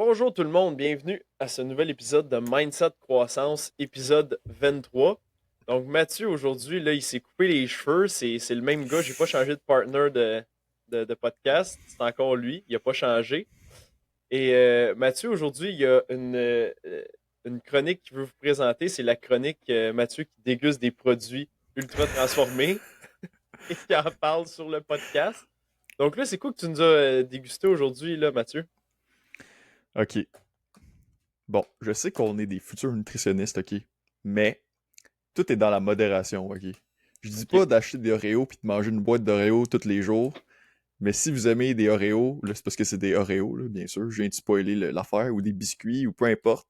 Bonjour tout le monde, bienvenue à ce nouvel épisode de Mindset Croissance, épisode 23. Donc Mathieu, aujourd'hui, là, il s'est coupé les cheveux, c'est le même gars, j'ai pas changé de partner de podcast, c'est encore lui, il a pas changé. Et Mathieu, aujourd'hui, il y a une chronique qu'il veut vous présenter, c'est la chronique Mathieu qui déguste des produits ultra transformés et qui en parle sur le podcast. Donc là, c'est quoi que tu nous as dégusté aujourd'hui, là, Mathieu? OK. Bon, je sais qu'on est des futurs nutritionnistes, OK? Mais tout est dans la modération, OK? Je dis OK. pas d'acheter des Oreos puis de manger une boîte d'Oreos tous les jours, mais si vous aimez des Oreos, là, c'est parce que c'est des Oreos, là, bien sûr, je viens de spoiler l'affaire, ou des biscuits, ou peu importe.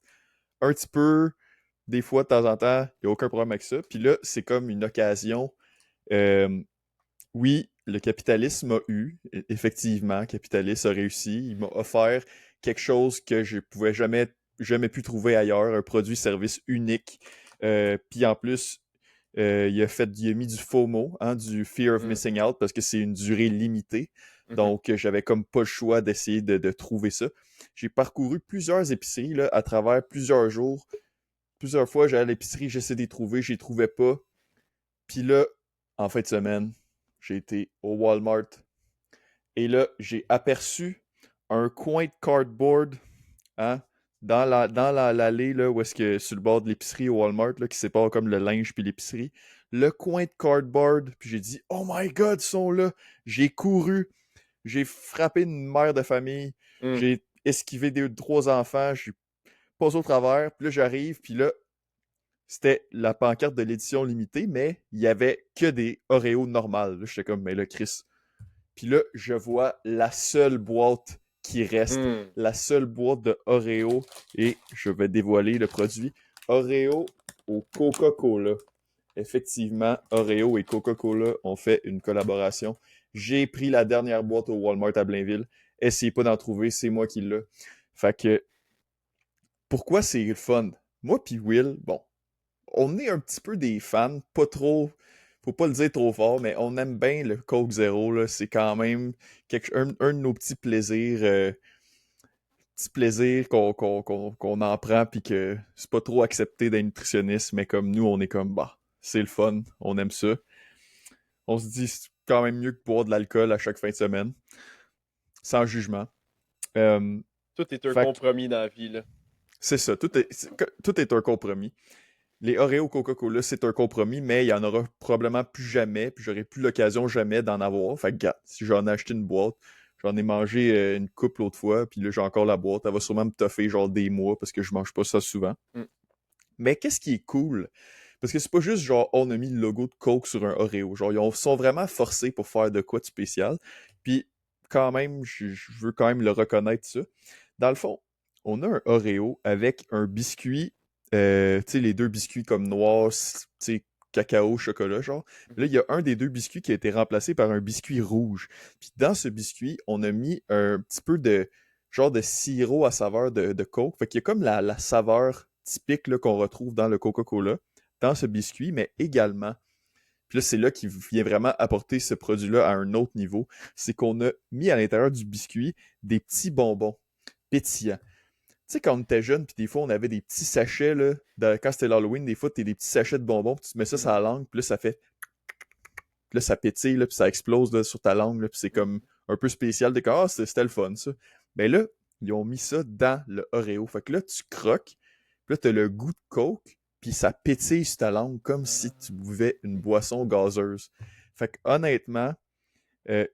Un petit peu, des fois, de temps en temps, il n'y a aucun problème avec ça. Puis là, c'est comme une occasion. euh, oui, le capitalisme a eu, effectivement, capitaliste a réussi. Il m'a offert quelque chose que je pouvais jamais pu trouver ailleurs, un produit-service unique. Puis en plus, il a mis du FOMO, hein, du Fear of Hmm. Missing Out, parce que c'est une durée limitée. Mhm. Donc, j'avais comme pas le choix d'essayer de trouver ça. J'ai parcouru plusieurs épiceries là, à travers plusieurs jours. Plusieurs fois, j'allais à l'épicerie, j'essayais de les trouver, je les trouvais pas. Puis là, en fin de semaine, j'ai été au Walmart et là, j'ai aperçu un coin de cardboard, hein, l'allée, là, où est-ce que, sur le bord de l'épicerie au Walmart, là, qui sépare comme le linge puis l'épicerie. Le coin de cardboard, puis j'ai dit, oh my god, ils sont là. J'ai couru, j'ai frappé une mère de famille, Hmm. j'ai esquivé trois enfants, j'ai passé au travers, puis là, j'arrive, puis là, c'était la pancarte de l'édition limitée, mais il y avait que des Oreos normales. Là, j'étais comme, mais là, Chris. Puis là, je vois la seule boîte qui reste, Hmm. la seule boîte de Oreo, et je vais dévoiler le produit. Oreo au Coca-Cola. Effectivement, Oreo et Coca-Cola ont fait une collaboration. J'ai pris la dernière boîte au Walmart à Blainville. Essayez pas d'en trouver, c'est moi qui l'ai. Fait que, pourquoi c'est le fun? Moi puis Will, bon, on est un petit peu des fans, pas trop, faut pas le dire trop fort, mais on aime bien le Coke Zero, là. C'est quand même un de nos petits plaisirs qu'on en prend, puis que c'est pas trop accepté d'être nutritionniste, mais comme nous, on est comme, bah, c'est le fun, on aime ça. On se dit, c'est quand même mieux que boire de l'alcool à chaque fin de semaine, sans jugement. Euh, Tout est un fait que compromis dans la vie, là. c'est ça, tout est un compromis. Les Oreos Coca-Cola, c'est un compromis, mais il y en aura probablement plus jamais, puis j'aurai plus l'occasion jamais d'en avoir. Fait que, gars, si j'en ai acheté une boîte, j'en ai mangé une couple l'autre fois, puis là, j'ai encore la boîte. Elle va sûrement me toffer genre des mois, parce que je mange pas ça souvent. Hmm. Mais qu'est-ce qui est cool? Parce que c'est pas juste genre, on a mis le logo de Coke sur un Oreo. Genre, sont vraiment forcés pour faire de quoi de spécial. Puis, quand même, je veux quand même le reconnaître ça. Dans le fond, on a un Oreo avec un biscuit, tu sais, les deux biscuits comme noir, tu sais, cacao, chocolat, genre. Là, il y a un des deux biscuits qui a été remplacé par un biscuit rouge. Puis dans ce biscuit, on a mis un petit peu de genre de sirop à saveur de Coke. Fait qu'il y a comme la saveur typique là, qu'on retrouve dans le Coca-Cola, dans ce biscuit, mais également, puis là, c'est là qu'il vient vraiment apporter ce produit-là à un autre niveau, c'est qu'on a mis à l'intérieur du biscuit des petits bonbons pétillants. Tu sais, quand on était jeune, puis des fois, on avait des petits sachets, là, quand c'était l'Halloween, des fois, t'as des petits sachets de bonbons, puis tu te mets ça sur Mhm. la langue, puis là, ça fait, puis là, ça pétille, là, puis ça explose là, sur ta langue, là, puis c'est comme un peu spécial, de comme, ah, c'était le fun, ça. Mais là, ils ont mis ça dans le Oreo. Fait que là, tu croques, puis là, t'as le goût de Coke, puis ça pétille sur ta langue comme si tu Ah. buvais une boisson gazeuse. Fait que honnêtement,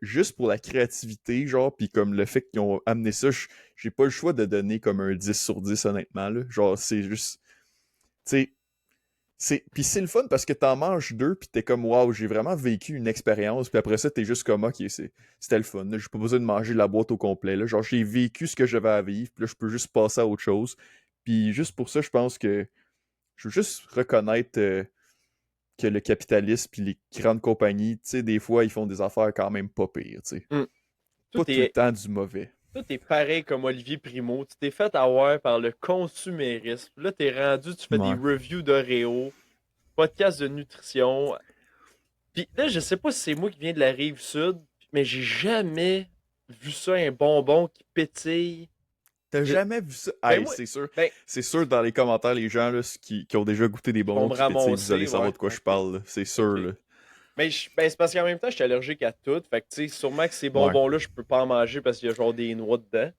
juste pour la créativité, genre, puis comme le fait qu'ils ont amené ça, j'ai pas le choix de donner comme un 10 sur 10, honnêtement, là. Genre, c'est juste, tu sais, puis c'est le fun parce que t'en manges deux, puis t'es comme, waouh, j'ai vraiment vécu une expérience, puis après ça, t'es juste comme, ok, c'était le fun, là. J'ai pas besoin de manger la boîte au complet, là. Genre, j'ai vécu ce que j'avais à vivre, puis là, je peux juste passer à autre chose. Puis juste pour ça, je pense que je veux juste reconnaître que le capitalisme puis les grandes compagnies, tu sais, des fois, ils font des affaires quand même pas pires, tu sais. Hmm. Pas Tout tout le est, temps du mauvais. tout est pareil comme Olivier Primo. Tu t'es fait avoir par le consumérisme. Là, t'es rendu, tu fais des Ouais. reviews d'Oreo, podcast de nutrition. Puis là, je sais pas si c'est moi qui viens de la rive sud, mais j'ai jamais vu ça, un bonbon qui pétille T'as J'ai- jamais vu ça? Ben Hey, moi, c'est sûr. ben, C'est sûr, dans les commentaires, les gens là, qui ont déjà goûté des ils vont bonbons me qui pétillent, vous allez ramasser, savoir ouais. de quoi je Ok. parle, là. C'est sûr, Ok. là. Mais ben, c'est parce qu'en même temps, je suis allergique à tout. Fait que, tu sais, sûrement que ces Ouais. bonbons-là, je peux pas en manger parce qu'il y a genre des noix dedans.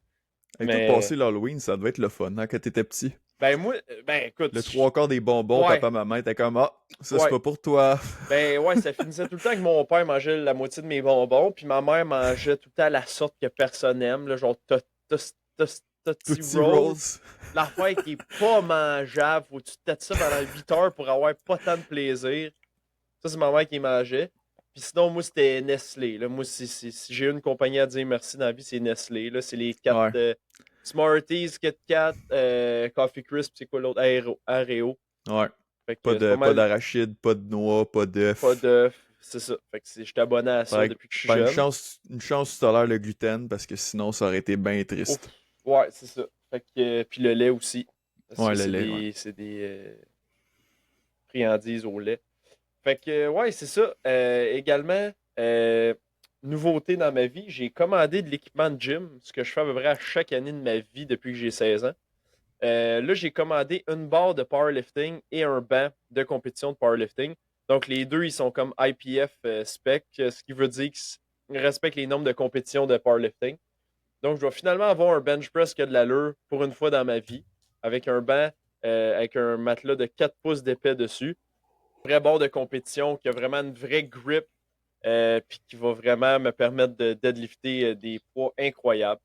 Hey, toi, Mais, passer l'Halloween, ça devait être le fun, hein, quand t'étais petit. ben, moi, ben, écoute, Le trois quarts des bonbons, ouais, papa, maman était comme, ah, ça c'est ouais. pas pour toi. Ben, ouais, ça finissait tout le temps que mon père mangeait la moitié de mes bonbons, puis ma mère mangeait tout le temps la sorte que personne n'aime, là, genre Tootsie Tootsie Roll. Rolls. L'affaire qui est pas mangeable, faut que tu te têtes ça pendant 8 heures pour avoir pas tant de plaisir. Ça, c'est ma mère qui mangeait. Puis sinon, moi, c'était Nestlé. Là. Moi, si j'ai une compagnie à dire merci dans la vie, c'est Nestlé. Là, c'est les quatre Ouais, Smarties, Kit Kat, Coffee Crisp, c'est quoi l'autre? Aéro. ouais. Fait que c'est pas Pas mal d'arachide, pas de noix, pas pas d'œufs. d'œufs. C'est ça. Fait que je suis abonné à ça Fait que, depuis que je suis ben, jeune. une chance que tu tolères le gluten, parce que sinon, ça aurait été bien Ouf. triste. Ouais, c'est ça. Fait que, puis le lait aussi. Parce Ouais, que le lait, ouais. c'est des friandises au lait. Fait que, ouais, c'est ça. Également, nouveauté dans ma vie, j'ai commandé de l'équipement de gym, ce que je fais à peu près à chaque année de ma vie depuis que j'ai 16 ans. Là, j'ai commandé une barre de powerlifting et un banc de compétition de powerlifting. Donc, les deux, ils sont comme IPF spec, ce qui veut dire qu'ils respectent les normes de compétition de powerlifting. Donc, je dois finalement avoir un bench press qui a de l'allure pour une fois dans ma vie, avec un banc, avec un matelas de 4 pouces d'épais dessus. Vrai bord de compétition qui a vraiment une vraie grip, puis qui va vraiment me permettre de deadlifter des poids incroyables.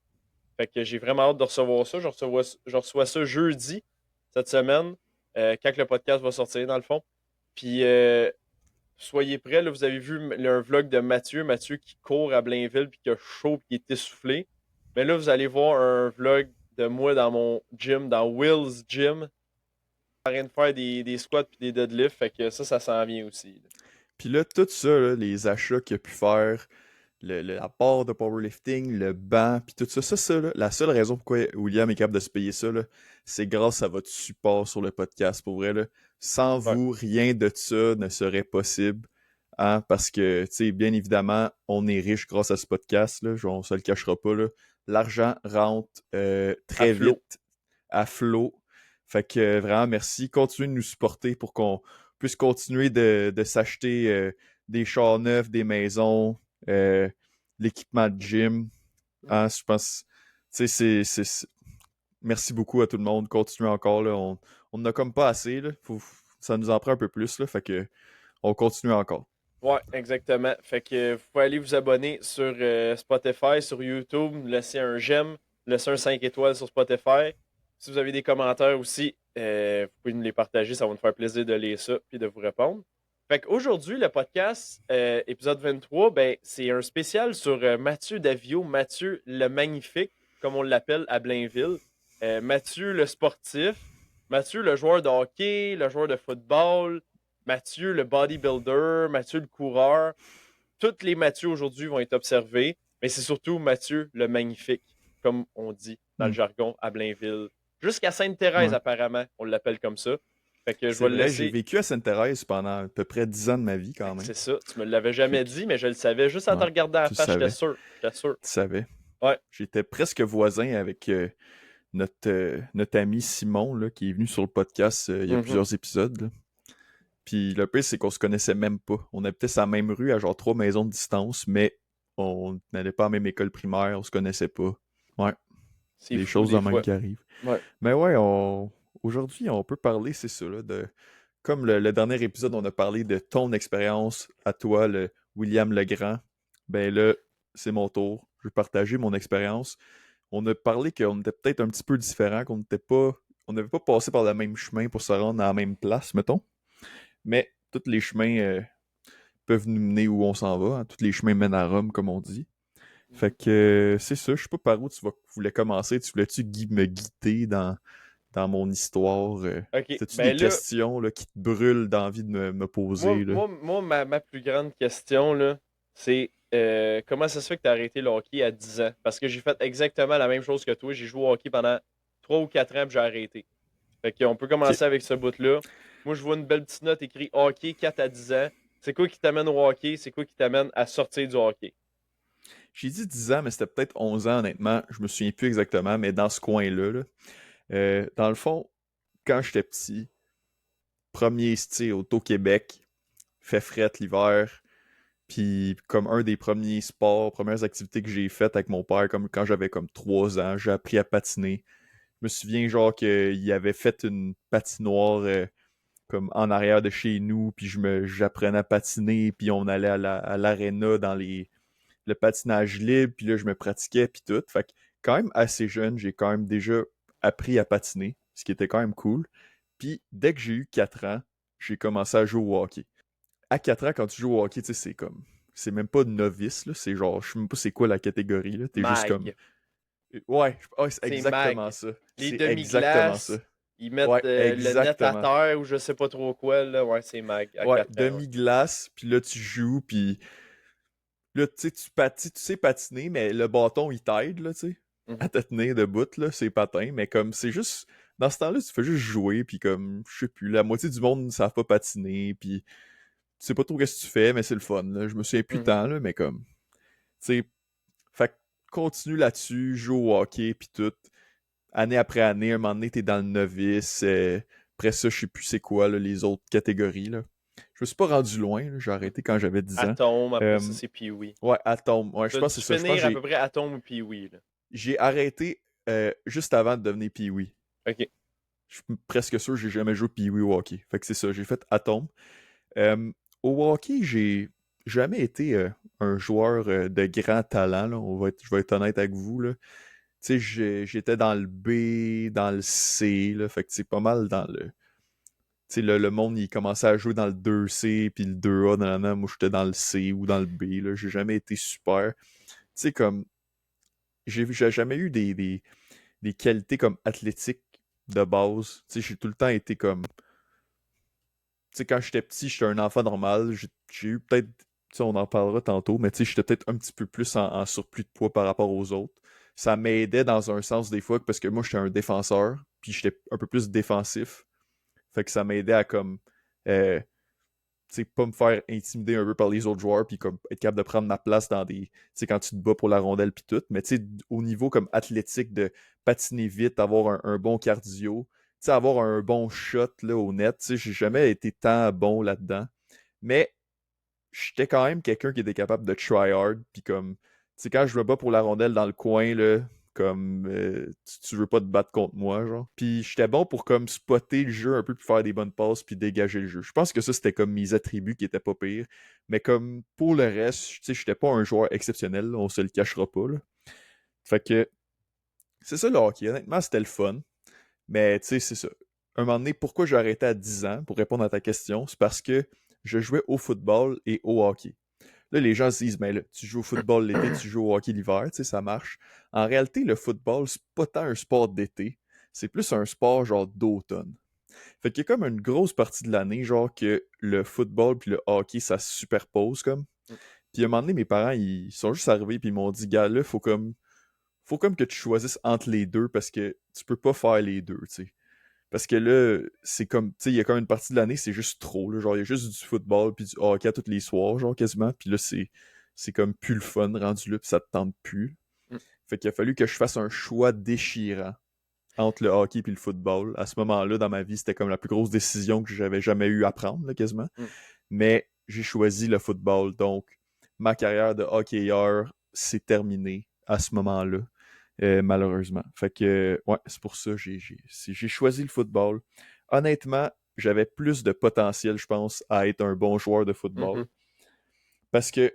Fait que j'ai vraiment hâte de recevoir ça. Je reçois ça jeudi cette semaine, quand le podcast va sortir, dans le fond. Puis soyez prêts, là, vous avez vu un vlog de Mathieu, Mathieu qui court à Blainville, puis qui a chaud, puis qui est essoufflé. Mais là, vous allez voir un vlog de moi dans mon gym, dans Will's Gym, en train de faire des squats puis des deadlifts. Fait que ça s'en vient aussi. Là. Puis là, tout ça, là, les achats qu'il a pu faire, la barre de powerlifting, le banc, puis tout ça, ça là, la seule raison pourquoi William est capable de se payer ça, là, c'est grâce à votre support sur le podcast, pour vrai, là. Sans Ouais. vous, rien de ça ne serait possible, hein, parce que, tu sais, bien évidemment, on est riche grâce à ce podcast, là, on se le cachera pas, là. L'argent rentre À très flot. vite, à flot. Fait que, vraiment, merci. Continuez de nous supporter pour qu'on puisse continuer de s'acheter des chars neufs, des maisons, euh, l'équipement de gym. Hein, je pense, tu sais, merci beaucoup à tout le monde. Continuez encore, là. On n'a comme pas assez, là. Ça nous en prend un peu plus, là. Fait que, on continue encore. Ouais, exactement. Fait que vous pouvez aller vous abonner sur Spotify, sur YouTube, laisser un j'aime, laisser un 5 étoiles sur Spotify. Si vous avez des commentaires aussi, vous pouvez nous les partager, ça va nous faire plaisir de lire ça puis de vous répondre. Fait qu'aujourd'hui, le podcast, épisode 23, ben, c'est un spécial sur Mathieu Davio, Mathieu le Magnifique, comme on l'appelle à Blainville. Mathieu le sportif, Mathieu le joueur de hockey, le joueur de football, Mathieu le bodybuilder, Mathieu le coureur. Tous les Mathieu aujourd'hui vont être observés, mais c'est surtout Mathieu le magnifique, comme on dit dans le Hmm. jargon à Blainville. Jusqu'à Sainte-Thérèse, Ouais. apparemment, on l'appelle comme ça. Fait que je C'est vais le vrai, j'ai laisser. vécu à Sainte-Thérèse pendant à peu près 10 ans de ma vie, Fait quand que même. c'est ça. Tu me l'avais Fait jamais que, dit, mais je le savais juste en te ouais, regardant à la tu le face, j'étais savais. sûr. J'étais sûr. Tu savais. Ouais. J'étais presque voisin avec notre ami Simon, là, qui est venu sur le podcast il y a Mhm. plusieurs épisodes, là. Puis le pire, c'est qu'on se connaissait même pas. On habitait sur la même rue à genre 3 maisons de distance, mais on n'allait pas à la même école primaire, on se connaissait pas. Ouais, C'est des fou choses des de même fois. qui arrivent. Ouais. Mais ouais, aujourd'hui, on peut parler, c'est ça, là, comme le dernier épisode, on a parlé de ton expérience à toi, le William Legrand. Ben là, c'est mon tour. Je vais partager mon expérience. On a parlé qu'on était peut-être un petit peu différents, on n'avait pas passé par le même chemin pour se rendre à la même place, mettons. Mais tous les chemins peuvent nous mener où on s'en va. Hein. Tous les chemins mènent à Rome, comme on dit. Fait Mhm. que c'est ça. Je sais pas par où voulais commencer. Tu voulais-tu me guider dans mon histoire? OK. T'as-tu des Ben là, questions là, qui te brûlent d'envie de me poser? Là? ma plus grande question, là, c'est comment ça se fait que tu as arrêté le hockey à 10 ans? Parce que j'ai fait exactement la même chose que toi. J'ai joué au hockey pendant 3 ou 4 ans, puis j'ai arrêté. Fait qu'on peut Ok. commencer avec ce bout-là. Moi, je vois une belle petite note écrite hockey 4 à 10 ans. C'est quoi qui t'amène au hockey? C'est quoi qui t'amène à sortir du hockey? J'ai dit 10 ans, mais c'était peut-être 11 ans, honnêtement. Je me souviens plus exactement, mais dans ce coin-là, là. Dans le fond, quand j'étais petit, premier, tu sais, Auto-Québec, fait fret l'hiver, puis comme un des premiers sports, premières activités que j'ai faites avec mon père, comme quand j'avais comme 3 ans, j'ai appris à patiner. Je me souviens genre qu'il avait fait une patinoire comme en arrière de chez nous, puis j'apprenais à patiner, puis on allait à l'aréna dans le patinage libre, puis là je me pratiquais, puis tout. Fait que quand même assez jeune, j'ai quand même déjà appris à patiner, ce qui était quand même cool. Puis dès que j'ai eu 4 ans, j'ai commencé à jouer au hockey. À 4 ans, quand tu joues au hockey, tu sais, c'est comme. C'est même pas de novice, là. C'est genre, je sais même pas c'est quoi la catégorie, là. T'es juste comme. Mag. Ouais, c'est C'est exactement mag. ça. Les C'est exactement ça. demi-glaces, ils mettent Ouais, le net à exactement. terre ou je sais pas trop quoi, là. Ouais, c'est mag à Ouais, 4 ans, ouais. demi-glace, puis là, tu joues, puis là, tu sais, tu sais patiner, mais le bâton, il t'aide, là, tu sais, à Mhm. te tenir debout, là, c'est patin, mais comme, c'est juste, dans ce temps-là, tu fais juste jouer, puis comme, je sais plus, la moitié du monde ne savent pas patiner, puis tu sais pas trop qu'est-ce que tu fais, mais c'est le fun, là, je me souviens plus Mhm. tant, là, mais comme, tu sais, fait que continue là-dessus, joue au hockey, puis tout, année après année, un moment donné, t'es dans le novice, après ça, je sais plus c'est quoi, là, les autres catégories, là. Je me suis pas rendu loin, là, j'ai arrêté quand j'avais 10 ans. Atome, après ça, Euh, c'est Pee-Wee. ouais, Atom. Ouais, je Tu as pense que dû c'est ça. Je pense que finir à peu près Atome ou Pee-Wee, là. j'ai arrêté juste avant de devenir Pee-Wee. Ok. Je suis presque sûr que j'ai jamais joué Pee-Wee au hockey. Fait que c'est ça, j'ai fait Atom. Euh, Au hockey, j'ai jamais été un joueur de grand talent, là. Je vais être honnête avec vous, là. Tu sais, j'étais dans le B, dans le C, là. Fait que c'est pas mal dans le. Tu sais, le monde, il commençait à jouer dans le 2C, puis le 2A, moi j'étais dans le C ou dans le B, là. J'ai jamais été super. Tu sais, comme. J'ai jamais eu des qualités comme athlétiques de base. Tu sais, j'ai tout le temps été comme. Tu sais, quand j'étais petit, j'étais un enfant normal. J'ai eu peut-être. Tu sais, on en parlera tantôt, mais tu sais, j'étais peut-être un petit peu plus en surplus de poids par rapport aux autres. Ça m'aidait dans un sens des fois, parce que moi, j'étais un défenseur, puis j'étais un peu plus défensif. Fait que ça m'aidait à comme. euh, Tu sais, pas me faire intimider un peu par les autres joueurs, puis comme être capable de prendre ma place dans des. Tu sais, quand tu te bats pour la rondelle, puis tout. Mais tu sais, au niveau comme athlétique, de patiner vite, avoir un bon cardio, tu sais, avoir un bon shot là, au net, tu sais, j'ai jamais été tant bon là-dedans. Mais j'étais quand même quelqu'un qui était capable de try hard, puis comme. Tu sais, quand je me bats pour la rondelle dans le coin, là, comme tu veux pas te battre contre moi, genre. Puis j'étais bon pour comme spotter le jeu un peu, puis faire des bonnes passes, puis dégager le jeu. Je pense que ça, c'était comme mes attributs qui étaient pas pires. Mais comme pour le reste, tu sais, j'étais pas un joueur exceptionnel, là, on se le cachera pas, là. Fait que c'est ça le hockey. Honnêtement, c'était le fun. Mais tu sais, c'est ça. Un moment donné, pourquoi j'ai arrêté à 10 ans, pour répondre à ta question, c'est parce que je jouais au football et au hockey. Là, les gens se disent, mais là, tu joues au football l'été, tu joues au hockey l'hiver, tu sais, ça marche. En réalité, le football, c'est pas tant un sport d'été, c'est plus un sport genre d'automne. Fait qu'il y a comme une grosse partie de l'année, genre que le football puis le hockey, ça se superpose comme. Puis à un moment donné, mes parents, ils sont juste arrivés puis ils m'ont dit, gars, là, faut comme que tu choisisses entre les deux parce que tu peux pas faire les deux, tu sais. Parce que là, c'est comme, tu sais, il y a comme une partie de l'année, c'est juste trop, là. Genre, il y a juste du football puis du hockey à tous les soirs, genre, quasiment. Puis là, c'est comme plus le fun rendu là, puis ça te tente plus. Fait qu'il a fallu que je fasse un choix déchirant entre le hockey et le football. À ce moment-là, dans ma vie, c'était comme la plus grosse décision que j'avais jamais eu à prendre, là, quasiment. Mais j'ai choisi le football, donc ma carrière de hockeyeur s'est terminée à ce moment-là. Malheureusement. Fait que, ouais, c'est pour ça que j'ai choisi le football. Honnêtement, j'avais plus de potentiel, je pense, à être un bon joueur de football. Mhm. Parce que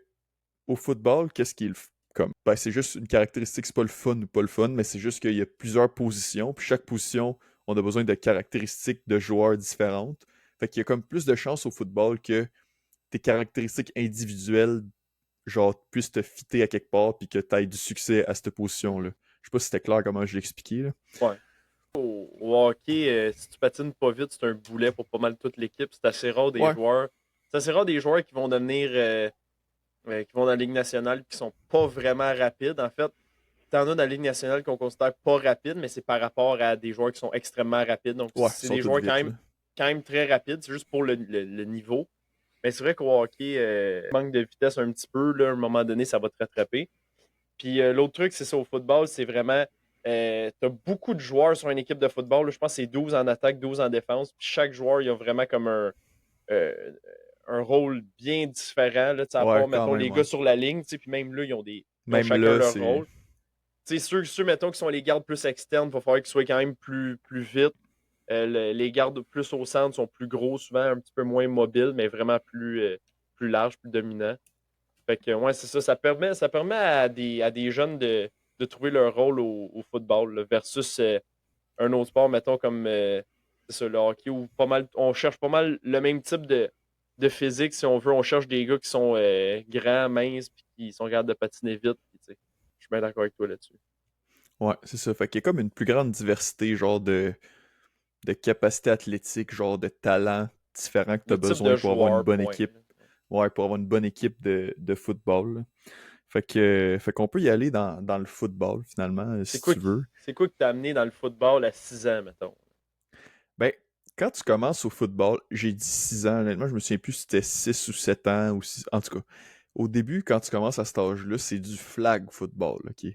au football, qu'est-ce qui est comme? Ben, c'est juste une caractéristique, c'est pas le fun ou pas le fun, mais c'est juste qu'il y a plusieurs positions, puis chaque position, on a besoin de caractéristiques de joueurs différentes. Fait qu'il y a comme plus de chances au football que tes caractéristiques individuelles, genre, puissent te fitter à quelque part, puis que tu aies du succès à cette position-là. Je sais pas si c'était clair comment je l'expliquais, là. Ouais. Au hockey, si tu patines pas vite, c'est un boulet pour pas mal toute l'équipe. C'est assez rare des Ouais, joueurs. C'est assez rare des joueurs qui vont devenir qui vont dans la Ligue nationale qui sont pas vraiment rapides. En fait, t'en as dans la Ligue nationale qu'on considère pas rapides, mais c'est par rapport à des joueurs qui sont extrêmement rapides. Donc, ouais, ils c'est sont des toutes joueurs vite, là. quand même très rapides. C'est juste pour le niveau. Mais c'est vrai qu'au hockey, manque de vitesse un petit peu. Là, à un moment donné, ça va te rattraper. Puis l'autre truc, c'est ça au football, c'est vraiment. T'as beaucoup de joueurs sur une équipe de football. Là, je pense que c'est 12 en attaque, 12 en défense. Puis chaque joueur, il a vraiment comme euh, un rôle bien différent. Là, à Ouais, part, quand mettons, même, les ouais. gars sur la ligne, puis même là, ils ont Même chacun là, leur c'est. rôle. Ceux, mettons, qui sont les gardes plus externes, il va falloir qu'ils soient quand même plus vite. Les gardes plus au centre sont plus gros, souvent un petit peu moins mobiles, mais vraiment plus larges, plus dominants. Fait que, ouais, c'est ça. Ça permet à des jeunes de trouver leur rôle au football, là, versus un autre sport, mettons, comme c'est ça, le hockey, où pas mal, on cherche pas mal le même type de physique, si on veut. On cherche des gars qui sont grands, minces, puis qui sont capables de patiner vite. Puis, tu sais, je suis bien d'accord avec toi là-dessus. Ouais, c'est ça. Fait qu'il y a comme une plus grande diversité, genre, de capacités athlétiques, genre, de talents différents que tu De as type de besoin pour avoir une joueur, bonne point. équipe. Ouais, pour avoir une bonne équipe de football, là. Fait qu'on peut y aller dans le football, finalement, C'est si quoi tu qui veux. c'est quoi qui t'a amené dans le football à 6 ans, mettons? Ben, quand tu commences au football, j'ai dit 6 ans, honnêtement, je me souviens plus si c'était 6 ou 7 ans ou 6. En tout cas, au début, quand tu commences à cet âge-là, c'est du flag football, OK?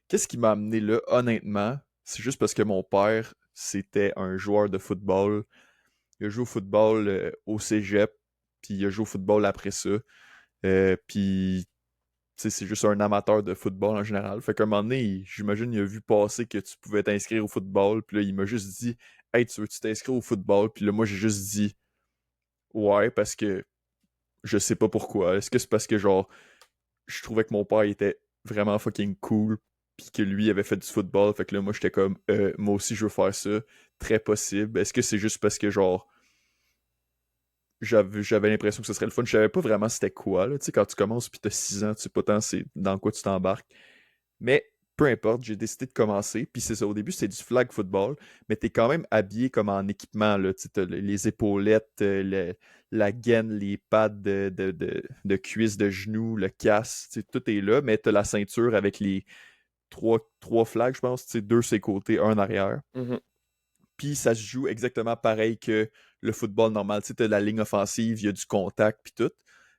Qu'est-ce qui m'a amené là, honnêtement? C'est juste parce que mon père, c'était un joueur de football. Il a joué au football au cégep, puis il a joué au football après ça. Puis, tu sais, c'est juste un amateur de football en général. Fait qu'à un moment donné, j'imagine, il a vu passer que tu pouvais t'inscrire au football, puis là, il m'a juste dit Hey, tu veux-tu t'inscrire au football? Puis là, moi, j'ai juste dit Ouais, parce que je sais pas pourquoi. Est-ce que c'est parce que, genre, je trouvais que mon père était vraiment fucking cool, puis que lui avait fait du football, fait que là, moi, j'étais comme moi aussi, je veux faire ça. Très possible. Est-ce que c'est juste parce que, genre, j'avais l'impression que ce serait le fun. Je savais pas vraiment c'était quoi, là. Tu sais, quand tu commences puis t'as 6 ans, tu sais pas tant c'est dans quoi tu t'embarques. Mais peu importe, j'ai décidé de commencer. Puis c'est ça, au début, c'était du flag football, mais t'es quand même habillé comme en équipement, là. Tu sais, t'as les épaulettes, la gaine, les pads de cuisses, de genoux, le casque, tu sais, tout est là, mais t'as la ceinture avec les trois flags, je pense, tu sais, deux sur les côtés, un en arrière. Mhm. Puis ça se joue exactement pareil que le football normal. Tu sais, t'as la ligne offensive, il y a du contact, puis tout.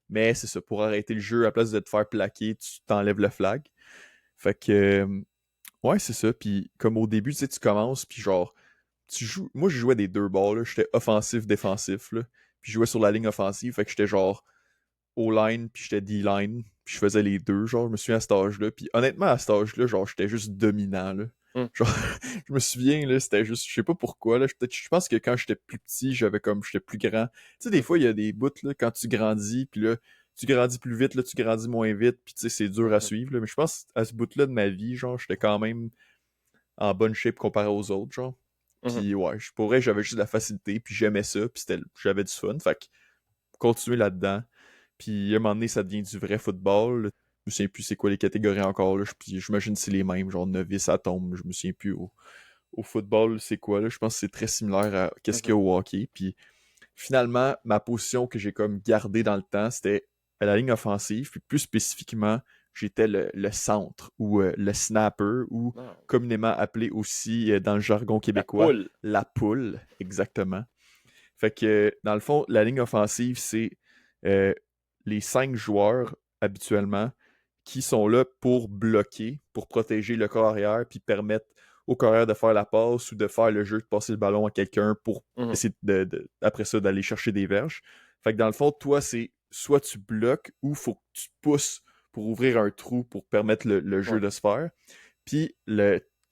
Mais c'est ça, pour arrêter le jeu, à place de te faire plaquer, tu t'enlèves le flag. Fait que, ouais, c'est ça. Puis comme au début, tu sais, tu commences, puis genre, tu joues. Moi, je jouais des deux bords, là. J'étais offensif, défensif, là. Puis je jouais sur la ligne offensive, fait que j'étais genre O-line, puis j'étais D-line. Puis je faisais les deux, genre, je me souviens à cet âge-là. Puis honnêtement, à cet âge-là, genre, j'étais juste dominant, là. Mhm. Genre, je me souviens, là, c'était juste, je sais pas pourquoi, là. Je pense que quand j'étais plus petit, j'étais plus grand. Tu sais, des fois, il y a des bouts, là, quand tu grandis, puis là, tu grandis plus vite, là, tu grandis moins vite, puis tu sais, c'est dur à Mhm. suivre, là. Mais je pense, à ce bout-là de ma vie, genre, j'étais quand même en bonne shape comparé aux autres, genre. Mhm. Puis ouais, pour vrai, j'avais juste de la facilité, puis j'aimais ça, puis j'avais du fun. Fait que continuer là-dedans. Puis à un moment donné, ça devient du vrai football, là. Je me souviens plus c'est quoi les catégories encore, là. Puis j'imagine que c'est les mêmes, genre novice à tombe. Je me souviens plus au football, c'est quoi, là. Je pense que c'est très similaire à qu'est-ce qu'il y Mhm. a au hockey. Puis finalement, ma position que j'ai comme gardée dans le temps, c'était à la ligne offensive. Puis plus spécifiquement, j'étais le centre ou le snapper ou Non. communément appelé aussi dans le jargon La québécois poule. la poule, exactement. Fait que dans le fond, la ligne offensive, c'est euh, les 5 joueurs habituellement qui sont là pour bloquer, pour protéger le corps arrière, puis permettre au corps arrière de faire la passe ou de faire le jeu, de passer le ballon à quelqu'un pour Mhm. essayer après ça d'aller chercher des verges. Fait que dans le fond, toi, c'est soit tu bloques ou faut que tu pousses pour ouvrir un trou pour permettre le jeu Ouais. de se faire. Puis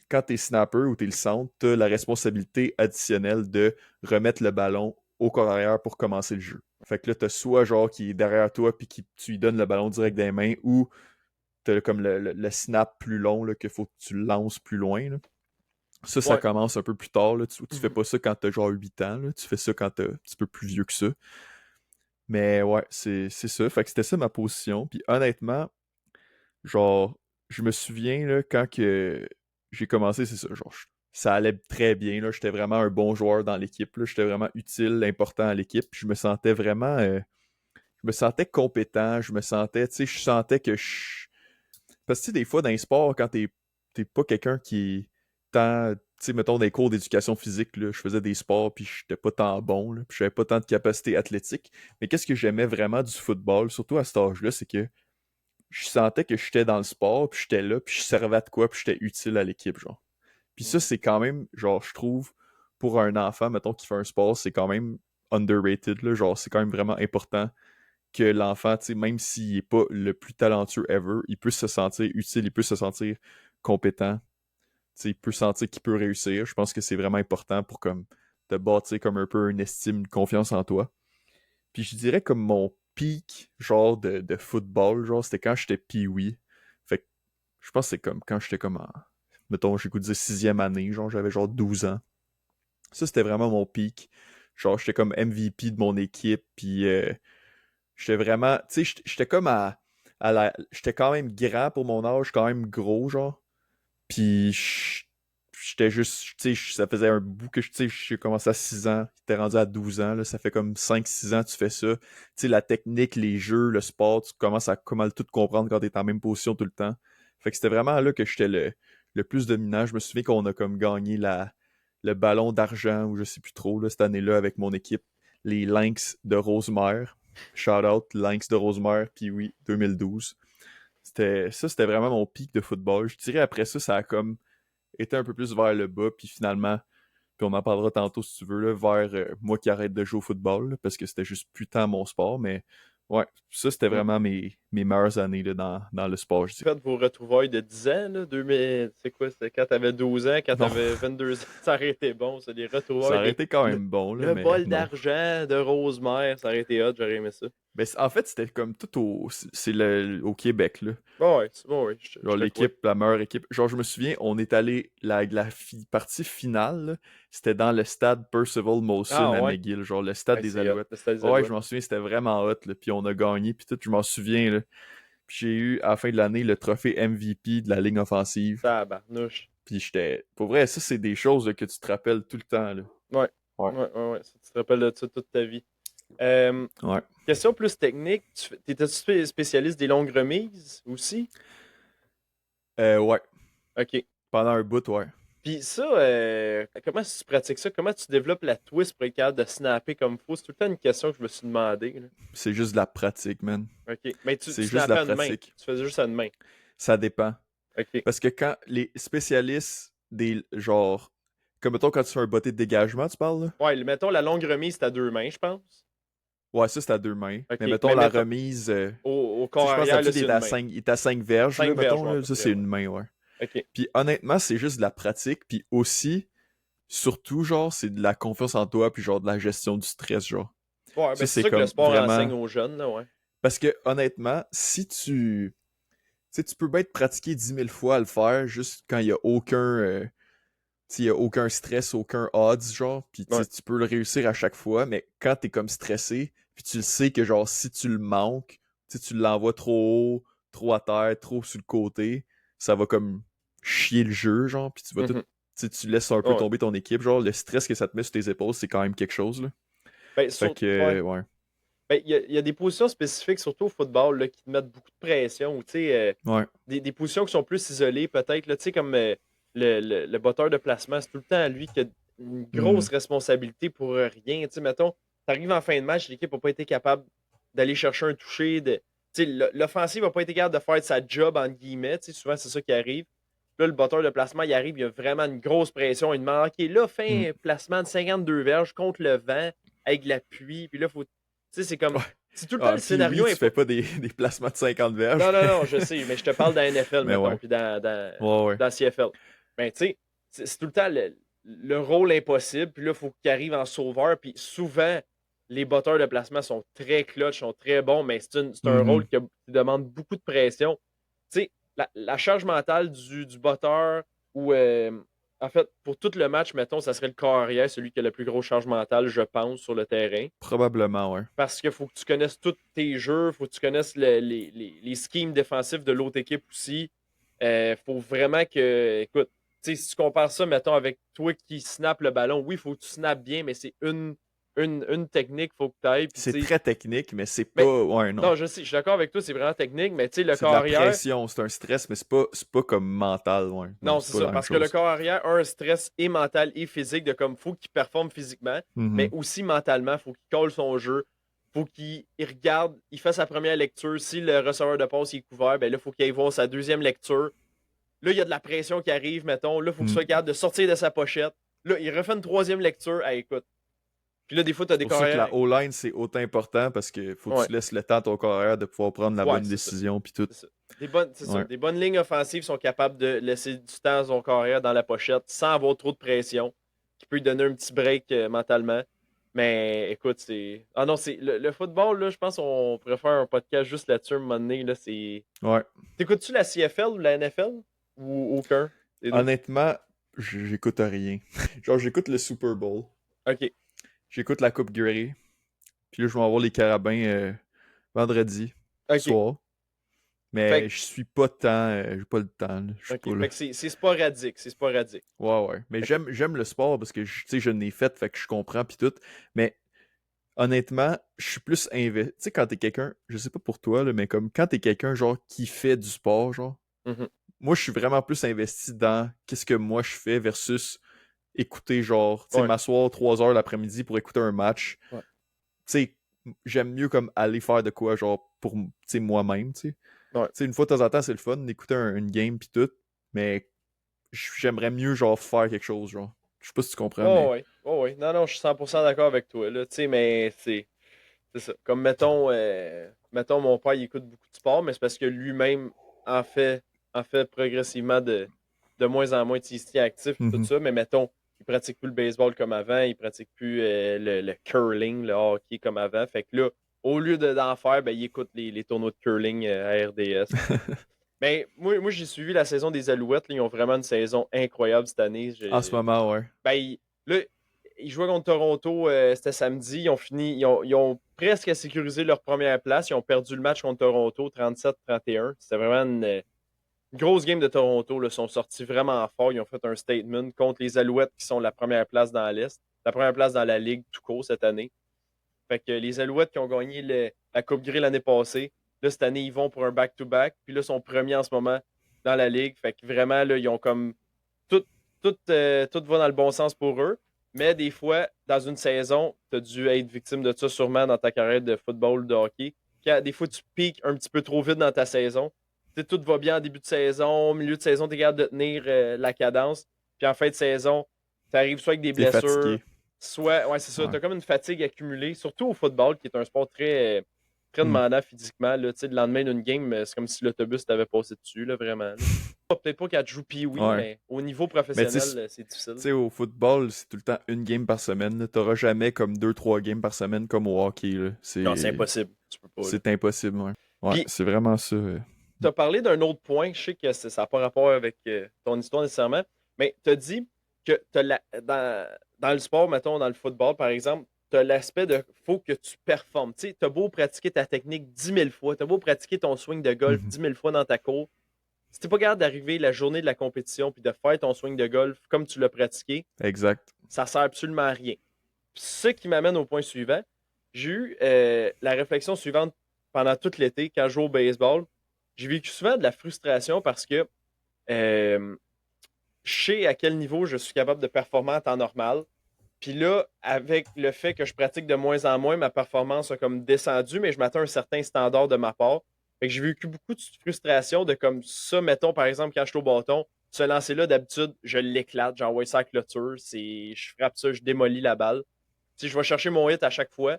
quand t'es snapper ou t'es le centre, t'as la responsabilité additionnelle de remettre le ballon au corps arrière pour commencer le jeu. Fait que là, t'as soit genre qui est derrière toi puis tu lui donnes le ballon direct des mains ou t'as comme le snap plus long là, qu'il faut que tu le lances plus loin, là. Ça Ouais. commence un peu plus tard. Là. Tu fais Mhm. pas ça quand t'as genre 8 ans. Là. Tu fais ça quand t'es un petit peu plus vieux que ça. Mais ouais, c'est ça. Fait que c'était ça ma position. Puis honnêtement, genre, je me souviens là, quand que j'ai commencé, c'est ça. Genre, ça allait très bien. Là. J'étais vraiment un bon joueur dans l'équipe. Là. J'étais vraiment utile, important à l'équipe. Puis je me sentais vraiment. Je me sentais compétent. Je me sentais. Tu sais, je sentais que je. Parce que tu sais, des fois, dans les sports, quand t'es pas quelqu'un qui est tant. Tu sais, mettons, des cours d'éducation physique, là, je faisais des sports, puis j'étais pas tant bon, là, puis j'avais pas tant de capacité athlétique. Mais qu'est-ce que j'aimais vraiment du football, surtout à cet âge-là, c'est que je sentais que j'étais dans le sport, puis j'étais là, puis je servais de quoi, puis j'étais utile à l'équipe, genre. Puis ça, c'est quand même, genre, je trouve, pour un enfant, mettons, qui fait un sport, c'est quand même underrated, là. Genre, c'est quand même vraiment important que l'enfant, tu sais, même s'il est pas le plus talentueux ever, il peut se sentir utile, il peut se sentir compétent, tu sais, il peut sentir qu'il peut réussir. Je pense que c'est vraiment important pour, comme, te bâtir comme un peu une estime, une confiance en toi. Puis je dirais comme mon pic, genre, de football, genre, c'était quand j'étais pee-wee. Fait que je pense que c'est comme quand j'étais comme en, mettons, j'ai goût de dire sixième année, genre, j'avais genre 12 ans. Ça, c'était vraiment mon pic. Genre, j'étais comme MVP de mon équipe, puis j'étais vraiment, tu sais, j'étais comme j'étais quand même grand pour mon âge, quand même gros, genre. Puis j'étais juste, tu sais, ça faisait un bout que, tu sais, j'ai commencé à 6 ans, j'étais rendu à 12 ans, là, ça fait comme 5 6 ans que tu fais ça. Tu sais, la technique, les jeux, le sport, tu commences à comment tout comprendre quand t'es en même position tout le temps. Fait que c'était vraiment là que j'étais le plus dominant. Je me souviens qu'on a comme gagné le ballon d'argent, ou je sais plus trop, là, cette année-là, avec mon équipe, les Lynx de Rosemère. Shout out, Lynx de Rosemère, puis oui, 2012. C'était vraiment mon pic de football. Je dirais après ça, ça a comme été un peu plus vers le bas, puis finalement, puis on en parlera tantôt si tu veux, là, vers moi qui arrête de jouer au football, là, parce que c'était juste plus tant mon sport, mais ouais, ça c'était Mm. vraiment mes meilleures années là, dans le sport, je dirais. Faites vos retrouvailles de 10 ans, là, 2000, c'est quoi, c'était quand t'avais 12 ans, quand Non, t'avais 22 ans, ça aurait été bon, c'est les ça retrouvailles, aurait été quand le, même bon, là, le mais bol non. d'argent de Rosemère, ça aurait été hot, j'aurais aimé ça. Ben, en fait, c'était comme tout au Québec, là. Bon, ouais, c'est bon, ouais, je Genre te crois. l'équipe, la meilleure équipe. Genre, je me souviens, on est allé, partie finale, là, c'était dans le stade Percival Molson Ah à ouais, McGill, genre le stade ouais des c'est hot, Alouettes. le Stade des Ouais, je Alouettes. m'en souviens, c'était vraiment hot, là, puis on a gagné, puis tout, je m'en souviens, là. Puis j'ai eu, à la fin de l'année, le trophée MVP de la ligne offensive. Tabarnouche. Puis j'étais... Pour vrai, ça, c'est des choses là, que tu te rappelles tout le temps, là. Ouais, Ouais. ouais, ça, tu te rappelles de ça toute ta vie. Euh, Ouais. Question plus technique, t'étais-tu spécialiste des longues remises aussi? Ouais. Ok. Pendant un bout, ouais. Puis ça, comment tu pratiques ça? Comment tu développes la twist pour être capable de snapper comme faut? C'est tout le temps une question que je me suis demandé, là. C'est juste de la pratique, man. OK. Mais tu C'est juste de snappais la à une main. pratique. Tu faisais juste à une main. Ça dépend. OK. Parce que quand les spécialistes des genre comme mettons quand tu fais un botté de dégagement, tu parles là? Ouais, mettons la longue remise, c'est à deux mains, je pense. Ouais, ça c'est à deux mains. Mais OK. mettons Mais la mettons, remise au tu sais corps je pense arrière, là, d'habitude c'est une main. il est à 5 verges là, 5 verges, mettons ouais, à là, peu ça près, c'est ouais. une main, ouais. OK. Puis honnêtement, c'est juste de la pratique, puis aussi surtout genre c'est de la confiance en toi puis genre de la gestion du stress genre. Ouais, Ça ben c'est c'est ça que le comme sport enseigne vraiment aux jeunes, là, ouais. parce que honnêtement, si tu sais, tu peux bien te pratiquer 10 000 fois à le faire juste quand il y a aucun il y a aucun stress, aucun odds, genre, puis Ouais. tu peux le réussir à chaque fois, mais quand t'es comme stressé, puis tu le sais que genre si tu le manques, tu l'envoies trop haut, trop à terre, trop sur le côté, ça va comme chier le jeu, genre, puis tu vas tout, Mhm. tu laisses un peu Ouais. tomber ton équipe, genre, le stress que ça te met sur tes épaules, c'est quand même quelque chose, là. Ben, Fait que, ouais. ouais, Ben, il y a des positions spécifiques, surtout au football, là, qui te mettent beaucoup de pression. Ou, tu sais, ouais, des positions qui sont plus isolées, peut-être. Là, tu sais, comme le botteur de placement, c'est tout le temps lui qui a une grosse mhm, responsabilité pour rien. Tu sais, mettons, t'arrives en fin de match, l'équipe n'a pas été capable d'aller chercher un toucher. Tu sais, l'offensive n'a pas été capable de faire sa job, entre guillemets. Tu sais, souvent, c'est ça qui arrive. Là, le botteur de placement, il arrive, il a vraiment une grosse pression. Il demande, OK, là, mhm. fais un placement de 52 verges contre le vent, avec de l'appui. Puis là, faut. Tu sais, c'est comme. Ouais. C'est tout le temps Ah, le puis oui, scénario. tu fais pas des placements de 50 verges, Non, non, non, je sais, mais je te parle dans la NFL, mais mettons, ouais, puis dans ouais. la CFL. Ben, tu sais, c'est tout le temps le rôle impossible, puis là, il faut qu'il arrive en sauveur, puis souvent, les batteurs de placement sont très clutch, sont très bons, mais c'est un rôle Mhm. qui demande beaucoup de pression. Tu sais, la charge mentale du batteur, ou en fait, pour tout le match, mettons, ça serait le corps arrière, celui qui a la plus grosse charge mentale, je pense, sur le terrain. Probablement, ouais. Parce qu'il faut que tu connaisses tous tes jeux, il faut que tu connaisses les schemes défensifs de l'autre équipe aussi. Faut vraiment que, écoute, tu sais, si tu compares ça, mettons, avec toi qui snap le ballon, oui, il faut que tu snaps bien, mais c'est une technique, faut que tu ailles. Puis, C'est tu sais, très technique, mais c'est mais pas. Ouais, non. non, je sais, je suis d'accord avec toi, c'est vraiment technique, mais tu sais, le C'est de corps la arrière, pression, c'est un stress, mais c'est pas comme mental, ouais. Non, non, c'est c'est pas ça, la même parce que le chose. corps arrière a un stress et mental et physique de comme faut qu'il performe physiquement, mais Mhm. aussi mentalement, faut qu'il colle son jeu. faut il regarde, il fait sa première lecture. Si le receveur de passe est couvert, ben là, il faut qu'il aille voir sa deuxième lecture. Là, il y a de la pression qui arrive, mettons. Là, il faut qu'il Hmm. soit capable de sortir de sa pochette. Là, il refait une troisième lecture. Hey, écoute. Puis là, des fois, tu as C'est des pour ça que carrières. la O-line, c'est autant important parce qu'il faut que Ouais, tu laisses le temps à ton carrière de pouvoir prendre la ouais, bonne c'est ça. décision puis tout. C'est ça. C'est ça. Ouais. Des bonnes lignes offensives sont capables de laisser du temps à son carrière dans la pochette sans avoir trop de pression, qui peut lui donner un petit break mentalement. Mais écoute, c'est. Ah non, c'est. Le football, là, je pense qu'on pourrait faire un podcast juste là-dessus un moment donné. Là, c'est. Ouais. T'écoutes-tu la CFL ou la NFL? Ou aucun des deux? Honnêtement, j'écoute rien. Genre, j'écoute le Super Bowl. Ok. J'écoute la Coupe Grey. Puis là, je vais avoir les carabins vendredi Ok. soir. Fait Mais que, je suis pas tant. J'ai pas le temps, là. Je suis ok. pas là. Fait que c'est sporadique. C'est sporadique. Ouais, ouais. Mais Ok. j'aime le sport parce que tu sais, je n'ai fait, fait que je comprends puis tout. Mais honnêtement, je suis plus investi. Tu sais, quand t'es quelqu'un, je sais pas pour toi, là, mais comme quand t'es quelqu'un, genre, qui fait du sport, genre, Mhm. moi, je suis vraiment plus investi dans qu'est-ce que moi je fais versus écouter, genre, tu sais, Ouais. m'asseoir 3 heures l'après-midi pour écouter un match. Ouais. Tu sais, j'aime mieux comme aller faire de quoi, genre, pour, tu sais, moi-même, tu sais. Ouais. Tu sais, une fois de temps en temps, c'est le fun d'écouter une game pis tout, mais j'aimerais mieux, genre, faire quelque chose, genre. Je sais pas si tu comprends, Oh, mais. ouais. Oh, ouais. Non, non, je suis 100% d'accord avec toi, là. Tu sais, mais c'est ça. Comme mettons, mon père, il écoute beaucoup de sport, mais c'est parce que lui-même en fait progressivement de moins en moins. Tu sais, il se tient actif et tout Mhm. ça, mais mettons, il pratique plus le baseball comme avant, il pratique plus le curling, le hockey comme avant. Fait que là, au lieu d'en faire, ben, il écoute les tournois de curling à RDS. Mais moi j'ai suivi la saison des Alouettes. Là, ils ont vraiment une saison incroyable cette année. En ce moment, ouais. Ben, là, ils jouaient contre Toronto, c'était samedi. Ils ont presque sécurisé leur première place. Ils ont perdu le match contre Toronto, 37-31. C'était vraiment une grosse game de Toronto. Là. Ils sont sortis vraiment fort. Ils ont fait un statement contre les Alouettes qui sont la première place dans l'Est, la première place dans la Ligue tout court cette année. Fait que les Alouettes qui ont gagné la Coupe Grey l'année passée, là, cette année, ils vont pour un back-to-back. Puis là, ils sont premiers en ce moment dans la Ligue. Fait que vraiment, là, ils ont comme tout, tout va dans le bon sens pour eux. Mais des fois, dans une saison, tu as dû être victime de ça sûrement dans ta carrière de football, de hockey. Des fois, tu piques un petit peu trop vite dans ta saison. Tu sais, tout va bien en début de saison, au milieu de saison, tu es capable de tenir la cadence. Puis en fin de saison, tu arrives soit avec des T'es blessures, fatigué. soit, ouais, c'est ça, tu Ouais. as comme une fatigue accumulée, surtout au football, qui est un sport très Hmm. demandant physiquement. Là, tu sais, le lendemain d'une game, c'est comme si l'autobus t'avait passé dessus, là, vraiment. Là. Peut-être pas qu'elle joue pee-wee, Ouais. mais au niveau Mais tu professionnel, sais, c'est difficile. au football, c'est tout le temps une game par semaine. Là. T'auras jamais comme deux, trois games par semaine comme au hockey. Là. Non, c'est impossible. Tu peux pas, là. C'est impossible, ouais. Ouais, Puis, c'est vraiment ça. tu as parlé d'un autre point. Je sais que ça n'a pas rapport avec ton histoire nécessairement, mais tu as dit que dans le sport, mettons, dans le football, par exemple, tu as l'aspect de faut que tu performes. Tu as beau pratiquer ta technique 10 000 fois, tu as beau pratiquer ton swing de golf Mhm. 10 000 fois dans ta cour. Si tu n'es pas capable d'arriver la journée de la compétition puis de faire ton swing de golf comme tu l'as pratiqué, Exact. ça sert absolument à rien. Ce qui m'amène au point suivant. J'ai eu la réflexion suivante pendant tout l'été quand je joue au baseball. J'ai vécu souvent de la frustration parce que euh, je sais à quel niveau je suis capable de performer en temps normal. Puis là, avec le fait que je pratique de moins en moins, ma performance a comme descendu, mais je m'attends à un certain standard de ma part. Fait que j'ai vécu beaucoup de frustration de comme ça, mettons, par exemple, quand je suis au bâton, ce lancer-là, d'habitude, je l'éclate, j'envoie ça à la clôture, je frappe ça, je démolis la balle. Tu sais, je vais chercher mon hit à chaque fois.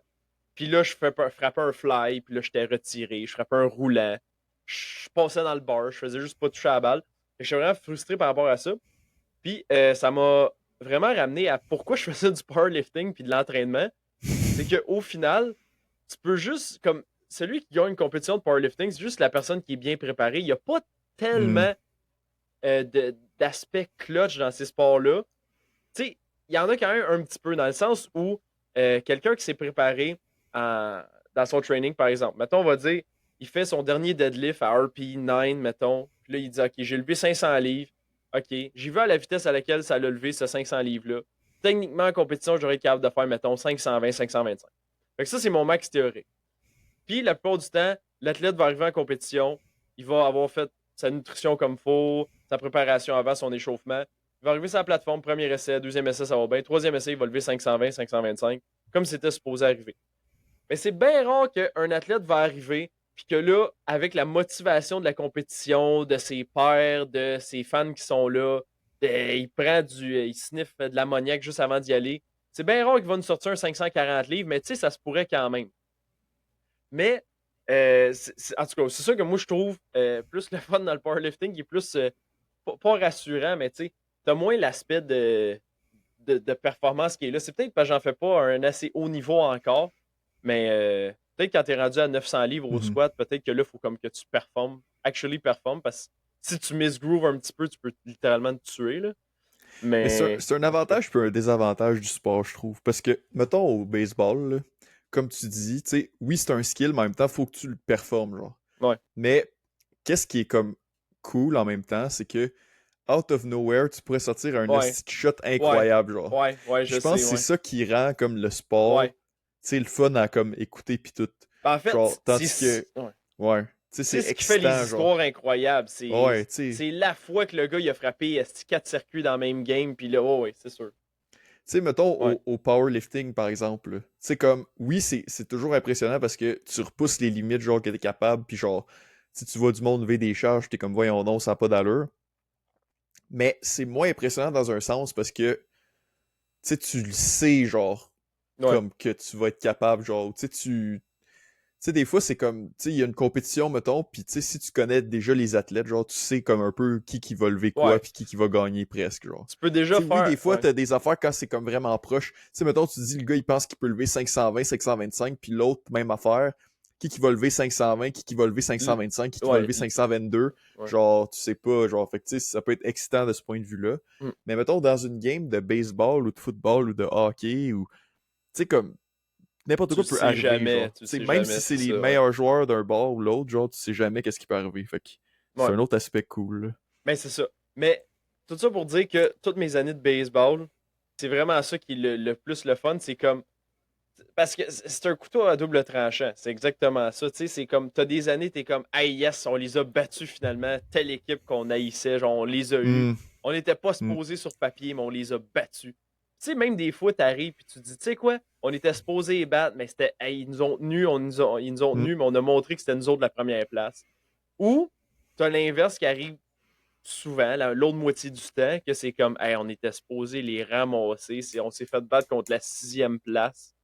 Puis là, frappais un fly, puis là, j'étais retiré, je frappais un roulant, je passais dans le bar, je faisais juste pas toucher à la balle. Fait que je suis vraiment frustré par rapport à ça. Puis ça m'a vraiment ramené à pourquoi je faisais du powerlifting puis de l'entraînement. C'est qu'au final, tu peux juste, comme celui qui gagne une compétition de powerlifting, c'est juste la personne qui est bien préparée. Il n'y a pas Hmm. tellement d'aspect clutch dans ces sports-là. Tu sais, il y en a quand même un petit peu dans le sens où quelqu'un qui s'est préparé dans son training, par exemple, mettons, on va dire, il fait son dernier deadlift à RP9, mettons, puis là, il dit, OK, j'ai levé 500 livres, OK, j'y vais à la vitesse à laquelle ça l'a levé, ce 500 livres-là. Techniquement, en compétition, j'aurais été capable de faire, mettons, 520, 525. Fait que ça, c'est mon max théorique. Puis, la plupart du temps, l'athlète va arriver en compétition, il va avoir fait sa nutrition comme il faut, sa préparation avant, son échauffement. Il va arriver sur la plateforme, premier essai, deuxième essai, ça va bien. Troisième essai, il va lever 520, 525, comme c'était supposé arriver. Mais c'est bien rare qu'un athlète va arriver, puis que là, avec la motivation de la compétition, de ses pairs, de ses fans qui sont là, il sniffe de l'ammoniaque juste avant d'y aller. C'est bien rare qu'il va nous sortir un 540 livres, mais tu sais, ça se pourrait quand même. Mais, en tout cas, c'est ça que moi, je trouve plus le fun dans le powerlifting, qui est plus, pas rassurant, mais tu sais, t'as moins l'aspect de performance qui est là. C'est peut-être parce que j'en fais pas à un assez haut niveau encore, mais peut-être quand t'es rendu à 900 livres au Mhm. squat, peut-être que là, il faut comme que tu performes, actually performes, parce que si tu misgrooves un petit peu, tu peux littéralement te tuer, là. Mais Mais, c'est un en tout cas, avantage puis un désavantage du sport, je trouve. Parce que, mettons, au baseball, là, comme tu dis, tu sais, oui, c'est un skill, mais en même temps, faut que tu le performes, genre. ouais, Mais, qu'est-ce qui est comme cool en même temps, c'est que, out of nowhere, tu pourrais sortir un ouais, hostie de shot ouais, incroyable, genre. ouais, Puis je je pense sais, que c'est ouais. ça qui rend, comme, le sport, Ouais. tu sais, le fun à, comme, écouter pis tout. Ben, en fait, Genre, tandis que, ouais. ouais, tu sais, C'est c'est ce qui fait les excitant, genre. histoires incroyables. Ouais, tu sais. C'est la fois que le gars il a frappé esti, 4 circuits dans le même game, puis là, ouais, c'est sûr. Tu sais, mettons Ouais. au powerlifting, par exemple, là. Tu sais, comme, oui, c'est toujours impressionnant parce que tu repousses les limites, genre, que t'es capable, puis genre, si tu vois du monde lever des charges, t'es comme, voyons non, ça n'a pas d'allure. Mais c'est moins impressionnant dans un sens parce que, tu sais, tu le sais, genre, Ouais. comme que tu vas être capable, genre, tu sais, des fois, c'est comme, tu sais, il y a une compétition, mettons, puis tu sais, si tu connais déjà les athlètes, genre, tu sais comme un peu qui va lever quoi, Ouais. puis qui va gagner presque, genre. Tu peux déjà Tu sais, oui, faire. des fois, Ouais. t'as des affaires quand c'est comme vraiment proche. Tu sais, mettons, tu dis, le gars, il pense qu'il peut lever 520, 525, puis l'autre, même affaire. Qui va lever 520, qui va lever L- 525, qui va Ouais. lever 522. Ouais. Genre, tu sais pas, genre, fait que tu sais, ça peut être excitant de ce point de vue-là. Mm. Mais mettons, dans une game de baseball ou de football ou de hockey ou, tu sais, comme, n'importe Tu le quoi peut sais arriver, genre. jamais. Tu le Tu sais, sais même si jamais, c'est c'est les ça, ouais. meilleurs joueurs d'un bord ou l'autre, genre, tu sais jamais qu'est-ce qui peut arriver. Fait que c'est Ouais. un autre aspect cool, là. Mais c'est ça. Mais tout ça pour dire que toutes mes années de baseball, c'est vraiment ça qui est le plus le fun. C'est comme. Parce que c'est un couteau à double tranchant. C'est exactement ça. Tu sais, c'est comme, t'as des années, t'es comme, hey yes, on les a battus finalement. Telle équipe qu'on haïssait, genre, on les a eus. Hum, On n'était pas hum, supposés sur papier, mais on les a battus. Tu sais, même des fois, t'arrives et tu te dis, tu sais quoi, on était supposés les battre, mais c'était, hey, ils nous ont tenus, ils nous ont hum. tenus, mais on a montré que c'était nous autres la première place. Ou, t'as l'inverse qui arrive souvent, l'autre moitié du temps, que c'est comme, hey, on était supposés les ramasser. On s'est fait battre contre la 6e place.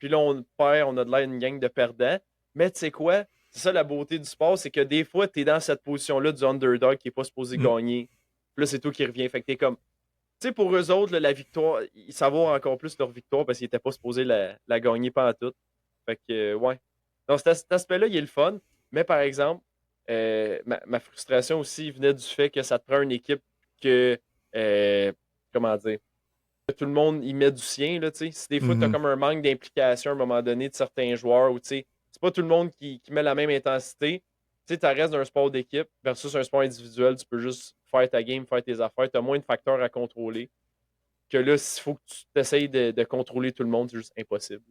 Puis là, on perd, on a de l'air une gang de perdants. Mais tu sais quoi? C'est ça la beauté du sport, c'est que des fois, tu es dans cette position-là du underdog qui n'est pas supposé Mm. gagner. Puis là, c'est toi qui reviens. Fait que t'es comme. Tu sais, pour eux autres, là, la victoire, ils savourent encore plus leur victoire parce qu'ils n'étaient pas supposés la gagner pas à tout. Fait que, ouais. Donc, cet aspect-là, il est le fun. Mais par exemple, ma frustration aussi venait du fait que ça te prend une équipe que. Comment dire? Tout le monde y met du sien, là, tu sais. Si des fois, tu as Mhm. comme un manque d'implication à un moment donné de certains joueurs, ou tu sais, c'est pas tout le monde qui met la même intensité. Tu sais, tu restes d'un sport d'équipe versus un sport individuel, tu peux juste faire ta game, faire tes affaires, tu as moins de facteurs à contrôler. Que là, s'il faut que tu essayes de contrôler tout le monde, c'est juste impossible.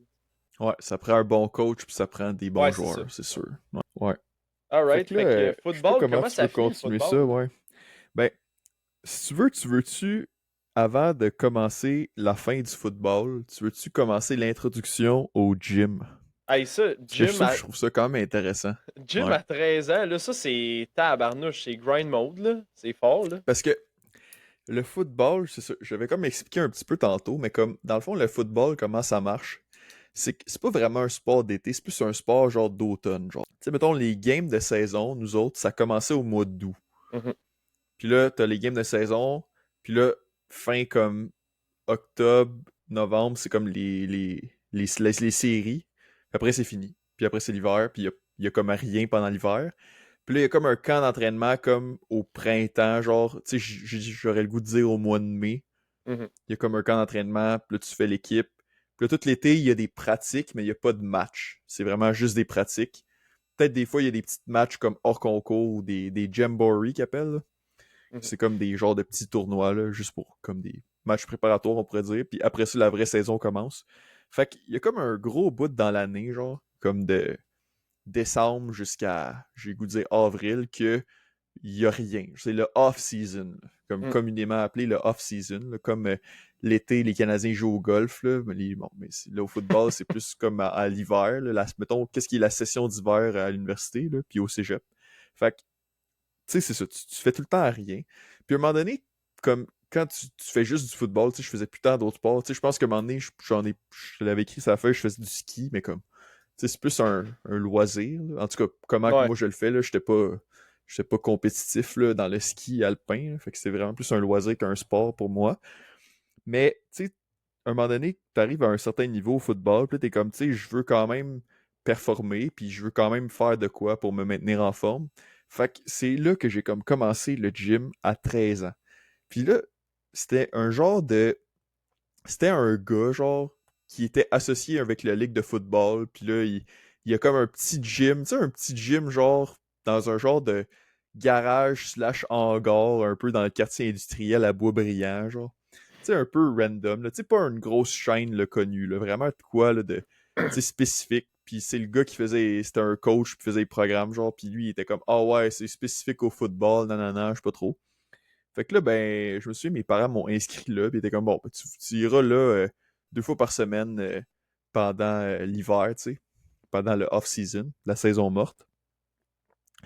Ouais, ça prend un bon coach puis ça prend des bons Ouais, c'est ça. joueurs, c'est Ouais. sûr. Ouais. Ouais. Fait Alright, que là, fait que je sais pas football, comment comment tu veux ça finit le continuer ça, football? ouais. Ben, si tu veux-tu, avant de commencer la fin du football, tu veux-tu commencer l'introduction au gym? Hey, ça, Parce que je trouve ça quand même intéressant. Jim Ouais. à 13 ans, là, ça, c'est tabarnouche, c'est grind mode, là. C'est fort, là. Parce que le football, c'est ça, je vais comme expliquer un petit peu tantôt, mais comme, dans le fond, le football, comment ça marche, c'est que c'est pas vraiment un sport d'été, c'est plus un sport genre d'automne, genre. Tu sais, mettons, les games de saison, nous autres, ça commençait au mois d'août. Mhm, Puis là, t'as les games de saison, puis là, fin comme octobre, novembre, c'est comme les séries. Après, c'est fini. Puis après, c'est l'hiver, puis il y a comme rien pendant l'hiver. Puis là, il y a comme un camp d'entraînement comme au printemps, genre, tu sais, j'aurais le goût de dire au mois de mai. mhm. Il y a comme un camp d'entraînement, puis là, tu fais l'équipe. Puis là, tout l'été, il y a des pratiques, mais il n'y a pas de match. C'est vraiment juste des pratiques. Peut-être des fois, il y a des petits matchs comme hors concours ou des jamborees qu'ils appellent, là. Mhm. C'est comme des genres de petits tournois, là, juste pour comme des matchs préparatoires, on pourrait dire. Puis après ça, la vraie saison commence. Fait qu'il y a comme un gros bout dans l'année, genre, comme de décembre jusqu'à, j'ai le goût de dire avril, que il y a rien. C'est le off-season, comme Mhm. communément appelé le off-season, comme l'été, les Canadiens jouent au golf, là. Bon, mais là, au football, c'est plus comme à l'hiver, là. Mettons, qu'est-ce qui est la session d'hiver à l'université, là, puis au cégep. Fait que, tu sais, c'est ça, tu fais tout le temps à rien. Puis à un moment donné, comme quand tu fais juste du football, tu sais, je faisais plus tant d'autres sports. Tu sais, je pense qu'à un moment donné, je l'avais écrit sur la feuille, je faisais du ski, mais comme, tu sais, c'est plus un loisir, là. En tout cas, comment que Ouais. moi je le fais, là, j'étais pas compétitif, là, dans le ski alpin, là. Fait que c'est vraiment plus un loisir qu'un sport pour moi. Mais, tu sais, à un moment donné, tu arrives à un certain niveau au football, puis là, t'es comme, tu sais, je veux quand même performer, puis je veux quand même faire de quoi pour me maintenir en forme. Fait que c'est là que j'ai comme commencé le gym à 13 ans. Puis là, c'était un genre de... C'était un gars, genre, qui était associé avec la ligue de football, puis là, il y a comme un petit gym, tu sais, un petit gym, genre, dans un genre de garage slash hangar, un peu dans le quartier industriel à Boisbriand, genre. Tu sais, un peu random, là. Tu sais, pas une grosse chaîne, là, connue, là. Vraiment de quoi, là, de, tu sais, spécifique. Puis c'est le gars qui faisait, c'était un coach, qui faisait les programmes, genre, puis lui, il était comme, ah ouais, c'est spécifique au football, non, non, non, je sais pas trop. Fait que là, ben, je me souviens, mes parents m'ont inscrit là, puis ils étaient comme, bon, ben, tu iras là 2 fois par semaine pendant l'hiver, tu sais, pendant le off-season, la saison morte.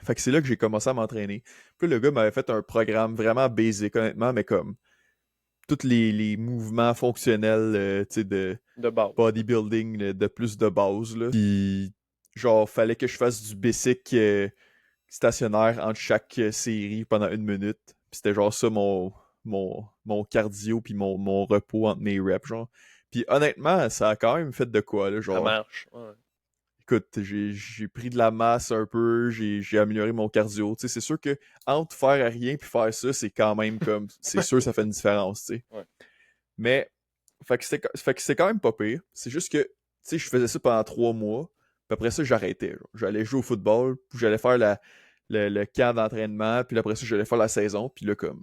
Fait que c'est là que j'ai commencé à m'entraîner. Puis le gars m'avait fait un programme vraiment basic, honnêtement, mais comme tous les mouvements fonctionnels, tu sais, de De base. bodybuilding de plus de base, là. Puis, genre, fallait que je fasse du basic stationnaire entre chaque série pendant 1 minute. Puis c'était genre ça mon cardio puis mon repos entre mes reps, genre. Puis honnêtement, ça a quand même fait de quoi, là, Ça genre. marche. Ouais. Écoute, j'ai pris de la masse un peu, j'ai amélioré mon cardio. Tu sais, c'est sûr que entre faire à rien puis faire ça, c'est quand même comme. C'est sûr ça fait une différence, tu sais. Ouais. Mais, fait que c'est quand même pas pire. C'est juste que, tu sais, je faisais ça pendant 3 mois. Puis après ça, j'arrêtais, genre. J'allais jouer au football, puis j'allais faire le camp d'entraînement, puis après ça, j'allais faire la saison. Puis là, comme,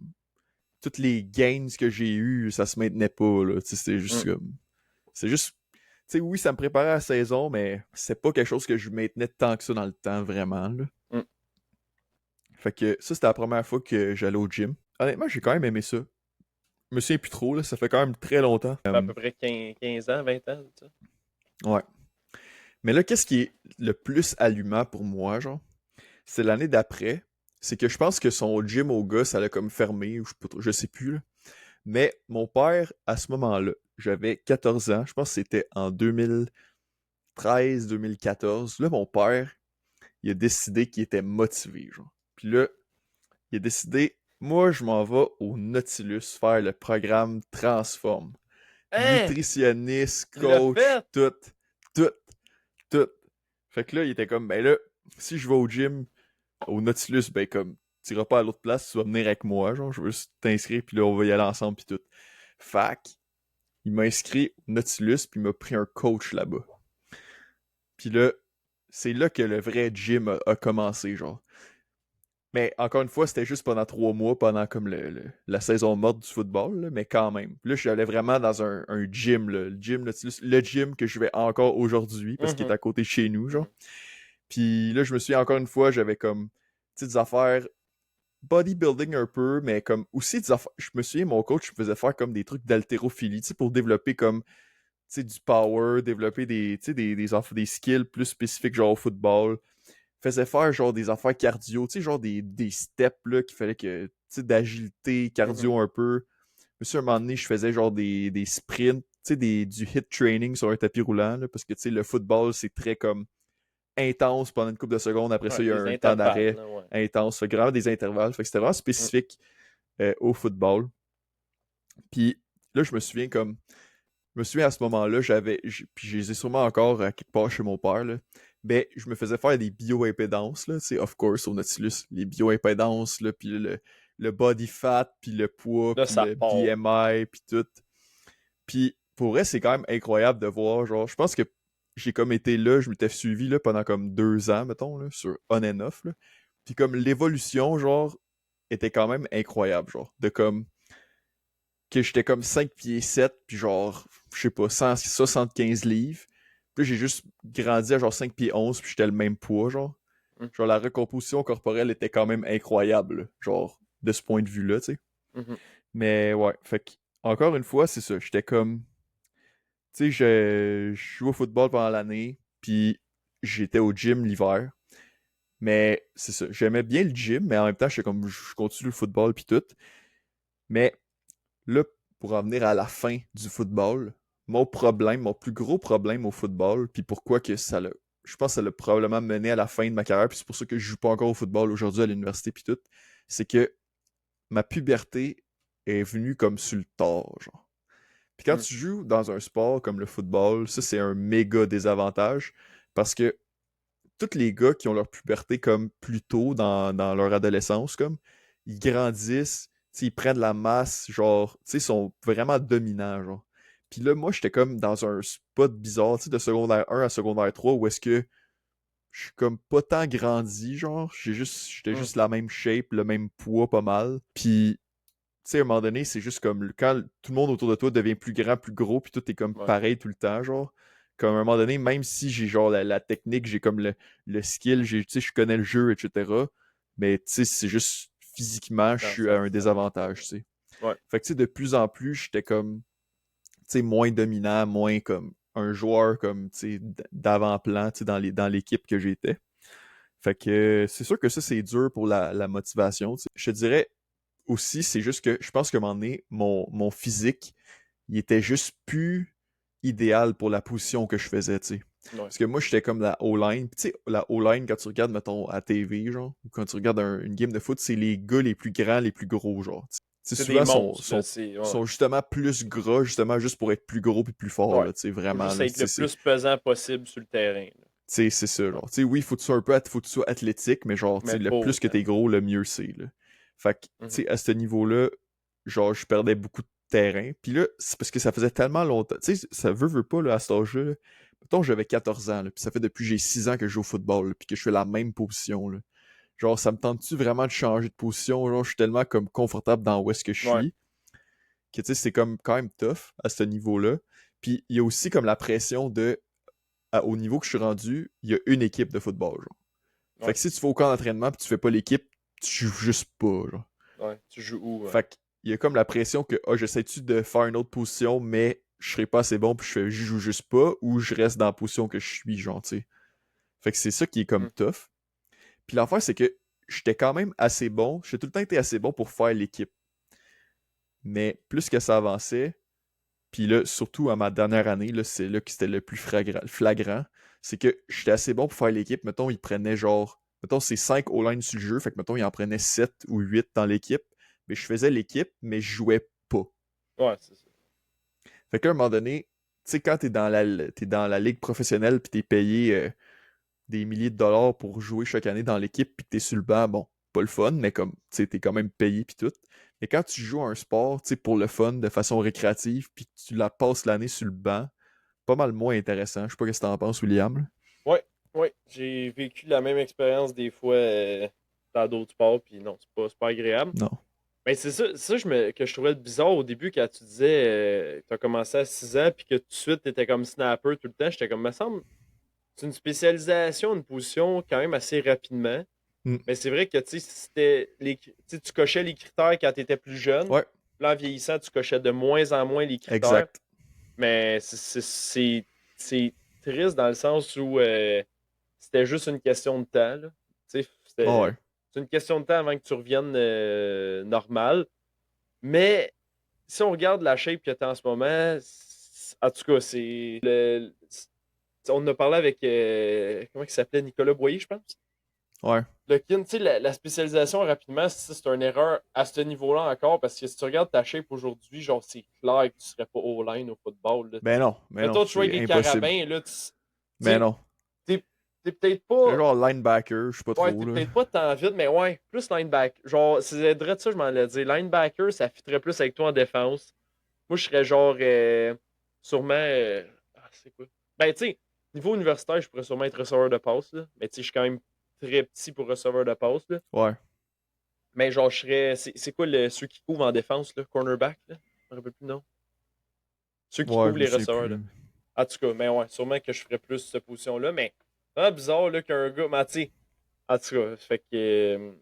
toutes les gains que j'ai eus, ça se maintenait pas, là. Tu sais, c'était juste Mm. comme. C'est juste. Tu sais, oui, ça me préparait à la saison, mais c'est pas quelque chose que je maintenais tant que ça dans le temps, vraiment, là. Mm. Fait que ça, c'était la première fois que j'allais au gym. Honnêtement, j'ai quand même aimé ça. Je me souviens plus trop, là. Ça fait quand même très longtemps. À peu près 15 ans, 20 ans, ça. Ouais. Mais là, qu'est-ce qui est le plus allumant pour moi, genre? C'est l'année d'après. C'est que je pense que son gym au gars, ça l'a comme fermé, ou je sais plus, là. Mais mon père, à ce moment-là, j'avais 14 ans, je pense que c'était en 2013-2014. Là, mon père, il a décidé qu'il était motivé, genre. Puis là, il a décidé, moi, je m'en vais au Nautilus faire le programme Transform. Hein? Nutritionniste, Il l'a coach, fait! tout, tout, tout. Fait que là, il était comme, ben là, si je vais au gym, au Nautilus, ben comme, tu iras pas à l'autre place, tu vas venir avec moi, genre, je veux juste t'inscrire, puis là, on va y aller ensemble, puis tout. Fac, il m'a inscrit au Nautilus, puis il m'a pris un coach là-bas. Puis là, c'est là que le vrai gym a commencé, genre. Mais encore une fois, c'était juste pendant 3 mois, pendant comme la saison morte du football, là, mais quand même. Puis là, je suis allé vraiment dans un gym, là, le gym Nautilus, le gym que je vais encore aujourd'hui, parce qu'il est Mhm. à côté de chez nous, genre. Mhm. Puis là, je me suis encore une fois, j'avais comme petites affaires bodybuilding un peu, mais comme aussi des affaires. Je me souviens, mon coach me faisait faire comme des trucs d'haltérophilie, tu sais, pour développer comme tu sais, du power, développer tu sais, des skills plus spécifiques, genre au football. Faisait faire genre des affaires cardio, tu sais, genre des steps là, qu'il fallait que, tu sais, d'agilité, Mhm. cardio un peu. Monsieur, un moment donné, je faisais genre des sprints, tu sais, du hit training sur un tapis roulant, là, parce que, tu sais, le football, c'est très comme intense pendant une couple de secondes. Après ça, Ouais, il y a des un temps intervalles, d'arrêt là, ouais. intense. Fait que vraiment des intervalles. Fait que c'était vraiment Mm. spécifique au football. Puis là, je me souviens à ce moment-là, puis je les ai sûrement encore à quelque part chez mon père, là. Ben, je me faisais faire des bioimpedances, là, tu sais, of course, au Nautilus, les bioimpedances, là, puis le body fat, puis le poids, Là, puis ça le part. BMI, puis tout. Puis pour vrai, c'est quand même incroyable de voir, genre, je pense que j'ai comme été là, je m'étais suivi là pendant comme 2 ans, mettons, là, sur on and off, là. Puis comme l'évolution, genre, était quand même incroyable, genre, de comme que j'étais comme 5 pieds 7, puis genre, je sais pas, 175 livres. Puis là, j'ai juste grandi à genre 5 pieds 11, puis j'étais le même poids, genre. Mm. Genre, la recomposition corporelle était quand même incroyable, là, genre, de ce point de vue-là, tu sais. Mhm. Mais ouais, fait que, encore une fois, c'est ça. J'étais comme. Tu sais, je joue au football pendant l'année, puis j'étais au gym l'hiver. Mais c'est ça. J'aimais bien le gym, mais en même temps, j'étais comme. Je continue le football, puis tout. Mais là, pour en venir à la fin du football, mon plus gros problème au football, puis pourquoi que je pense que ça l'a probablement mené à la fin de ma carrière, puis c'est pour ça que je joue pas encore au football aujourd'hui à l'université, puis tout, c'est que ma puberté est venue comme sur le tard, genre. Puis quand Hmm. tu joues dans un sport comme le football, ça c'est un méga désavantage, parce que tous les gars qui ont leur puberté comme plus tôt dans leur adolescence, comme, ils grandissent, ils prennent la masse, genre, ils sont vraiment dominants, genre. Puis là, moi, j'étais comme dans un spot bizarre, de secondaire 1 à secondaire 3, où est-ce que je suis comme pas tant grandi, genre, j'étais Hmm. juste la même shape, le même poids pas mal. Puis, tu sais, à un moment donné, c'est juste comme quand tout le monde autour de toi devient plus grand, plus gros, puis tout est comme Ouais. pareil tout le temps, genre. Comme à un moment donné, même si j'ai genre la technique, j'ai comme le skill, tu sais, je connais le jeu, etc. Mais tu sais, c'est juste physiquement, je Non, suis à un ça marche pas. désavantage, tu sais. Ouais. Fait que tu sais, de plus en plus, j'étais comme, tu sais, moins dominant, moins comme un joueur comme, tu sais, d'avant-plan, tu sais, dans l'équipe que j'étais. Fait que c'est sûr que ça, c'est dur pour la motivation, tu sais. Je te dirais, aussi, c'est juste que je pense qu'à un moment donné, mon physique, il était juste plus idéal pour la position que je faisais, tu sais. Ouais. Parce que moi, j'étais comme la O-line. Puis tu sais, la O-line, quand tu regardes, mettons, à TV, genre, ou quand tu regardes une game de foot, c'est les gars les plus grands, les plus gros, genre. Tu sais, C'est des souvent, monstres, là. C'est. Ouais. sont justement plus gras, justement, juste pour être plus gros puis plus fort, Ouais. là, tu sais, Faut vraiment, juste là. être le plus pesant possible sur le terrain, là. C'est ça, Ouais. genre. Tu sais, oui, faut que tu sois faut que tu sois athlétique, mais genre, tu sais, Mais le pas plus que autant. t'es gros, le mieux c'est, là. Fait que, tu Mhm. sais, à ce niveau-là, genre, je perdais beaucoup de terrain. Puis là, c'est parce que ça faisait tellement longtemps. Tu sais, ça veut pas, là, à cet âge-là. Là. Mettons, j'avais 14 ans, là, puis ça fait depuis que j'ai 6 ans que je joue au football, là, puis que je fais la même position, là. Genre, ça me tente-tu vraiment de changer de position? Genre, je suis tellement comme confortable dans où est-ce que je Ouais. suis, que tu sais, c'est comme quand même tough à ce niveau-là. Puis il y a aussi comme la pression au niveau que je suis rendu, il y a une équipe de football, genre. Fait Ouais. que si tu fais aucun entraînement pis tu fais pas l'équipe, tu joues juste pas, genre. Ouais. Tu joues où? Ouais. Fait qu'il y a comme la pression que, j'essaie-tu de faire une autre position, mais je serai pas assez bon pis je joue juste pas, ou je reste dans la position que je suis, genre, tu sais. Fait que c'est ça qui est comme Mhm. tough. Puis l'affaire, c'est que j'étais quand même assez bon. J'ai tout le temps été assez bon pour faire l'équipe. Mais plus que ça avançait, puis là, surtout à ma dernière année, là, c'est là que c'était le plus flagrant. C'est que j'étais assez bon pour faire l'équipe. Mettons, il prenait genre. Mettons, c'est 5 O-line sur le jeu. Fait que, mettons, il en prenait 7 ou 8 dans l'équipe. Mais je faisais l'équipe, mais je jouais pas. Ouais, c'est ça. Fait qu'à un moment donné, tu sais, quand t'es dans la ligue professionnelle, puis t'es payé des milliers de dollars pour jouer chaque année dans l'équipe, puis que t'es sur le banc, bon, pas le fun, mais comme, tu sais, t'es quand même payé, puis tout. Mais quand tu joues à un sport, tu sais, pour le fun, de façon récréative, puis que tu la passes l'année sur le banc, pas mal moins intéressant. Je sais pas ce que t'en penses, William. Ouais. Ouais. J'ai vécu la même expérience des fois dans d'autres sports, puis non, c'est pas agréable. Non. Mais c'est ça que je trouvais bizarre au début quand tu disais que tu as commencé à 6 ans puis que tout de suite tu étais comme snapper tout le temps. J'étais comme, me semble, c'est une spécialisation, une position quand même assez rapidement. Hmm. Mais c'est vrai que tu sais, tu sais, tu cochais les critères quand tu étais plus jeune. Ouais, Là, en vieillissant, tu cochais de moins en moins les critères. exact. Mais c'est triste dans le sens où c'était juste une question de temps, là. Tu sais, Ah ouais. c'est une question de temps avant que tu reviennes normal. Mais si on regarde la shape que tu as en ce moment, en tout cas, on en a parlé avec comment il s'appelait Nicolas Boyer, je pense. Ouais. Le kin, tu sais, la spécialisation rapidement, c'est une erreur à ce niveau-là encore, parce que si tu regardes ta shape aujourd'hui, genre c'est clair que tu serais pas all-line au football. Là, Mais non, mettons, tu vois c'est les impossible. carabins, là, tu Mais sais, non. t'es t'es peut-être Je suis pas. genre linebacker, je sais pas Ouais, trop, t'es là. peut-être pas tant vite, mais ouais, plus linebacker. Genre, c'est de ça, je m'en allais dire. Linebacker, ça fitterait plus avec toi en défense. Moi, je serais genre sûrement. C'est quoi? Ben, tu sais, niveau universitaire, je pourrais sûrement être receveur de passe, là. Mais tu sais, je suis quand même très petit pour receveur de passe, là. Ouais. Mais genre, je serais. C'est quoi ceux qui couvrent en défense, là? Cornerback, là? Je me rappelle plus, non? Ceux qui Ouais, couvrent je me les souviens receveurs, là. plus. En tout cas, mais ouais, sûrement que je ferais plus cette position-là. Mais, ah, bizarre, là, qu'un gars. Mais tu sais, en tout cas, fait que.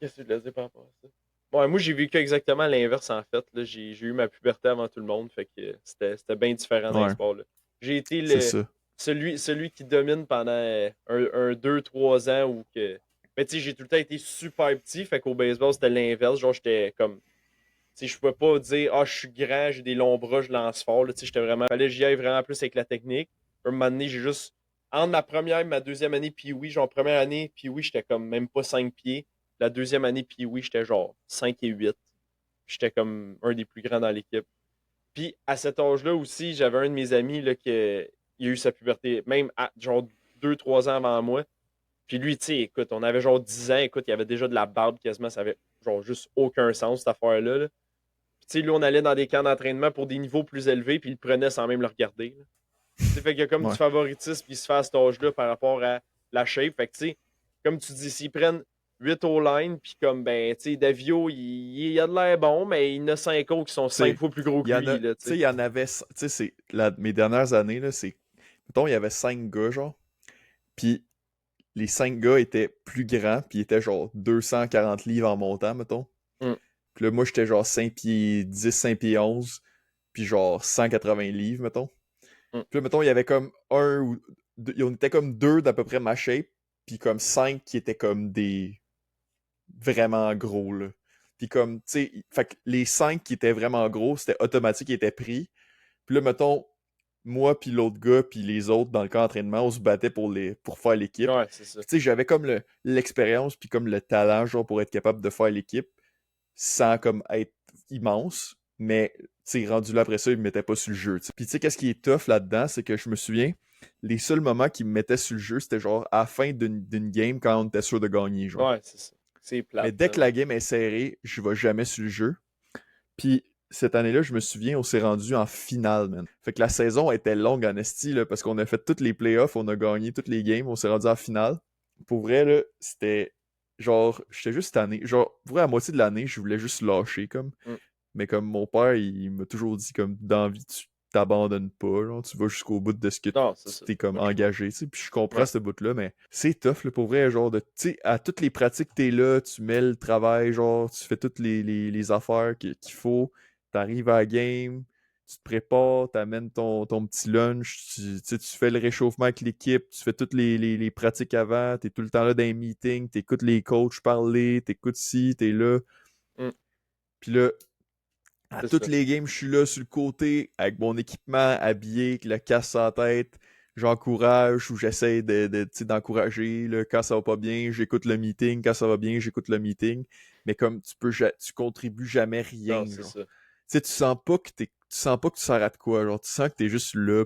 Qu'est-ce que je voulais dire par rapport à ça? Ouais, moi, j'ai vécu exactement l'inverse, en fait. Là. J'ai eu ma puberté avant tout le monde, fait que c'était bien différent dans les Ouais, sports. Là. J'ai été c'est ça. celui qui domine pendant un 2, 3 ans ou que. Mais tu sais, j'ai tout le temps été super petit, fait qu'au baseball, c'était l'inverse. Genre, j'étais comme. Tu sais, je pouvais pas dire, ah, je suis grand, j'ai des longs bras, je lance fort. Là. Tu sais, j'étais vraiment. Fallait que j'y aille vraiment plus avec la technique. Un moment donné, j'ai juste. Entre ma première et ma deuxième année, puis oui, genre, première année, puis oui, j'étais comme même pas 5 pieds. La deuxième année, puis oui, j'étais genre 5 et 8. J'étais comme un des plus grands dans l'équipe. Puis à cet âge-là aussi, j'avais un de mes amis là, qui a eu sa puberté, même genre 2, 3 ans avant moi. Puis lui, tu sais, écoute, on avait genre 10 ans, écoute, il y avait déjà de la barbe quasiment, ça avait genre juste aucun sens cette affaire-là. Là. Puis tu sais, lui, on allait dans des camps d'entraînement pour des niveaux plus élevés, puis il le prenait sans même le regarder. Là. Tu sais, fait qu'il y a comme du Ouais. favoritisme qui se fait à cet âge-là par rapport à la shape. Fait que, tu sais, comme tu dis, s'ils prennent 8 au line, puis comme, ben, tu sais, Davio, il a de l'air bon, mais il y en a 5 autres qui sont Tu 5 sais, fois plus gros il que y en a, lui, tu là, tu sais, sais. il y en avait, tu sais, mes dernières années, là, c'est, mettons, il y avait 5 gars, genre, puis les 5 gars étaient plus grands, puis ils étaient genre 240 livres en montant, mettons. Mm, Puis là, moi, j'étais genre 5 pieds 10, 5 pieds 11, puis genre 180 livres, mettons. mm. Puis là, mettons, il y avait comme un ou deux, on était comme deux d'à peu près ma shape, puis comme 5 qui étaient comme des vraiment gros, là. Puis comme, tu sais, fait que les 5 qui étaient vraiment gros, c'était automatique, ils étaient pris. Puis là, mettons, moi puis l'autre gars puis les autres dans le camp d'entraînement, on se battait pour faire l'équipe. Ouais, c'est ça. Puis tu sais, j'avais comme l'expérience puis comme le talent, genre, pour être capable de faire l'équipe sans comme être immense. Mais, tu sais, rendu là après ça, il me mettait pas sur le jeu, t'sais. Puis tu sais, qu'est-ce qui est tough là-dedans, c'est que je me souviens, les seuls moments qui me mettaient sur le jeu, c'était genre à la fin d'une game quand on était sûr de gagner, genre. Ouais, c'est ça. C'est Mais plate, dès man. que la game est serrée, je vais jamais sur le jeu. Puis cette année-là, je me souviens, on s'est rendu en finale, man. Fait que la saison était longue en esti, là, parce qu'on a fait toutes les playoffs, on a gagné toutes les games, on s'est rendu en finale. Pour vrai, là, c'était genre, j'étais juste tanné. Genre, pour vrai, à moitié de l'année, je voulais juste lâcher, comme. Mm. Mais comme mon père, il m'a toujours dit, comme, dans la vie, tu t'abandonnes pas, genre, tu vas jusqu'au bout de ce que Non, c'est tu ça. t'es comme Pas le choix. engagé, tu sais. Puis je comprends Ouais. ce bout-là, mais c'est tough, là, pour vrai, genre, tu sais, à toutes les pratiques, t'es là, tu mets le travail, genre, tu fais toutes les affaires qu'il faut, t'arrives à la game, tu te prépares, t'amènes ton petit lunch, tu sais, tu fais le réchauffement avec l'équipe, tu fais toutes les pratiques avant, t'es tout le temps là dans les meetings, t'écoutes les coachs parler, t'écoutes ci, t'es là. Mm. Puis là, à C'est toutes ça. les games, je suis là sur le côté, avec mon équipement, habillé, avec le casque en tête. J'encourage ou j'essaie tu sais, d'encourager. Là, quand ça va pas bien, j'écoute le meeting. Quand ça va bien, j'écoute le meeting. Mais comme tu contribues jamais Non, rien, c'est genre. ça. Tu sais, tu sens pas que tu sers à de quoi, genre. Tu sens que t'es juste là,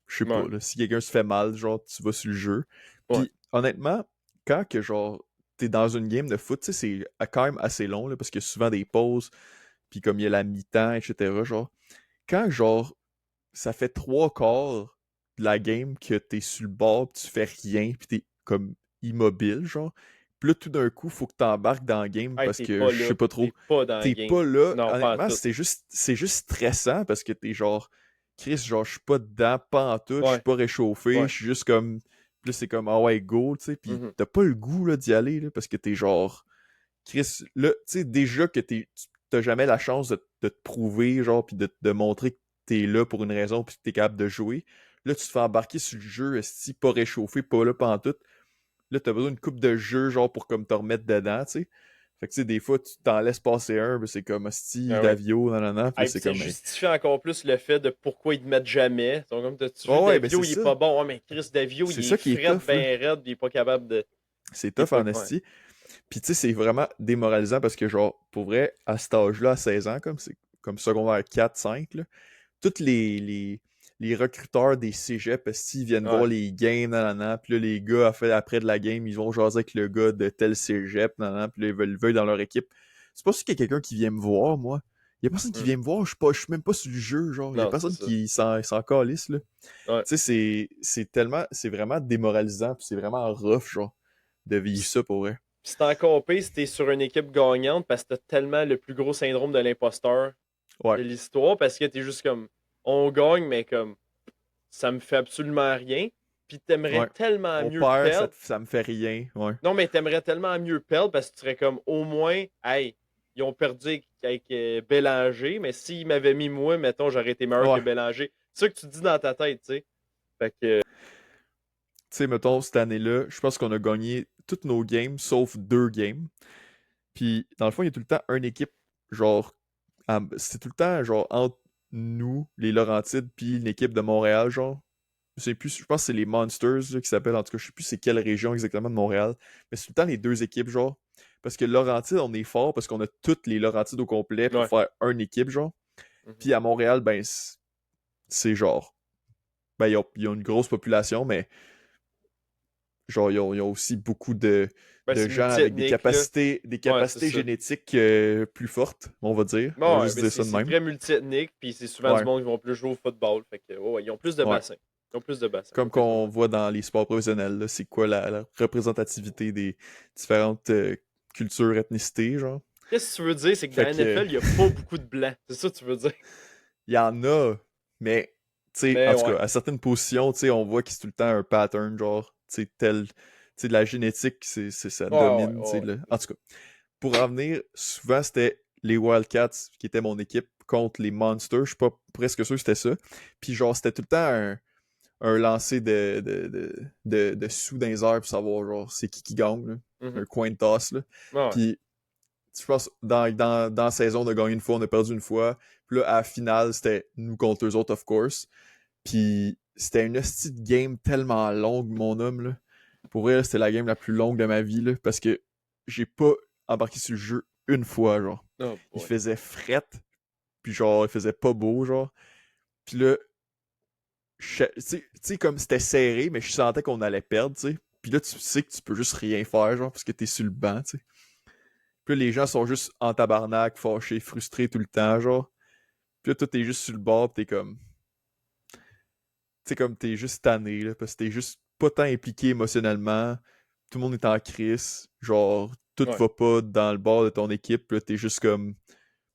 je sais pas, Ouais. là. Si quelqu'un se fait mal, genre, tu vas sur le jeu. Ouais. Puis, honnêtement, quand que, genre, t'es dans une game de foot, tu sais, c'est quand même assez long, là, parce qu'il y a souvent des pauses, puis comme il y a la mi-temps, etc., genre, quand, genre, ça fait 3 quarts de la game que t'es sur le bord, pis tu fais rien, pis t'es comme immobile, genre, pis là, tout d'un coup, faut que t'embarques dans le game Hey, parce t'es que, pas je sais là. pas trop, T'es pas dans le t'es game. pas là. Non, pas en Honnêtement, tout. c'est juste stressant parce que t'es genre, Chris, genre, je suis pas dedans, pas en tout, je suis Ouais. pas réchauffé, Ouais. je suis juste comme, pis là, c'est comme, ah ouais, go, tu sais, pis Mhm. t'as pas le goût, là, d'y aller, là, parce que t'es genre, Chris, là, tu sais, déjà que t'as jamais la chance de te prouver, genre, puis de montrer que t'es là pour une raison, puis que t'es capable de jouer. Là, tu te fais embarquer sur le jeu, esti, pas réchauffé, pas là, pas en tout. Là, t'as besoin d'une coupe de jeu, genre, pour comme te remettre dedans, tu sais. Fait que, tu sais, des fois, tu t'en laisses passer un, ben, c'est comme, esti, Ah ouais. Davio, nanana, puis là, Hey, puis c'est ça comme, justifie encore plus le fait de pourquoi ils te mettent jamais. Ils sont comme, t'as-tu vu ouais, ouais, ben Davio, c'est il est ça. pas bon. Ouais, mais Chris Davio, C'est il est ça qui est fret tough, là. ben raide, puis il est pas capable de. C'est Il est tough pas. en Ouais. esti. Puis tu sais, c'est vraiment démoralisant parce que, genre, pour vrai, à cet âge-là, à 16 ans, comme c'est comme secondaire 4 5 là, tous les recruteurs des cégeps, s'ils viennent voir Ouais. les games, nanana, puis là, les gars, après de la game, ils vont jaser avec le gars de tel cégep, nanana, puis là, veulent dans leur équipe. C'est pas sûr qu'il y a quelqu'un qui vient me voir, moi. Il y a personne qui Mm. vient me voir, je suis même pas sur le jeu, genre. Il y a Non, c'est personne ça. qui s'en calisse, là. Ouais. Tu sais, c'est vraiment démoralisant, puis c'est vraiment rough, genre, de vivre Puis ça pour vrai. puis c'est encore pire si t'es sur une équipe gagnante parce que t'as tellement le plus gros syndrome de l'imposteur Ouais. de l'histoire parce que t'es juste comme on gagne, mais comme ça me fait absolument rien. Puis t'aimerais Ouais. tellement On mieux perd, perdre. ça me fait rien. Ouais. Non, mais t'aimerais tellement mieux perdre parce que tu serais comme au moins, hey, ils ont perdu avec Bélanger, mais s'ils m'avaient mis moi, mettons, j'aurais été meilleur que Ouais. Bélanger. C'est ça que tu dis dans ta tête, tu sais. Fait que, Tu sais, mettons, cette année-là, je pense qu'on a gagné toutes nos games, sauf 2 games. Puis, dans le fond, il y a tout le temps une équipe, genre, c'est tout le temps, genre, entre nous, les Laurentides, puis une équipe de Montréal, genre. Je pense que c'est les Monsters là, qui s'appellent, en tout cas, je sais plus c'est quelle région exactement de Montréal, mais c'est tout le temps les 2 équipes, genre. Parce que Laurentides, on est fort parce qu'on a toutes les Laurentides au complet pour ouais. faire une équipe, genre. Mhm. Puis à Montréal, ben, c'est genre. Ben, ils ont une grosse population, mais genre, ils ont aussi beaucoup Ben, de c'est gens avec multiethnique, là. des Ouais, c'est capacités ça. génétiques plus fortes, on va dire. On va Bon, ouais, juste mais dire ça de c'est même. très multiethnique, puis c'est souvent du Ouais, monde qui vont plus jouer au football. Fait que, ouais, ils ont plus de ouais. bassins. Ils ont plus de bassins, Comme qu'on effectivement. voit dans les sports professionnels, là, c'est quoi la représentativité des différentes cultures, ethnicités, genre. Qu'est-ce que tu veux dire? C'est que dans Fait la que, NFL, il n'y a pas beaucoup de blancs. C'est ça que tu veux dire? il y en a, mais, tu sais, Mais en tout ouais. cas, à certaines positions, tu sais, on voit que c'est tout le temps un pattern, genre, tu sais, tu sais, de la génétique, ça Ouais, ouais, domine, tu sais, ouais. en tout cas. Pour en venir, souvent, c'était les Wildcats qui étaient mon équipe contre les Monsters, je suis pas presque sûr que c'était ça. Puis genre, c'était tout le temps un lancer de sous dans les airs pour savoir, genre, c'est qui gagne, là. Mhm. Un coin toss, là. Ouais, ouais. Puis je pense, dans la saison, on a gagné une fois, on a perdu une fois. Puis là, à la finale, c'était nous contre eux autres, of course. Puis c'était une hostie de game tellement longue, mon homme, là. Pour elle, c'était la game la plus longue de ma vie, là, parce que j'ai pas embarqué sur le jeu une fois, genre. Oh Il boy. faisait fret, puis genre, il faisait pas beau, genre. Puis là, tu sais, comme c'était serré, mais je sentais qu'on allait perdre, tu sais. Puis là, tu sais que tu peux juste rien faire, genre, parce que t'es sur le banc, tu sais. Puis là, les gens sont juste en tabarnak, fâchés, frustrés tout le temps, genre. Puis là, toi, t'es juste sur le bord, pis t'es comme. Tu sais, comme t'es juste tanné, là, parce que t'es juste pas tant impliqué émotionnellement. Tout le monde est en crise. Genre, tout Ouais, va pas dans le bord de ton équipe, pis là, t'es juste comme.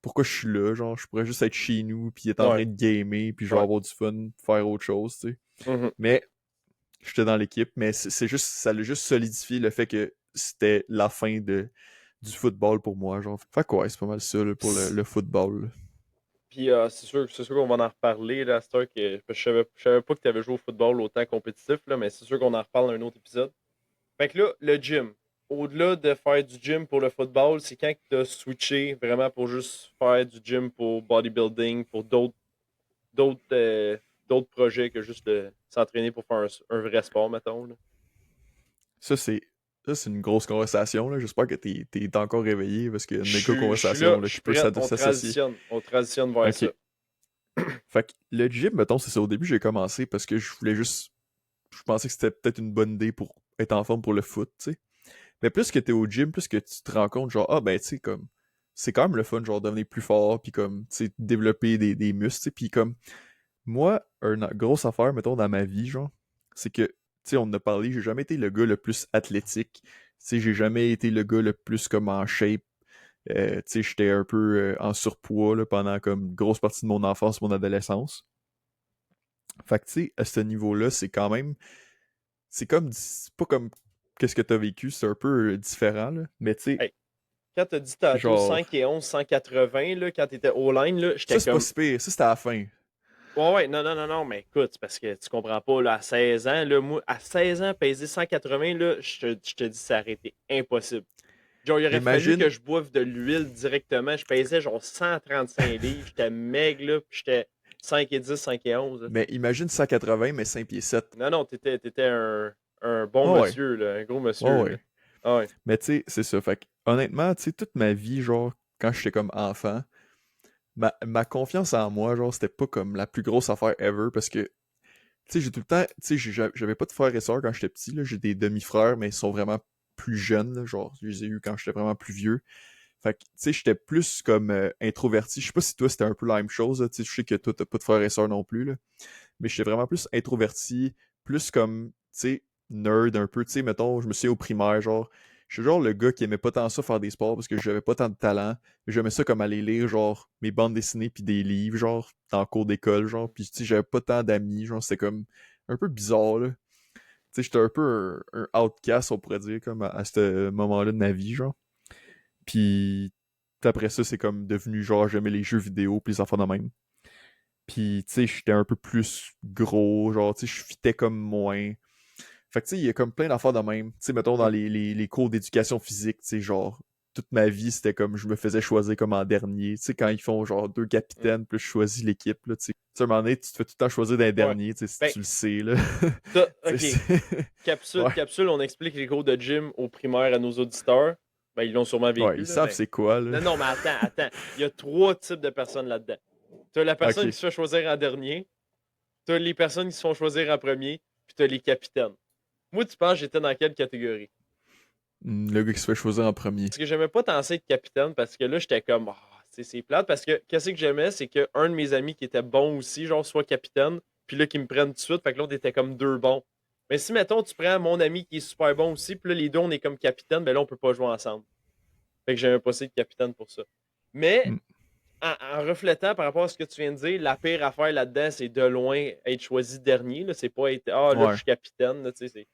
Pourquoi je suis là? Genre, je pourrais juste être chez nous, puis être en ouais, train de gamer, puis genre ouais. avoir du fun, faire autre chose, tu sais. Mhm. Mais j'étais dans l'équipe, mais c'est juste, ça l'a juste solidifié le fait que c'était la fin du football pour moi, genre. Fait quoi, ouais, c'est pas mal ça là, pour le football, là. Puis c'est sûr qu'on va en reparler là, à cette heure que parce que je savais pas que tu avais joué au football autant compétitif, là, mais c'est sûr qu'on en reparle dans un autre épisode. Fait que là, le gym. Au-delà de faire du gym pour le football, c'est quand tu as switché vraiment pour juste faire du gym pour bodybuilding, pour d'autres d'autres projets que juste s'entraîner pour faire un vrai sport, mettons, là. Ça, c'est ça, c'est une grosse conversation, là. J'espère que t'es encore réveillé parce qu'il y a une méga Je suis là, conversation là, je qui suis peut prêt, s'associer. on transitionne vers ça. Ok. Fait que le gym, mettons, c'est ça. Au début, j'ai commencé parce que je voulais juste. Je pensais que c'était peut-être une bonne idée pour être en forme pour le foot, tu sais. Mais plus que t'es au gym, plus que tu te rends compte, genre, ah ben, tu sais, comme. C'est quand même le fun, genre, devenir plus fort, puis comme, tu sais, développer des muscles, tu sais. Puis comme, moi, une grosse affaire, mettons, dans ma vie, genre, c'est que, tu sais, on en a parlé, j'ai jamais été le gars le plus athlétique. Tu sais, j'ai jamais été le gars le plus comme en shape. Tu sais, j'étais un peu en surpoids là, pendant comme une grosse partie de mon enfance, mon adolescence. Fait que, tu sais, à ce niveau-là, c'est quand même. C'est comme. C'est pas comme. Qu'est-ce que t'as vécu, c'est un peu différent, là. Mais, tu sais, Hey, quand t'as dit tantôt genre. 5 et 11, 180, là, quand t'étais O-line, là, Ça, j'étais c'est pas comme si pire. Ça, c'était à la fin. ouais, ouais, non, non, non, non, mais écoute, c'est parce que tu comprends pas, là, à 16 ans, là, moi, à 16 ans, peser 180, là, je te dis, ça aurait été impossible. Genre, il Mais aurait fallu que imagine. je boive de l'huile directement. Je pesais genre 135 livres, j'étais maigre, là, puis j'étais 5 et 10, 5 et 11, là. Mais imagine 180, mais 5 pieds 7. Non, non, t'étais un bon Ouais, ouais. monsieur, là, un gros Ouais, monsieur, là. ouais. Ah ouais. Mais tu sais, c'est ça. Fait que, honnêtement, tu sais, toute ma vie, genre, quand j'étais comme enfant, ma confiance en moi, genre, c'était pas comme la plus grosse affaire ever parce que, tu sais, j'ai tout le temps, tu sais, j'avais pas de frères et sœurs quand j'étais petit, là. J'ai des demi-frères, mais ils sont vraiment plus jeunes, là. Genre, je les ai eus quand j'étais vraiment plus vieux. Fait que, tu sais, j'étais plus comme introverti. Je sais pas si toi, c'était un peu la même chose, là. Tu sais, je sais que toi, t'as pas de frères et sœurs non plus, là. Mais j'étais vraiment plus introverti, plus comme, tu sais, nerd un peu, tu sais, mettons, je me suis au primaire, genre, je suis genre le gars qui aimait pas tant ça faire des sports parce que j'avais pas tant de talent, mais j'aimais ça comme aller lire, genre, mes bandes dessinées puis des livres, genre, dans le cours d'école, genre, puis tu sais, j'avais pas tant d'amis, genre, c'était comme un peu bizarre, là. Tu sais, j'étais un peu un outcast, on pourrait dire, comme à ce moment-là de ma vie, genre. Puis, après ça, c'est comme devenu genre, j'aimais les jeux vidéo, puis les enfants de même. Puis, tu sais, j'étais un peu plus gros, genre, tu sais, je fitais comme moins. Fait que, tu sais, il y a comme plein d'affaires de même. Tu sais, mettons, dans Mhm. les cours d'éducation physique, tu sais, genre, toute ma vie, c'était comme, je me faisais choisir comme en dernier. Tu sais, quand ils font, genre, deux Mhm. capitaines, puis je choisis l'équipe, là, tu sais. Tu sais, à un moment donné, tu te fais tout le temps choisir d'un Ouais. dernier, tu sais, si Ben, tu le sais, là. Tu OK. sais, Capsule, ouais. capsule, on explique les cours de gym au primaire à nos auditeurs. Ben, ils l'ont sûrement Ouais, vécu, ils là, savent mais. c'est quoi, là. Non, non, mais attends. Il y a trois types de personnes là-dedans. T'as la personne qui Ok. se fait choisir en dernier, t'as les personnes qui se font choisir en premier, puis t'as les capitaines. Moi, tu penses j'étais dans quelle catégorie? Le gars qui se fait choisir en premier. Parce que j'aimais pas tant ça être capitaine, parce que là, j'étais comme, ah, c'est plate, parce que qu'est-ce que j'aimais, c'est qu'un de mes amis qui était bon aussi, genre, soit capitaine, puis là, qui me prennent tout de suite, fait que l'autre était comme deux bons. Mais si, mettons, tu prends mon ami qui est super bon aussi, puis là, les deux, on est comme capitaine, ben là, on peut pas jouer ensemble. Fait que j'aimais pas ça être capitaine pour ça. Mais, Hmm. en reflétant par rapport à ce que tu viens de dire, la pire affaire là-dedans, c'est de loin être choisi dernier, là. C'est pas être, ah, là, je Ouais. suis capitaine, là, tu sais,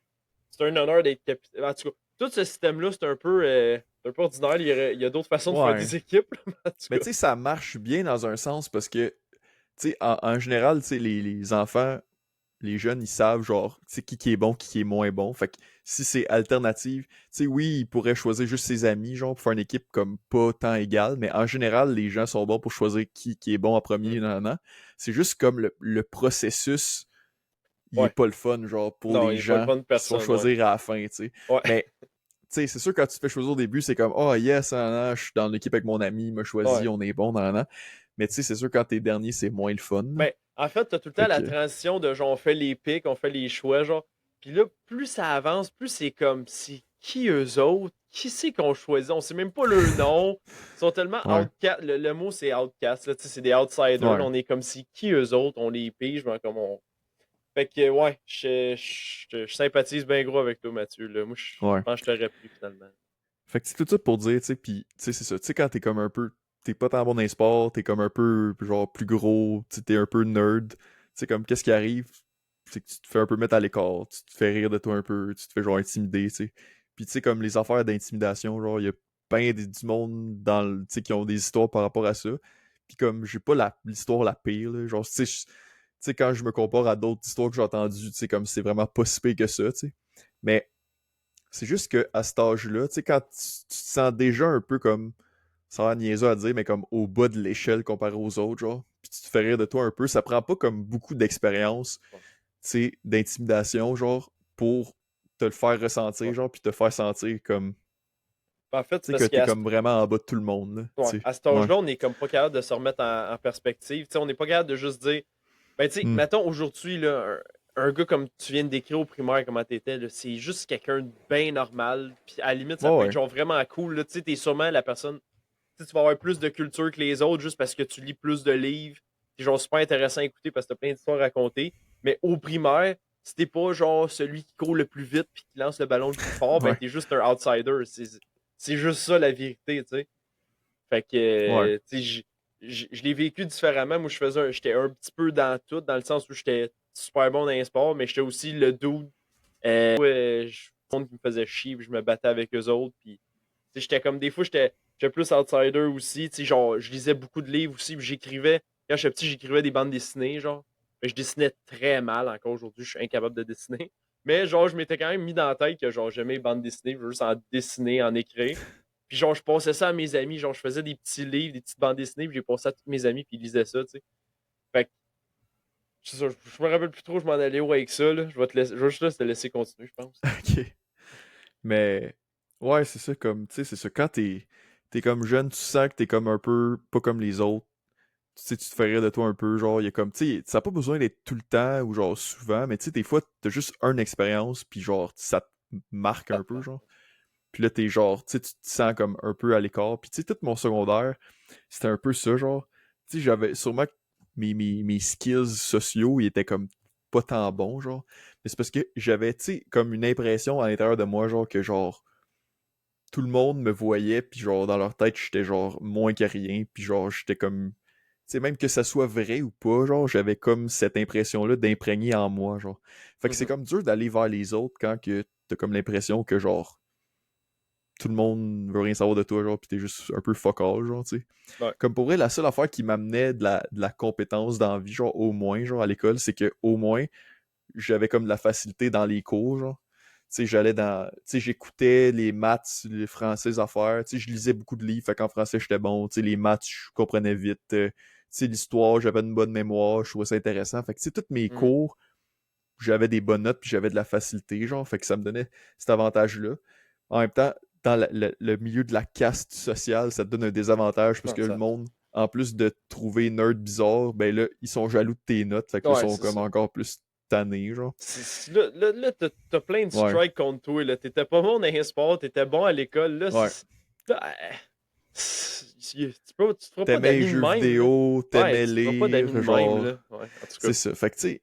c'est un honneur d'être capitaine. En tout cas, tout ce système-là, c'est un peu ordinaire. Il y a d'autres façons de faire Ouais. des équipes, mais en tout Mais cas. tu sais, ça marche bien dans un sens parce que, tu sais, en général, tu sais, les enfants, les jeunes, ils savent, genre, tu sais, qui est bon, qui est moins bon. Fait que si c'est alternative, tu sais, oui, ils pourraient choisir juste ses amis, genre, pour faire une équipe comme pas tant égale, mais en général, les gens sont bons pour choisir qui est bon en premier, Hmm. non, non, non. C'est juste comme le processus, il est Ouais. pas le fun, genre, pour Non, les il n'est pas le gens fun de qui se font personne, ouais. choisir à la fin, tu sais. Ouais. Mais tu sais, c'est sûr, quand tu te fais choisir au début, c'est comme, oh yes, je suis dans l'équipe avec mon ami, il m'a choisi, Ouais. on est bon, nan, nan. Mais tu sais, c'est sûr, quand t'es dernier, c'est moins le fun, là. Ben, en fait, t'as tout le temps Fait la que, transition de genre, on fait les pics, on fait les choix, genre. Puis là, plus ça avance, plus c'est comme, c'est qui eux autres? Qui c'est qu'on choisit? On sait même pas leur nom. Ils sont tellement ouais, outcast. Le mot, c'est outcast, là. Tu sais, c'est des outsiders. Là, ouais, on est comme si qui eux autres? On les pige, ben, comme on. Fait que, ouais, je sympathise bien gros avec toi, Mathieu. Là. Moi, je ouais. pense que je t'aurais pris finalement. Fait que c'est tout ça pour dire, tu sais, pis, tu sais, c'est ça. Tu sais, quand t'es comme un peu, t'es pas tant bon dans les sports, t'es comme un peu, genre, plus gros, tu sais, t'es un peu nerd, tu sais, comme, qu'est-ce qui arrive? C'est que tu te fais un peu mettre à l'écart, tu te fais rire de toi un peu, tu te fais, genre, intimider, tu sais. Pis, tu sais, comme les affaires d'intimidation, genre, il y a plein du monde dans le, tu sais, qui ont des histoires par rapport à ça. Pis comme, j'ai pas l'histoire la pire, là, genre, tu sais, tu sais, quand je me compare à d'autres histoires que j'ai entendues, tu sais, comme, c'est vraiment pas si pire que ça, tu sais. Mais, c'est juste que à cet âge-là, tu sais, quand tu te sens déjà un peu comme, ça a l'air niaiseux à dire, mais comme au bas de l'échelle comparé aux autres, genre, puis tu te fais rire de toi un peu, ça prend pas comme beaucoup d'expérience, Ouais. tu sais, d'intimidation, genre, pour te le faire ressentir, Ouais. genre, puis te faire sentir comme, En fait, tu c'est sais, que parce t'es qu'à ce, comme vraiment en bas de tout le monde, là, ouais, tu sais. à cet Ouais. âge-là, on est comme pas capable de se remettre en perspective. Tu sais, on n'est pas capable de juste dire. Ben, tu sais, Hmm. mettons aujourd'hui, là, un gars comme tu viens de décrire au primaire, comment t'étais, là, c'est juste quelqu'un de bien normal. Puis à la limite, ça Ouais, peut être ouais. genre vraiment cool. Là. Tu sais, t'es sûrement la personne. Tu vas avoir plus de culture que les autres juste parce que tu lis plus de livres. C'est genre super intéressant à écouter parce que t'as plein d'histoires à raconter. Mais au primaire, si t'es pas genre celui qui court le plus vite puis qui lance le ballon le plus fort, ben Ouais. t'es juste un outsider. C'est juste ça la vérité, tu sais. Fait que, Ouais. tu sais, je l'ai vécu différemment. Moi, j'étais un petit peu dans tout, dans le sens où j'étais super bon dans les sports, mais j'étais aussi le dude. Le monde qui me faisait chier, puis je me battais avec eux autres. Puis, tu sais, j'étais comme des fois, j'étais plus outsider aussi. Tu sais, genre, je lisais beaucoup de livres aussi, puis j'écrivais. Quand j'étais petit, j'écrivais des bandes dessinées, genre. Mais je dessinais très mal encore aujourd'hui, je suis incapable de dessiner. Mais genre, je m'étais quand même mis dans la tête que genre j'aimais les bandes dessinées, je veux juste en dessiner, en écrire. Puis genre, je passais ça à mes amis, genre je faisais des petits livres, des petites bandes dessinées, puis j'ai passé ça à tous mes amis, puis ils lisaient ça, tu sais. Fait que, c'est ça, je me rappelle plus trop, je m'en allais où avec ça, là. Je vais juste te laisser continuer, je pense. Ok. Mais, ouais, c'est ça, comme, tu sais, c'est ça. Quand t'es comme jeune, tu sens que t'es comme un peu pas comme les autres. Tu sais, tu te fais rire de toi un peu, genre, il y a comme, tu sais, ça n'a pas besoin d'être tout le temps ou genre souvent, mais tu sais, des fois, t'as juste une expérience, puis genre, ça te marque Ça un te peu, marque. genre. Puis là, t'es genre, tu sais, tu te sens comme un peu à l'écart. Puis tu sais, tout mon secondaire, c'était un peu ça, genre. Tu sais, j'avais sûrement que mes skills sociaux, ils étaient comme pas tant bons, genre. Mais c'est parce que j'avais, tu sais, comme une impression à l'intérieur de moi, genre, que genre, tout le monde me voyait, puis genre, dans leur tête, j'étais genre moins que rien, puis genre, j'étais comme. Tu sais, même que ça soit vrai ou pas, genre, j'avais comme cette impression-là d'imprégner en moi, genre. Fait que c'est Mhm. comme dur d'aller vers les autres quand que t'as comme l'impression que, genre, tout le monde veut rien savoir de toi, genre, pis t'es juste un peu fuck all, genre, tu sais. Ouais. Comme pour vrai, la seule affaire qui m'amenait de la compétence dans la vie, genre, au moins, genre, à l'école, c'est que au moins, j'avais comme de la facilité dans les cours, genre. Tu sais, j'allais dans. Tu sais, j'écoutais les maths, les français, les affaires. Tu sais, je lisais beaucoup de livres, fait qu'en français, j'étais bon. Tu sais, les maths, je comprenais vite. Tu sais, l'histoire, j'avais une bonne mémoire, je trouvais ça intéressant. Fait que, tu sais, tous mes Mhm. cours, j'avais des bonnes notes, puis j'avais de la facilité, genre. Fait que ça me donnait cet avantage-là. En même temps, dans le milieu de la caste sociale, ça te donne un désavantage parce Non, que le monde, en plus de te trouver nerd bizarre, ben là, ils sont jaloux de tes notes. Fait que là, ils Ouais, sont c'est comme ça. encore plus tannés, genre. Là, t'as plein de Ouais, strikes contre toi. Là. T'étais pas bon dans les sports, t'étais bon à l'école. Là, ouais. ah, tu te feras pas T'aimais les d'amis de jeux même. Là. vidéo, Ouais, t'aimais tu te feras pas d'amis de lire, même. genre. Là. Ouais, en tout cas. C'est ça. Fait que, tu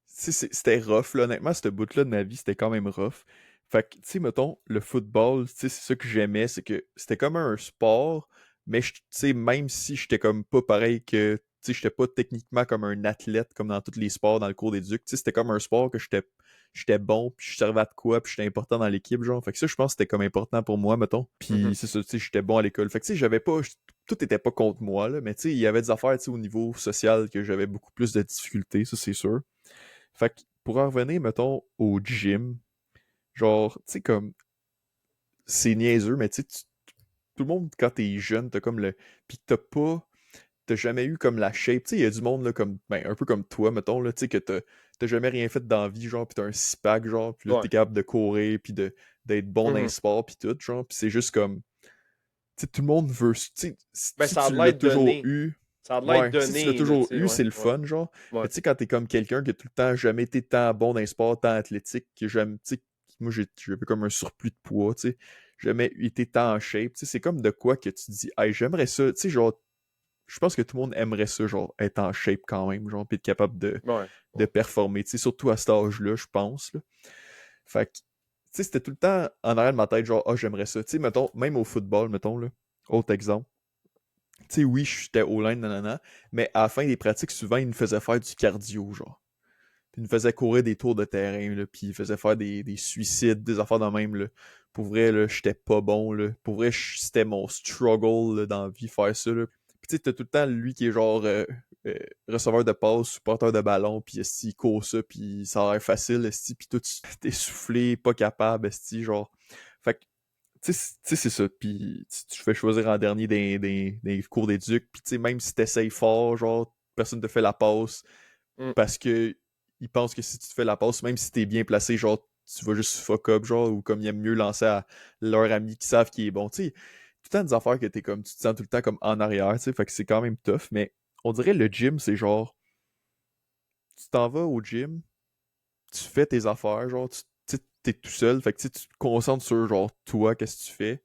sais, c'était rough, là. Honnêtement, ce bout-là de ma vie, c'était quand même rough. Fait que, tu sais, mettons, le football, tu sais, c'est ça que j'aimais, c'est que c'était comme un sport, mais, tu sais, même si j'étais comme pas pareil que, tu sais, j'étais pas techniquement comme un athlète, comme dans tous les sports, dans le cours d'éduc, tu sais, c'était comme un sport que j'étais bon, puis je servais à de quoi, puis j'étais important dans l'équipe, genre. Fait que ça, je pense que c'était comme important pour moi, mettons. Mhm. Puis c'est ça, tu sais, j'étais bon à l'école. Fait que, tu sais, j'avais pas... Tout était pas contre moi, là, mais tu sais, il y avait des affaires, tu sais, au niveau social que j'avais beaucoup plus de difficultés, ça, c'est sûr. Fait que, pour en revenir, mettons, au gym, genre, tu sais, comme, c'est niaiseux, mais tu sais, tout le monde, quand t'es jeune, t'as comme le... Pis t'as jamais eu comme la shape. Tu sais, il y a du monde, là, comme, ben, un peu comme toi, mettons, là, tu sais, que t'as jamais rien fait dans la vie, genre, pis t'as un six-pack, genre, pis là, Ouais. t'es capable de courir, pis d'être bon dans les Mhm. sports, pis tout, genre, pis c'est juste comme, tu sais, tout le monde veut, tu sais, Ben, si ça a tu de l'as l'être toujours donné. eu, Ça a de l'être ouais, si tu l'as donné, là, tu toujours sais, eu, ouais, c'est le ouais, fun, genre, ouais. mais tu sais, quand t'es comme quelqu'un qui a tout le temps jamais été tant bon dans les sports, tant athlétique, que j'aime, tu sais, moi, j'avais comme un surplus de poids, tu sais, jamais été tant en shape, tu sais, c'est comme de quoi que tu dis, hey, j'aimerais ça, tu sais, genre, je pense que tout le monde aimerait ça, genre, être en shape quand même, genre, pis être capable Ouais, de ouais. performer, tu sais, surtout à cet âge-là, je pense, là. Fait que, tu sais, c'était tout le temps en arrière de ma tête, genre, ah, j'aimerais ça. Tu sais, mettons, même au football, mettons, là, autre exemple. Tu sais, oui, j'étais au line, nanana, mais à la fin des pratiques, souvent, ils nous faisaient faire du cardio, genre. Puis ils nous faisaient courir des tours de terrain, là, puis ils faisaient faire des suicides, des affaires de même, là. Pour vrai, là, j'étais pas bon, là. Pour vrai, c'était mon struggle, là, dans la vie, faire ça, là. Puis tu sais, t'as tout le temps lui qui est genre euh, receveur de passe, porteur de ballon, puis esti, il court ça, puis ça a l'air facile, esti, puis toi, t'es essoufflé, pas capable, esti, genre. Fait que, tu sais, c'est ça. Puis tu te fais choisir en dernier des cours d'éduc, puis tu sais, même si t'essayes fort, genre, personne te fait la passe, Mm. parce que ils pensent que si tu te fais la passe, même si t'es bien placé, genre, tu vas juste fuck up, genre, ou comme ils aiment mieux lancer à leurs amis qui savent qu'il est bon. Tu sais, tout le temps des affaires que t'es comme, tu te sens tout le temps comme en arrière, tu sais, fait que c'est quand même tough, mais on dirait le gym, c'est genre, tu t'en vas au gym, tu fais tes affaires, genre, tu sais, t'es tout seul, fait que tu sais, tu te concentres sur, genre, toi, qu'est-ce que tu fais,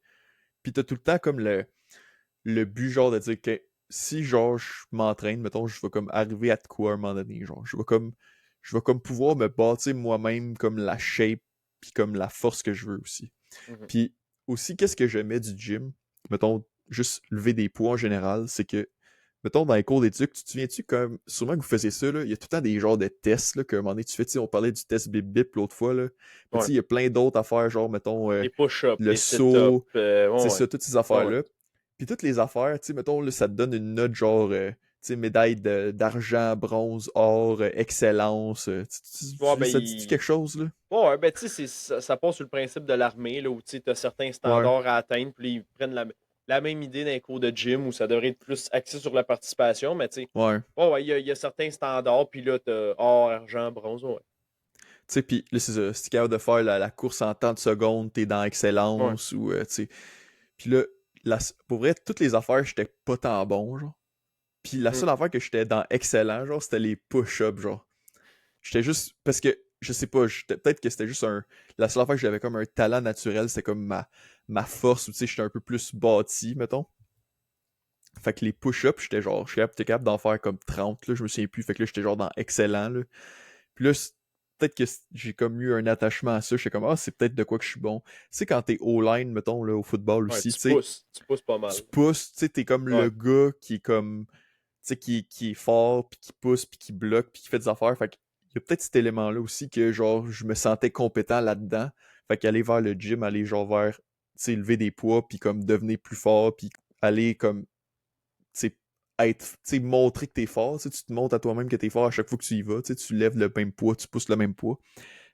pis t'as tout le temps comme le but, genre, de dire que si, genre, je m'entraîne, mettons, je vais comme arriver à de quoi à un moment donné, genre, je vais comme pouvoir me bâtir moi-même comme la shape puis comme la force que je veux aussi. Mhm. Puis aussi, qu'est-ce que j'aimais du gym? Mettons, juste lever des poids en général, c'est que, mettons, dans les cours d'éduc, tu te souviens-tu comme, sûrement que vous faisiez ça, là, il y a tout le temps des genres de tests, là, qu'à un moment donné, tu fais, tu sais, on parlait du test Bip Bip l'autre fois, là, mais tu Ouais. sais, il y a plein d'autres affaires, genre, mettons, Les push-ups, le les sit-ups, saut, c'est ouais, ouais. ça, toutes ces Ouais, ouais. affaires-là. Puis toutes les affaires, tu sais, mettons, là, ça te donne une note genre, tu sais, médaille d'argent, bronze, or, excellence. Ouais, ben, Ça te dit quelque chose, là? ouais, ouais, ben, tu sais, ça passe sur le principe de l'armée, là, où tu as certains Ouais, standards à atteindre, puis ils prennent la même idée d'un cours de gym où ça devrait être plus axé sur la participation, mais tu sais, ouais. ouais, ouais, il y a certains standards, puis là, t'as or, argent, bronze, ouais. Tu sais, puis là, c'est ça. Si t'es capable de faire la course en temps de seconde, t'es dans Ouais. excellence, ou, tu sais. Puis là, pour vrai, toutes les affaires, j'étais pas tant bon, genre. Puis la Mm. seule affaire que j'étais dans excellent, genre, c'était les push-ups, genre. J'étais juste. Parce que, je sais pas, peut-être que c'était juste un. La seule fois que j'avais comme un talent naturel, c'était comme ma force, ou tu sais, j'étais un peu plus bâti, mettons. Fait que les push-ups, j'étais capable d'en faire comme 30, là, je me souviens plus. Fait que là, j'étais genre dans excellent, là. Puis là, peut-être que j'ai comme eu un attachement à ça. J'étais comme, ah, c'est peut-être de quoi que je suis bon. Tu sais, quand t'es O-line, mettons, là, au football Ouais, aussi, tu sais, tu pousses pas tu mal. pousses, tu sais, t'es comme Ouais. le gars qui est comme tu sais, qui est fort, puis qui pousse, puis qui bloque, puis qui fait des affaires. Fait qu'il y a peut-être cet élément-là aussi que, genre, je me sentais compétent là-dedans. Fait qu'aller vers le gym, aller, genre, vers sais, lever des poids, puis comme devenir plus fort, puis aller comme, tu sais, être, tu sais, montrer que t'es fort, tu sais, tu te montres à toi-même que t'es fort à chaque fois que tu y vas, tu sais, tu lèves le même poids, tu pousses le même poids.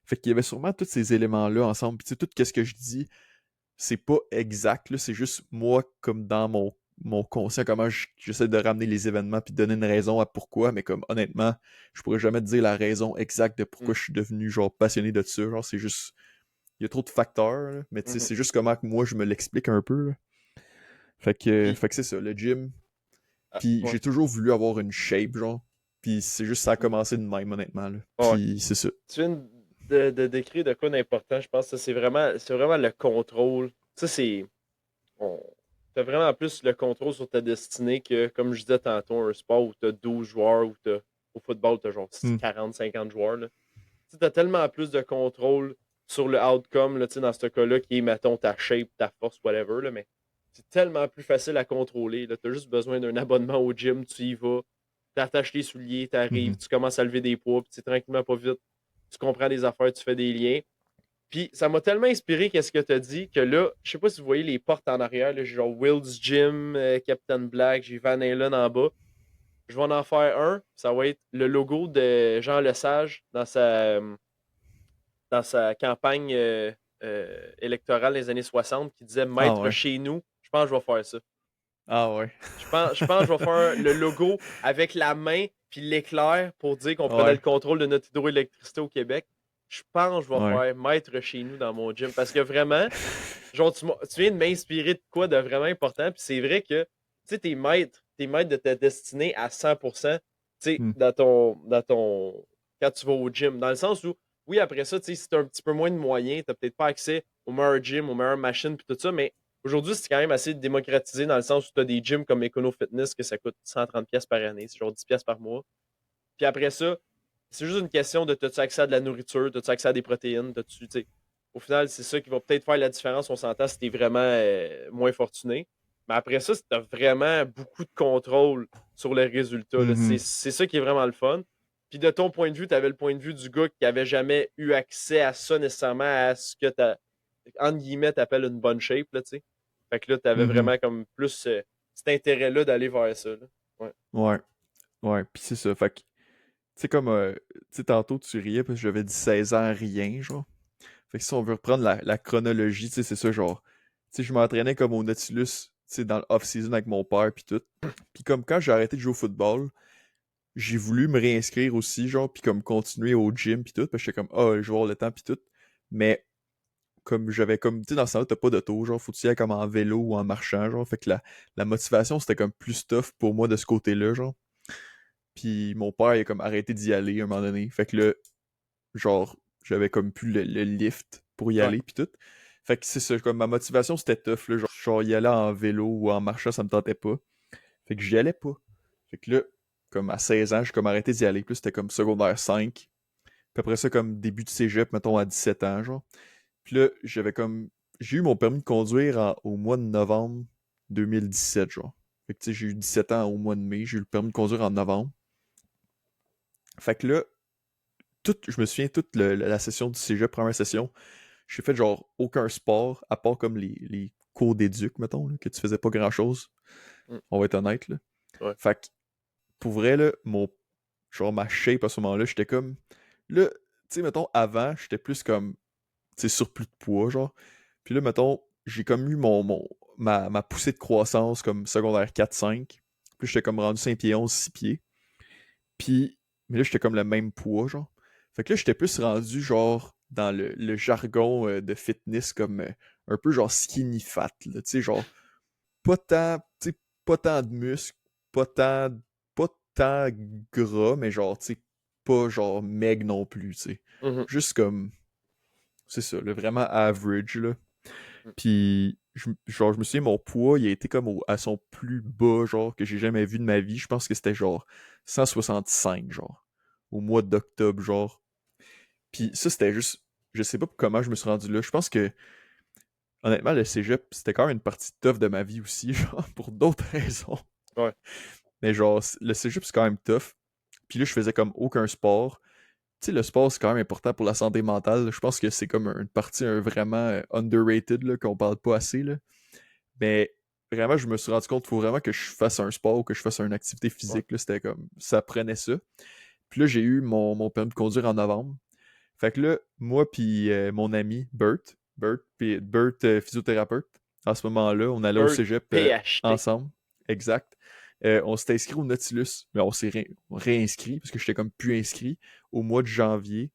Fait qu'il y avait sûrement tous ces éléments-là ensemble. Puis tu sais, tout ce que je dis, c'est pas exact, là, c'est juste moi, comme dans mon conscient, comment j'essaie de ramener les événements puis de donner une raison à pourquoi, mais comme honnêtement, je pourrais jamais te dire la raison exacte de pourquoi Mm. je suis devenu genre passionné de ça. Genre, c'est juste. Il y a trop de facteurs, là, mais tu sais, Mhm. c'est juste comment que moi je me l'explique un peu. Là. Puis, Fait que c'est ça, le gym. ah, Puis ouais. j'ai toujours voulu avoir une shape, genre. Puis c'est juste ça a Mm. commencé de même, honnêtement. Là. Ouais. Puis c'est ça. Tu viens de décrire de quoi d'important, je pense que ça, c'est vraiment le contrôle. Ça, c'est. On... T'as vraiment plus le contrôle sur ta destinée que, comme je disais tantôt, un sport où t'as 12 joueurs, ou au football, t'as genre Hmm. 40, 50 joueurs. Là. Tu as tellement plus de contrôle sur le outcome, là, dans ce cas-là, qui est, mettons, ta shape, ta force, whatever. Là, mais c'est tellement plus facile à contrôler. Tu as juste besoin d'un abonnement au gym, tu y vas, tu attaches les souliers, tu arrives, Mhm. tu commences à lever des poids, puis tranquillement, pas vite, tu comprends des affaires, tu fais des liens. Puis ça m'a tellement inspiré qu'est-ce que tu as dit que là, je sais pas si vous voyez les portes en arrière, là, j'ai genre Will's Gym, Captain Black, j'ai Van Halen en bas. Je vais en faire un, ça va être le logo de Jean Lesage dans sa campagne électorale des années 60 qui disait Ah Maître ouais. chez nous. Je pense que je vais faire ça. Ah ouais. Je pense que je vais faire le logo avec la main puis l'éclair pour dire qu'on prenait le Ouais. contrôle de notre hydroélectricité au Québec. Je pense que je vais Ouais. faire Maître chez nous dans mon gym parce que vraiment, genre, tu viens de m'inspirer de quoi de vraiment important. Puis c'est vrai que, tu sais, t'es maître de ta destinée à 100%, tu sais, Hmm. quand tu vas au gym. Dans le sens où, oui, après ça, tu sais, si t'as un petit peu moins de moyens, t'as peut-être pas accès au meilleur gym, aux meilleures machines, puis tout ça, mais aujourd'hui, c'est quand même assez démocratisé dans le sens où t'as des gyms comme Econo Fitness que ça coûte 130$ par année, c'est genre 10$ par mois. Puis après ça, c'est juste une question de t'as-tu accès à de la nourriture, t'as-tu accès à des protéines, t'as-tu, tu sais. Au final, c'est ça qui va peut-être faire la différence, on s'entend, si t'es vraiment moins fortuné. Mais après ça, si t'as vraiment beaucoup de contrôle sur les résultats, là, Mhm. c'est ça qui est vraiment le fun. Puis de ton point de vue, tu avais le point de vue du gars qui avait jamais eu accès à ça nécessairement, à ce que tu entre guillemets, t'appelles une bonne shape, là, tu sais. Fait que là, tu avais Mhm. vraiment comme plus cet intérêt-là d'aller vers ça, là. Ouais. Ouais. Ouais. Puis c'est ça. Fait que, tu sais, comme, tu sais, tantôt tu riais parce que j'avais dit 16 ans, rien, genre. Fait que si on veut reprendre la chronologie, tu sais, c'est ça, genre. Tu sais, je m'entraînais comme au Nautilus, tu sais, dans le off-season avec mon père, puis tout. Puis comme quand j'ai arrêté de jouer au football, j'ai voulu me réinscrire aussi, genre, puis comme continuer au gym, puis tout, parce que j'étais comme, ah, je vais avoir le temps, puis tout. Mais comme j'avais comme, tu sais, dans ce temps-là, t'as pas d'auto, genre, faut que tu y ailles comme en vélo ou en marchant, genre. Fait que la motivation, c'était comme plus tough pour moi de ce côté-là, genre. Puis mon père, il a comme arrêté d'y aller à un moment donné. Fait que là, genre, j'avais comme plus le lift pour y Ouais. aller, puis tout. Fait que c'est ça, comme ma motivation, c'était tough, là. Genre, y aller en vélo ou en marchant, ça me tentait pas. Fait que j'y allais pas. Fait que là, comme à 16 ans, j'ai comme arrêté d'y aller. Plus c'était comme secondaire 5. Puis après ça, comme début de cégep, mettons à 17 ans, genre. Puis là, j'avais comme. J'ai eu mon permis de conduire au mois de novembre 2017, genre. Fait que tu sais, j'ai eu 17 ans au mois de mai, j'ai eu le permis de conduire en novembre. Fait que là, je me souviens, toute la session du cégep, première session, j'ai fait genre aucun sport, à part comme les cours d'éduc, mettons, là, que tu faisais pas grand-chose. Mm. On va être honnête, là. Ouais. Fait que, pour vrai, là, genre ma shape à ce moment-là, j'étais comme. Là, tu sais, mettons, avant, j'étais plus comme, tu sais, surplus de poids, genre. Puis là, mettons, j'ai comme eu ma poussée de croissance comme secondaire 4-5. Puis j'étais comme rendu 5 pieds 11, 6 pieds. Puis, mais là, j'étais comme le même poids, genre. Fait que là, j'étais plus rendu, genre, dans le jargon de fitness, comme un peu genre skinny fat, là. Tu sais, genre, pas tant, tu sais, pas tant de muscles, pas tant, pas tant gras, mais genre, tu sais, pas genre meg non plus, tu sais. Mhm. Juste comme, c'est ça, le vraiment average, là. Puis, genre, je me souviens, mon poids, il a été comme à son plus bas, genre, que j'ai jamais vu de ma vie. Je pense que c'était genre 165, genre, au mois d'octobre, genre. Puis ça, c'était juste, je sais pas comment je me suis rendu là. Je pense que, honnêtement, le cégep, c'était quand même une partie tough de ma vie aussi, genre, pour d'autres raisons. Ouais. Mais genre, le cégep, c'est quand même tough. Puis là, je faisais comme aucun sport. sais, le sport, c'est quand même important pour la santé mentale. Je pense que c'est comme une partie vraiment underrated, là, qu'on parle pas assez, là. Mais vraiment, je me suis rendu compte qu'il faut vraiment que je fasse un sport ou que je fasse une activité Ouais. physique, là. C'était comme, ça prenait ça. Puis là, j'ai eu mon permis de conduire en novembre. Fait que là, moi puis mon ami Bert, physiothérapeute, à ce moment-là, on allait au Bird cégep PHT. ensemble. Exact. On s'était inscrit au Nautilus, mais on s'est réinscrit parce que j'étais comme plus inscrit au mois de janvier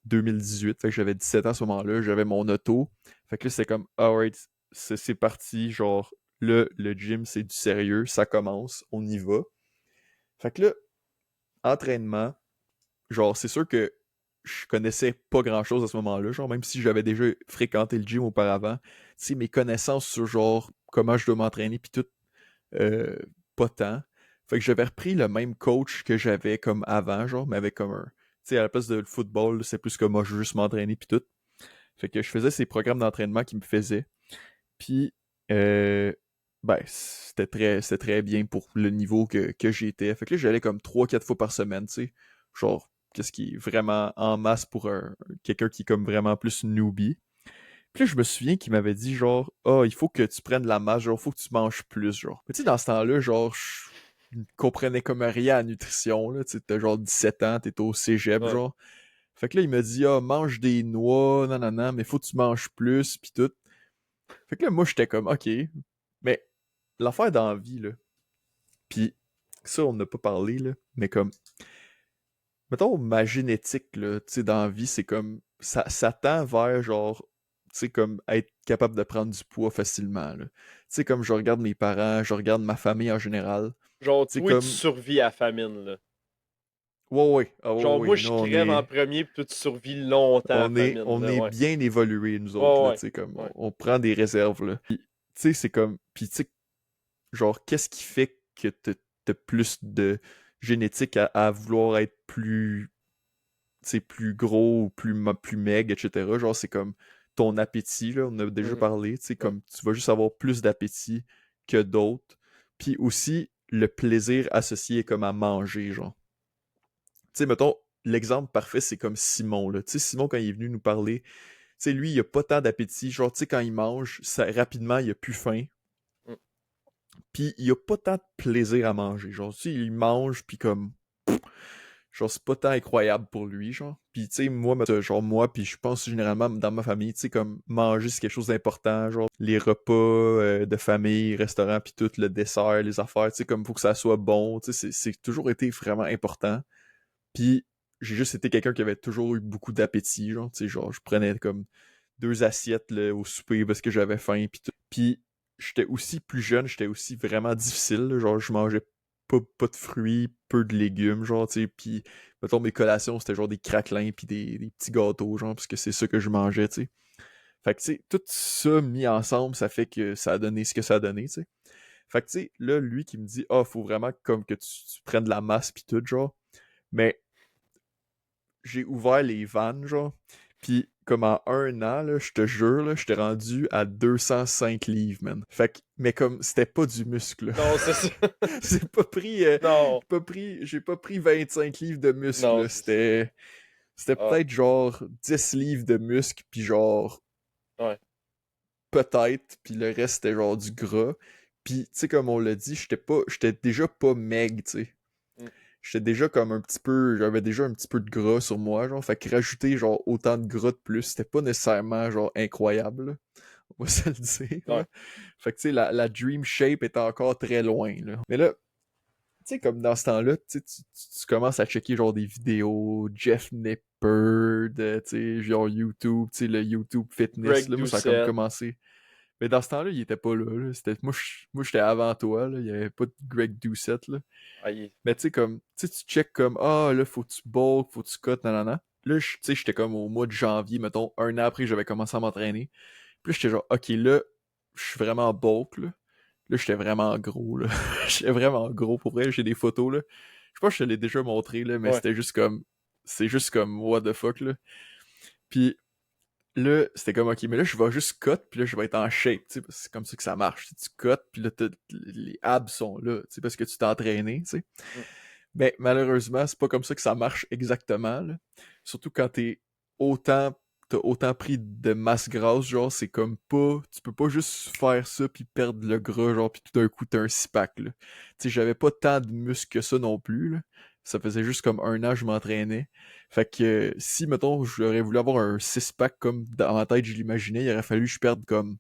2018. Fait que j'avais 17 ans à ce moment-là, j'avais mon auto. Fait que là, c'était comme, alright, c'est parti, genre, là, le gym, c'est du sérieux, ça commence, on y va. Fait que là, entraînement, genre, c'est sûr que je connaissais pas grand-chose à ce moment-là, genre, même si j'avais déjà fréquenté le gym auparavant, tu sais, mes connaissances sur, genre, comment je dois m'entraîner, puis tout, euh, pas tant. Fait que j'avais repris le même coach que j'avais comme avant, genre, mais avec comme un... Tu sais, à la place de le football, c'est plus que moi, je veux juste m'entraîner, puis tout. Fait que je faisais ces programmes d'entraînement qui me faisaient. Puis, ben, c'était très bien pour le niveau que j'étais. Fait que là, j'allais comme 3 4 fois par semaine, tu sais. Genre, qu'est-ce qui est vraiment en masse pour quelqu'un qui est comme vraiment plus newbie. Puis là, je me souviens qu'il m'avait dit, genre, ah, il faut que tu prennes la masse, genre, faut que tu manges plus, genre. Mais tu sais, dans ce temps-là, genre, je ne comprenais comme rien à la nutrition, là. Tu sais, t'as genre 17 ans, t'es au cégep, Ouais. genre. Fait que là, il m'a dit, ah, mange des noix, non, non, non, mais faut que tu manges plus, pis tout. Fait que là, moi, j'étais comme, ok. Mais l'affaire dans la vie, là, pis ça, on n'a pas parlé, là, mais comme, mettons, ma génétique, là, tu sais, dans la vie, c'est comme, ça tend vers, genre, tu sais, comme être capable de prendre du poids facilement, là. Tu sais, comme je regarde mes parents, je regarde ma famille en général. Genre, Tu sais, toi, tu comme, survis à la famine, là. ouais, ouais, ah, ouais, Genre, moi, ouais, je non, crève en premier, puis toi, tu survis longtemps à la famine, on là. est Ouais. bien évolués, nous autres, Ouais, là, ouais. tu sais, comme, Ouais. on prend des réserves, là. Puis, tu sais, c'est comme, puis tu sais, genre, qu'est-ce qui fait que t'as plus de génétique à vouloir être plus, tu sais, plus gros ou plus maigre, etc. Genre, c'est comme ton appétit, là, on a déjà Mhm. parlé, tu sais, Ouais. comme tu vas juste avoir plus d'appétit que d'autres. Puis aussi, le plaisir associé comme à manger, genre. Tu sais, mettons, l'exemple parfait, c'est comme Simon, là. Tu sais, Simon, quand il est venu nous parler, tu sais, lui, il a pas tant d'appétit. Genre, tu sais, quand il mange, rapidement, il a plus faim. Mm. Puis il a pas tant de plaisir à manger. Genre, tu sais, il mange, puis comme... Genre, c'est pas tant incroyable pour lui, genre. Puis, tu sais, genre, moi, puis je pense généralement dans ma famille, tu sais, comme manger, c'est quelque chose d'important. Genre, les repas de famille, restaurants, puis tout, le dessert, les affaires, tu sais, comme faut que ça soit bon. Tu sais, c'est toujours été vraiment important. Puis, j'ai juste été quelqu'un qui avait toujours eu beaucoup d'appétit, genre, tu sais, genre, je prenais comme 2 assiettes là, au souper parce que j'avais faim, puis tout. Puis, j'étais aussi plus jeune, j'étais aussi vraiment difficile, là, genre, je mangeais pas de fruits, peu de légumes, genre, tu sais, puis, mettons, mes collations, c'était genre des craquelins, puis des petits gâteaux, genre, parce que c'est ça que je mangeais, tu sais. Fait que, tu sais, tout ça mis ensemble, ça fait que ça a donné ce que ça a donné, tu sais. Fait que, tu sais, là, lui qui me dit, ah, faut vraiment comme que tu prennes de la masse, puis tout, genre. Mais j'ai ouvert les vannes, genre. Puis, comme en 1 an, là, je te jure, là, j'étais rendu à 205 livres, man. Fait que, mais comme, c'était pas du muscle, là. Non, c'est ça. C'est Non. j'ai pas pris 25 livres de muscle, Non, là. c'est ça. C'était Ah, peut-être genre 10 livres de muscle, puis genre, ouais. peut-être, puis le reste, c'était genre du gras. Puis, tu sais, comme on l'a dit, j'étais déjà pas maigre, tu sais. Mm. J'étais déjà comme un petit peu, j'avais déjà un petit peu de gras sur moi, genre, fait que rajouter genre autant de gras de plus, c'était pas nécessairement genre incroyable, là. On va se le dire, Ouais. là. Fait que tu sais, la dream shape est encore très loin, là. Mais là, tu sais, comme dans ce temps-là, tu sais, tu commences à checker genre des vidéos, Jeff Nippard, tu sais, genre YouTube, tu sais, le YouTube fitness, Greg là, moi ça a comme Doucette. commencé. Mais dans ce temps-là, il était pas là, là. C'était, moi j'étais avant toi, là. Il y avait pas de Greg Doucette, là. Ah, il est- Mais tu sais, comme, tu sais, tu check comme, ah, là, faut que tu bulk, faut que tu cut, nanana. Là, tu sais, j'étais comme au mois de janvier, mettons, 1 an après que j'avais commencé à m'entraîner. Puis là, j'étais genre, ok, là, je suis vraiment bulk, là. Là, j'étais vraiment gros, là. J'étais vraiment gros, pour vrai, j'ai des photos, là. Je pense que je te l'ai déjà montré, là, mais Ouais. c'est juste comme, what the fuck, là. Puis là, c'était comme, ok, mais là, je vais juste cut, puis là, je vais être en shape, tu sais, parce que c'est comme ça que ça marche. Tu cut, puis là, les abs sont là, tu sais, parce que tu t'es entraîné, tu sais. Mm. Ben, malheureusement, c'est pas comme ça que ça marche exactement, là. Surtout quand t'as autant pris de masse grasse, genre, c'est comme pas, tu peux pas juste faire ça puis perdre le gras, genre, puis tout d'un coup, t'as un six-pack, là. Tu sais, j'avais pas tant de muscles que ça non plus, là. Ça faisait juste comme un an que je m'entraînais. Fait que si, mettons, j'aurais voulu avoir un six-pack comme dans ma tête, je l'imaginais, il aurait fallu que je perde comme,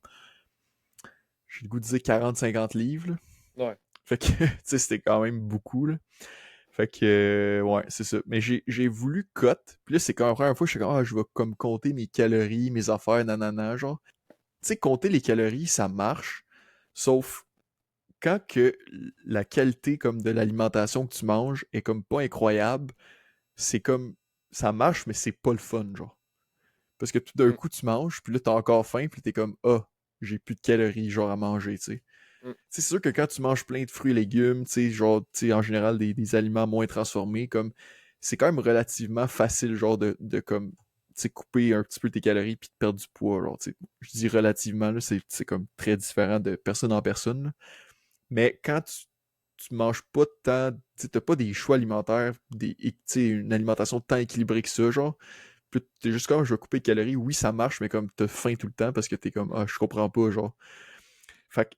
j'ai le goût de dire 40-50 livres, là. Ouais. Fait que, tu sais, c'était quand même beaucoup, là. Fait que, ouais, c'est ça. Mais j'ai voulu cut. Puis là, c'est quand la première fois, je suis comme, ah, je vais comme compter mes calories, mes affaires, nanana, genre. Tu sais, compter les calories, ça marche. Sauf quand que la qualité comme de l'alimentation que tu manges est comme pas incroyable, c'est comme, ça marche, mais c'est pas le fun, genre. Parce que tout d'un Mm, coup, tu manges, puis là, t'as encore faim, puis t'es comme, ah, j'ai plus de calories, genre, à manger, tu sais. mm. C'est sûr que quand tu manges plein de fruits et légumes, tu sais, genre, tu sais, en général, des aliments moins transformés, comme, c'est quand même relativement facile, genre, de comme, tu sais, couper un petit peu tes calories puis de perdre du poids, genre, tu sais. Je dis relativement, là, c'est comme très différent de personne en personne, là. Mais quand tu manges pas tant, tu sais, t'as pas des choix alimentaires, tu sais, une alimentation tant équilibrée que ça, genre, puis t'es juste comme, je vais couper les calories, oui, ça marche, mais comme, t'as faim tout le temps parce que t'es comme, ah, je comprends pas, genre. Fait que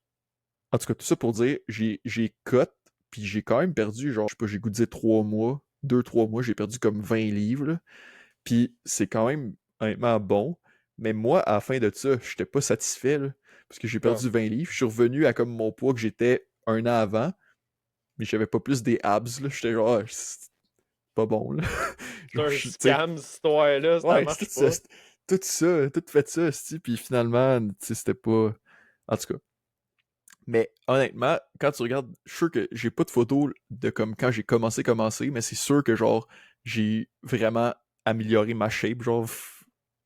en tout cas, tout ça pour dire, j'ai cut, puis j'ai quand même perdu, genre, je sais pas, j'ai goûté 3 mois, 2-3 mois, j'ai perdu comme 20 livres, là. Puis c'est quand même honnêtement bon. Mais moi, à la fin de ça, j'étais pas satisfait, là, parce que j'ai Non. perdu 20 livres. Je suis revenu à comme mon poids que j'étais un an avant, mais j'avais pas plus des abs, là. J'étais genre, ah, c'est pas bon, là. C'est Genre, un tu sais, scam, cette histoire-là, ça ouais, c'est marche pas. tout ça, tout fait ça, c'ti, puis finalement, tu sais, c'était pas. En tout cas. Mais honnêtement, quand tu regardes, je suis sûr que j'ai pas de photos de comme quand j'ai commencé, mais c'est sûr que genre j'ai vraiment amélioré ma shape, genre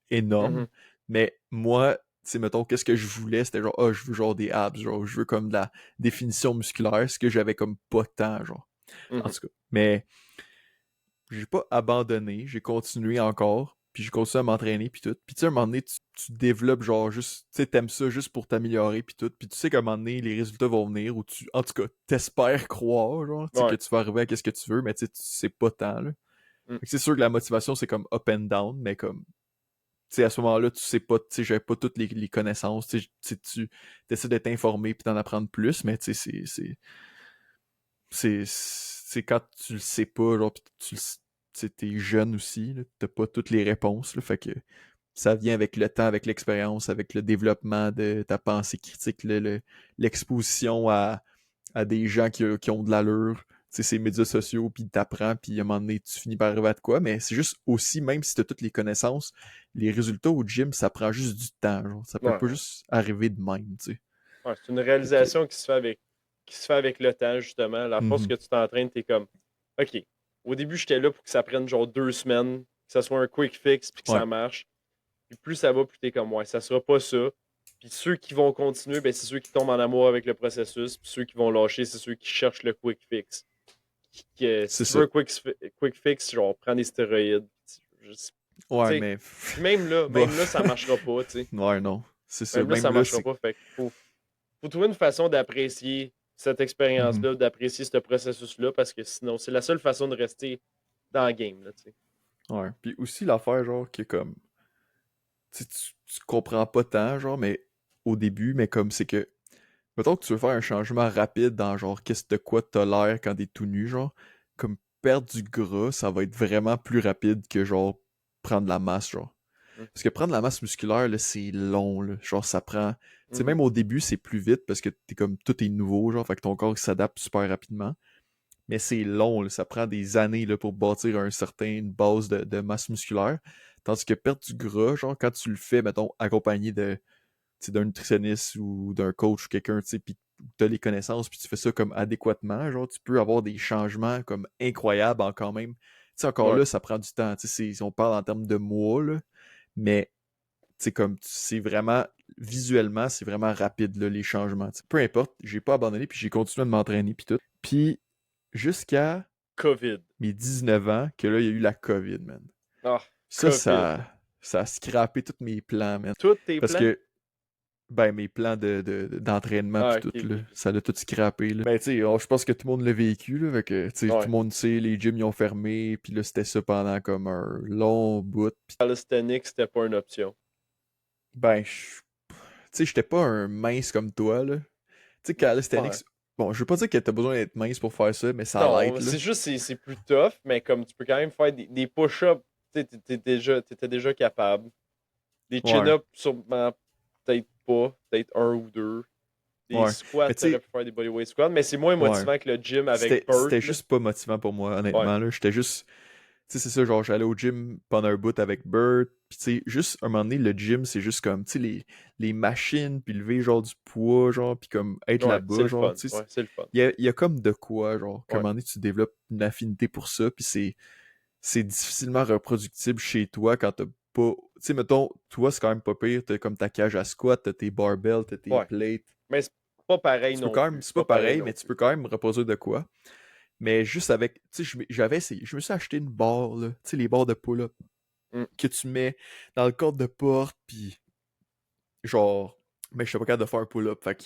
énorme. Mhm. Mais moi, tu sais, mettons, qu'est-ce que je voulais, c'était genre, ah, je veux genre des abs, genre, je veux comme de la définition musculaire, ce que j'avais comme pas tant, genre. En Mhm. tout cas. Mais j'ai pas abandonné, j'ai continué encore, puis j'ai continué à m'entraîner, puis tout. Puis tu sais, à un moment donné, tu développes genre juste, tu sais, t'aimes ça juste pour t'améliorer, puis tout. Puis tu sais qu'à un moment donné, les résultats vont venir, ou tu, en tout cas, t'espères croire, genre, tu sais, que Ouais. tu vas arriver à qu'est-ce que tu veux, mais tu sais pas tant, là. Mm. Fait que c'est sûr que la motivation, c'est comme up and down, mais comme, tu sais, à ce moment-là, tu sais pas, tu sais, j'avais pas toutes les connaissances, tu essaies d'être informé puis d'en apprendre plus, mais tu sais, c'est quand tu le sais pas, genre, pis t'es jeune aussi, là, t'as pas toutes les réponses, là, fait que ça vient avec le temps, avec l'expérience, avec le développement de ta pensée critique, l'exposition à des gens qui ont de l'allure, tu sais, ces médias sociaux, puis t'apprends, puis à un moment donné, tu finis par arriver à de quoi, mais c'est juste aussi, même si t'as toutes les connaissances, les résultats au gym, ça prend juste du temps, genre, ça peut Ouais, pas ouais. juste arriver de même, tu sais. Ouais, c'est une Fait que, réalisation qui se fait avec le temps, justement. La force mhm, que tu t'entraînes, t'es comme, OK, au début, j'étais là pour que ça prenne genre 2 semaines, que ça soit un quick fix, puis que ouais, ça marche. Puis plus ça va, plus t'es comme, ouais, ça sera pas ça. Puis ceux qui vont continuer, ben, c'est ceux qui tombent en amour avec le processus. Puis ceux qui vont lâcher, c'est ceux qui cherchent le quick fix. Si c'est tu veux ça. un quick fix, genre, prends des stéroïdes. Tu Ouais, sais, mais, puis même là, bof. ça marchera pas, tu sais. Ouais, non. C'est ça. Même là, Même ça là, marchera c'est. pas. Fait qu'il faut trouver une façon d'apprécier cette Mhm. expérience-là, d'apprécier ce processus-là, parce que sinon, c'est la seule façon de rester dans le game, là, tu sais. Ouais. Puis aussi l'affaire, genre, qui est comme. Tu sais, tu comprends pas tant, genre, mais au début, mais comme c'est que. Mettons que tu veux faire un changement rapide dans, genre, qu'est-ce de quoi t'as l'air quand t'es tout nu, genre. Comme perdre du gras, ça va être vraiment plus rapide que, genre, prendre la masse, genre. Mm. Parce que prendre la masse musculaire, là, c'est long, là. Genre, ça prend. Tu sais, Mhm. même au début, c'est plus vite parce que t'es comme tout est nouveau, genre, fait que ton corps il s'adapte super rapidement. Mais c'est long, là, ça prend des années là, pour bâtir une base de masse musculaire. Tandis que perdre du gras, genre quand tu le fais, mettons, accompagné d'un nutritionniste ou d'un coach ou quelqu'un, tu sais, puis tu as les connaissances, puis tu fais ça comme adéquatement, genre tu peux avoir des changements comme incroyables en quand même. Tu sais, encore Ouais. là, ça prend du temps. Tu sais, on parle en termes de mois, là, mais c'est comme c'est vraiment visuellement, c'est vraiment rapide là, les changements. T'sais. Peu importe, j'ai pas abandonné, puis j'ai continué de m'entraîner, puis tout. Puis jusqu'à COVID. mes 19 ans, que là, il y a eu la COVID, man. Ah, Ça, COVID. ça, ça a scrappé tous mes plans, man. Tous tes Parce plans? que, Ben, mes plans d'entraînement Ah, pis ok, tout, là, ok, ok. ça l'a tout scrappé, là. Ben, tu sais, je pense que tout le monde l'a vécu, là, fait que, tu sais, tout Ouais. le monde sait, les gyms, ils ont fermé, puis là, c'était ça pendant comme un long bout, pis Calisthenics, c'était pas une option. ben, tu sais, j'étais pas un mince comme toi, là. Tu sais, Ouais. calisthenics, bon, je veux pas dire que t'as besoin d'être mince pour faire ça, mais ça Non, l'aide, là. c'est juste, c'est plus tough, mais comme tu peux quand même faire des push-ups, tu sais, t'étais déjà capable. Des Ouais, chin-ups, sûrement, peut-être pas, peut-être un ou deux. Des ouais. squats, Mais tu t'aurais sais, pu faire des bodyweight squats, mais c'est moins ouais. motivant que le gym avec Burt, C'était là. juste pas motivant pour moi, Ouais, honnêtement, là. J'étais juste, tu sais, c'est ça, genre, j'allais au gym pendant un bout avec Bert, pis tu sais, juste, un moment donné, le gym, c'est juste comme, tu sais, les machines, puis lever, genre, du poids, genre, puis comme, être ouais, c'est là-bas, le genre, fun. tu sais, Ouais, c'est le fun. il y a comme de quoi, genre, qu'à un Ouais, moment donné, tu développes une affinité pour ça, puis c'est difficilement reproductible chez toi quand t'as pas, tu sais, mettons, toi, c'est quand même pas pire, t'as comme ta cage à squat, t'as tes barbells, t'as tes ouais. plates, Mais c'est pas pareil tu peux non quand même, plus. c'est C'est pas pas pareil pareil, non mais tu plus. peux quand même reproduire de quoi. Mais juste avec, tu sais, j'avais essayé, je me suis acheté une barre, là, tu sais, les barres de pull-up Hmm. que tu mets dans le cadre de porte, puis genre, mais je suis pas capable de faire un pull-up, fait que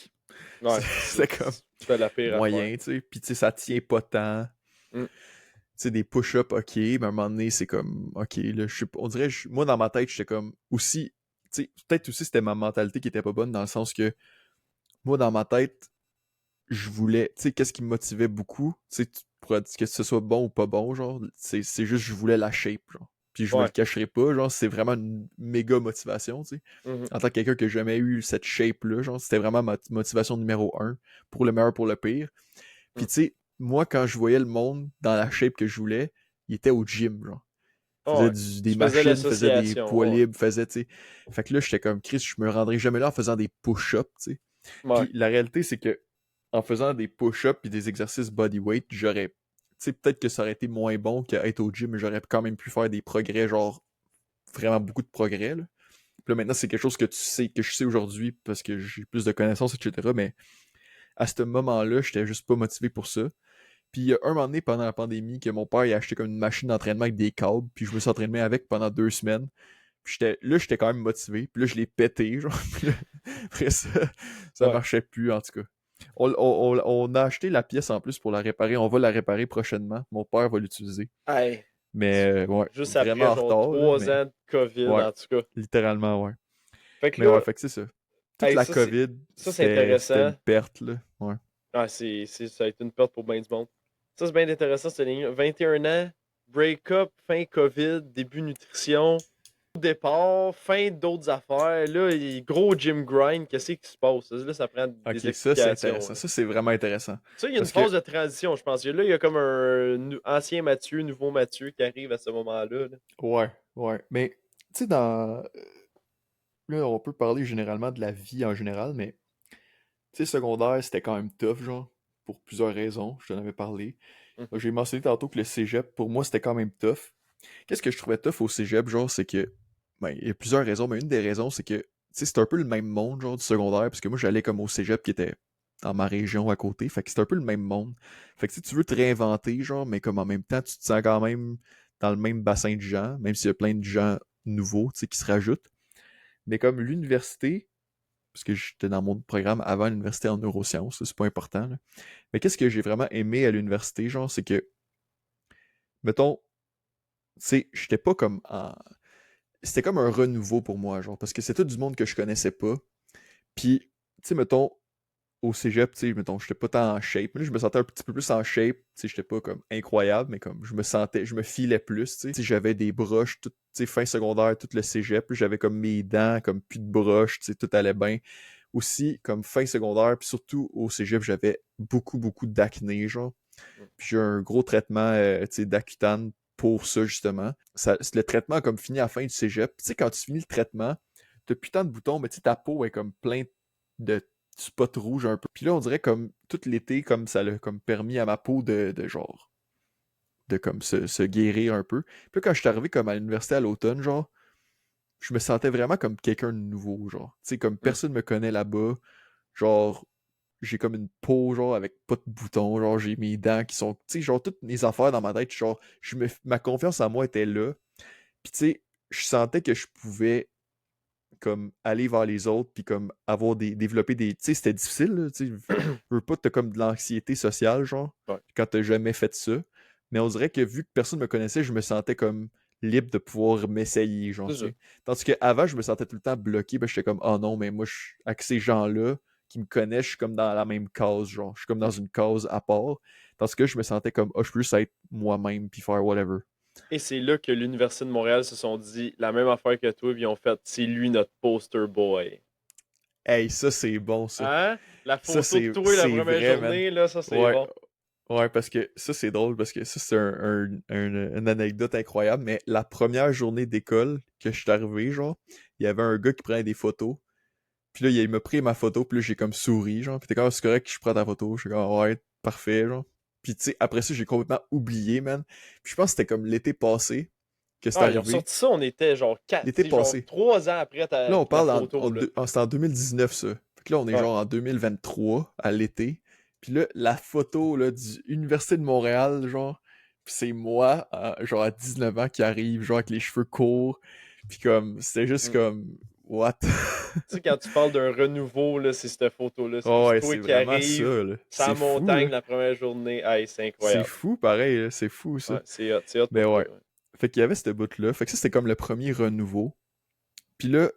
Ouais, c'est ça. c'est comme C'était la pire affaire. moyen, tu sais, puis tu sais, ça tient pas tant. Hmm. Tu sais, des push-ups, ok, mais à un moment donné, c'est comme, ok, là, je sais pas, on dirait, moi, dans ma tête, j'étais comme, aussi, tu sais, peut-être aussi c'était ma mentalité qui était pas bonne, dans le sens que, moi, dans ma tête, je voulais, tu sais, qu'est-ce qui me motivait beaucoup, tu sais, pour que ce soit bon ou pas bon, genre, c'est juste, je voulais la shape, genre. Puis je me le Ouais. cacherai pas, genre, c'est vraiment une méga motivation, tu sais. Mhm. En tant que quelqu'un qui a jamais eu cette shape-là, genre, c'était vraiment ma motivation numéro un, pour le meilleur, pour le pire. Puis Hmm. tu sais, moi, quand je voyais le monde dans la shape que je voulais, il était au gym, genre. Ah Faisait ouais. des Tu faisais machines, faisait des poids l'association. libres, faisait, tu sais. Fait que là, j'étais comme, Chris, je me rendrai jamais là en faisant des push-ups, tu sais. Ouais. Ouais. Puis la réalité, c'est que en faisant des push-ups puis des exercices bodyweight, j'aurais, tu sais, peut-être que ça aurait été moins bon qu'être au gym, mais j'aurais quand même pu faire des progrès, genre, vraiment beaucoup de progrès, là. Puis là, maintenant, c'est quelque chose que tu sais, que je sais aujourd'hui parce que j'ai plus de connaissances, etc. Mais à ce moment-là, j'étais juste pas motivé pour ça. Puis il y a un moment donné pendant la pandémie que mon père il a acheté comme une machine d'entraînement avec des câbles, puis je me suis entraîné avec pendant 2 semaines. Puis j'étais quand même motivé. Puis là, je l'ai pété, genre. Puis là, après ça, ça Ouais. marchait plus, en tout cas. On a acheté la pièce en plus pour la réparer. On va la réparer prochainement. Mon père va l'utiliser. Hey. Mais ouais, Juste vraiment après en genre retard, là, 3 ans mais de COVID, ouais, en tout cas. littéralement, ouais. Fait que Mais ouais, là, fait que c'est ça. Toute hey, la COVID, ça c'est c'était une intéressant. perte, là. Ouais. Ah, ça a été une perte pour bien du monde. Ça, c'est bien intéressant, cette ligne. 21 ans, break-up, fin COVID, début nutrition, départ, fin d'autres affaires. Là, gros gym grind, qu'est-ce qui se passe? Là, ça prend Ok, des ça c'est explications, intéressant. là. Ça c'est vraiment intéressant. Ça, il y a une Parce que, phase de transition, je pense. Là, il y a comme un ancien Mathieu, nouveau Mathieu qui arrive à ce moment-là, là. ouais, ouais. Mais, tu sais, dans. Là, on peut parler généralement de la vie en général, mais, tu sais, secondaire, c'était quand même tough, genre, pour plusieurs raisons. Je t'en avais parlé. Mhm. J'ai mentionné tantôt que le cégep, pour moi, c'était quand même tough. Qu'est-ce que je trouvais tough au cégep, genre, c'est que. Ben, il y a plusieurs raisons, mais une des raisons, c'est que, tu sais, c'est un peu le même monde, genre, du secondaire, parce que moi, j'allais comme au cégep qui était dans ma région à côté, fait que c'est un peu le même monde. Fait que si tu veux te réinventer, genre, mais comme en même temps, tu te sens quand même dans le même bassin de gens, même s'il y a plein de gens nouveaux, tu sais, qui se rajoutent. Mais comme l'université, parce que j'étais dans mon programme avant l'université en neurosciences, c'est pas important, là. Mais qu'est-ce que j'ai vraiment aimé à l'université, genre, c'est que, mettons, tu sais, j'étais pas comme en... C'était comme un renouveau pour moi, genre, parce que c'est tout du monde que je connaissais pas. Puis, tu sais, mettons, au cégep, tu sais, mettons, j'étais pas tant en shape. Mais là, je me sentais un petit peu plus en shape. Tu sais, j'étais pas comme incroyable, mais comme je me sentais, je me filais plus, tu sais. Tu sais. J'avais des broches, tout, tu sais, fin secondaire, tout le cégep. Puis j'avais comme mes dents, comme plus de broches, tu sais, tout allait bien. Aussi, comme fin secondaire, puis surtout au cégep, j'avais beaucoup, beaucoup d'acné, genre. Puis j'ai eu un gros traitement, tu sais, d'Accutane pour ça, justement. Le traitement a comme fini à la fin du cégep. Tu sais, quand tu finis le traitement, t'as plus tant de boutons, mais tu sais, ta peau est comme plein de spots rouges un peu. Puis là, on dirait comme tout l'été, comme ça l'a comme permis à ma peau de genre, de comme se guérir un peu. Puis là, quand je suis arrivé comme à l'université à l'automne, genre, je me sentais vraiment comme quelqu'un de nouveau, genre. Tu sais, comme Mhm. personne me connaît là-bas. Genre, j'ai comme une peau, genre, avec pas de boutons, genre, j'ai mes dents qui sont, tu sais, genre, toutes mes affaires dans ma tête, genre, ma confiance en moi était là. Puis, tu sais, je sentais que je pouvais comme aller vers les autres, puis comme développer des. Tu sais, c'était difficile, là, tu sais. Je veux pas, t'as comme de l'anxiété sociale, genre, Ouais. quand t'as jamais fait ça. Mais on dirait que vu que personne me connaissait, je me sentais comme libre de pouvoir m'essayer, genre, C'est tu ça. sais. Tandis qu'avant, je me sentais tout le temps bloqué, ben j'étais comme, oh non, mais moi, avec ces gens-là qui me connaissent, je suis comme dans la même case, genre, je suis comme dans une case à part. Tandis que je me sentais comme, oh, je peux juste être moi-même, puis faire whatever. Et c'est là que l'Université de Montréal se sont dit la même affaire que toi, puis ils ont fait c'est lui notre poster boy. Hey, ça, c'est bon, ça. Hein? La Ça, photo de toi la c'est première vrai, man. journée, là, ça c'est Ouais, bon. ouais, parce que ça, c'est drôle, parce que ça, c'est une anecdote incroyable, mais la première journée d'école que je suis arrivé, genre, il y avait un gars qui prenait des photos, puis là, il m'a pris ma photo, puis là, j'ai comme souri, genre, puis t'es comme, ah, c'est correct que je prends ta photo, je suis comme, ouais, parfait, genre. Puis tu sais, après ça, j'ai complètement oublié, man. Puis je pense que c'était comme l'été passé que c'est Ah, ils ont arrivé. sorti ça, on était genre 4, L'été genre passé. 3 ans après Là, on la parle photo, là. c'était en 2019, ça. Fait que là, on est Ouais. genre en 2023, à l'été. Puis là, la photo là, du Université de Montréal, genre, pis c'est moi, genre à 19 ans, qui arrive, genre avec les cheveux courts. Puis comme, c'était juste Mm. comme, what? Tu sais, quand tu parles d'un renouveau, là, c'est cette photo-là. C'est Oh juste ouais, toi c'est qui vraiment ça, arrive, là. sans C'est fou, montagne là. la première journée. Hey, c'est C'est incroyable. fou, pareil, là. C'est fou, ça. Ouais, c'est hot Ben pour ouais. vrai. Ouais. Fait qu'il y avait cette bout-là. Fait que ça, c'était comme le premier renouveau. Puis là,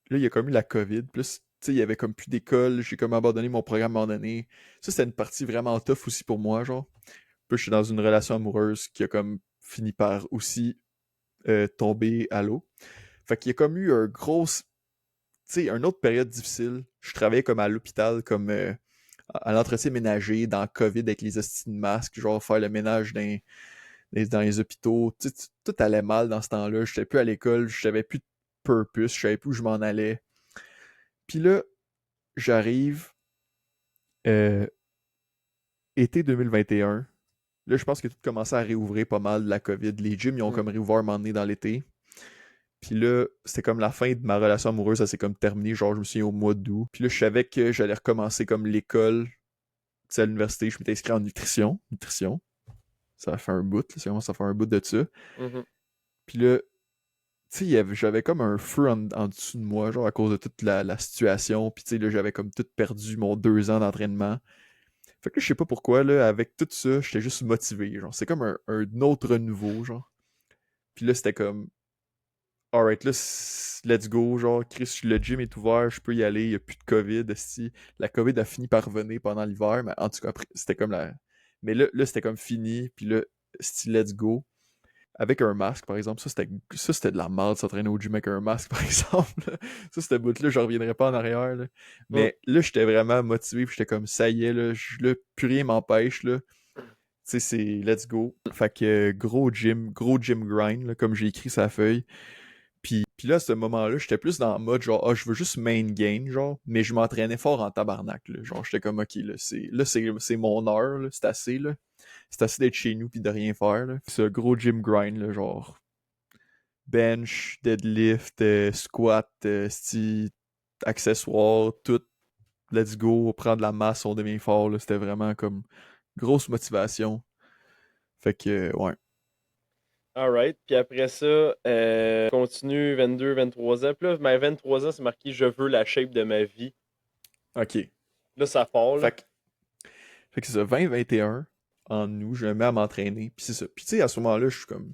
il y a comme eu la COVID. Plus, tu sais, il y avait comme plus d'école. J'ai comme abandonné mon programme à un moment donné. Ça, c'était une partie vraiment tough aussi pour moi, genre. Puis je suis dans une relation amoureuse qui a comme fini par aussi tomber à l'eau. Fait qu'il y a comme eu un gros... Tu sais, une autre période difficile. Je travaillais comme à l'hôpital, comme à l'entretien ménager, dans le COVID avec les hosties de masques, genre faire le ménage dans les hôpitaux. Tu sais, tout allait mal dans ce temps-là. J'étais plus à l'école, je savais plus de purpose, je savais plus où je m'en allais. Puis là, j'arrive euh, été 2021. Là, je pense que tout commençait à réouvrir pas mal de la COVID. Les gyms, ils ont Mm. comme réouvert un moment donné dans l'été. Puis là, c'était comme la fin de ma relation amoureuse, ça s'est comme terminé, genre je me souviens au mois d'août. Puis là, je savais que j'allais recommencer comme l'école, tu sais, à l'université, je m'étais inscrit en nutrition. Nutrition. Ça a fait un bout, là, ça commence à faire un bout de ça. Mhm. Puis là, tu sais, j'avais comme un feu en dessous de moi, genre à cause de toute la situation. Puis tu sais, là, j'avais comme tout perdu mon 2 ans d'entraînement. Fait que là, je sais pas pourquoi, là, avec tout ça, j'étais juste motivé, genre. C'est comme un autre renouveau, genre. Puis là, c'était comme, alright, là, let's go, genre, Chris, le gym est ouvert, je peux y aller, il y a plus de COVID, esti. La COVID a fini par revenir pendant l'hiver, mais en tout cas, après, c'était comme la... Mais là c'était comme fini, puis là, esti, let's go. Avec un masque, par exemple, ça, c'était de la merde, s'entraîner au gym avec un masque, par exemple. Ça, cette bout-là, je reviendrai pas en arrière, là. Mm. Mais là, j'étais vraiment motivé, puis j'étais comme, ça y est, là, plus rien m'empêche, là. Tu sais, c'est let's go. Fait que gros gym grind, là, comme j'ai écrit sa feuille. Puis là, à ce moment-là, j'étais plus dans le mode genre, ah, je veux juste main gain, genre, mais je m'entraînais fort en tabarnak, là. Genre, j'étais comme, ok, là, c'est mon heure, là, c'est assez, là. C'est assez d'être chez nous puis de rien faire, là. C'est un gros gym grind, là, genre, bench, deadlift, squat, accessoires, tout, let's go, prendre la masse, on devient fort, là. C'était vraiment comme grosse motivation. Fait que, ouais. Alright. Puis après ça, continue 22, 23 ans. Puis là, mais 23 ans, c'est marqué je veux la shape de ma vie. Ok. Là, ça part, là. Fait que, fait que c'est ça, 2021, en août, je me mets à m'entraîner. Puis c'est ça. Puis tu sais, à ce moment-là, je suis comme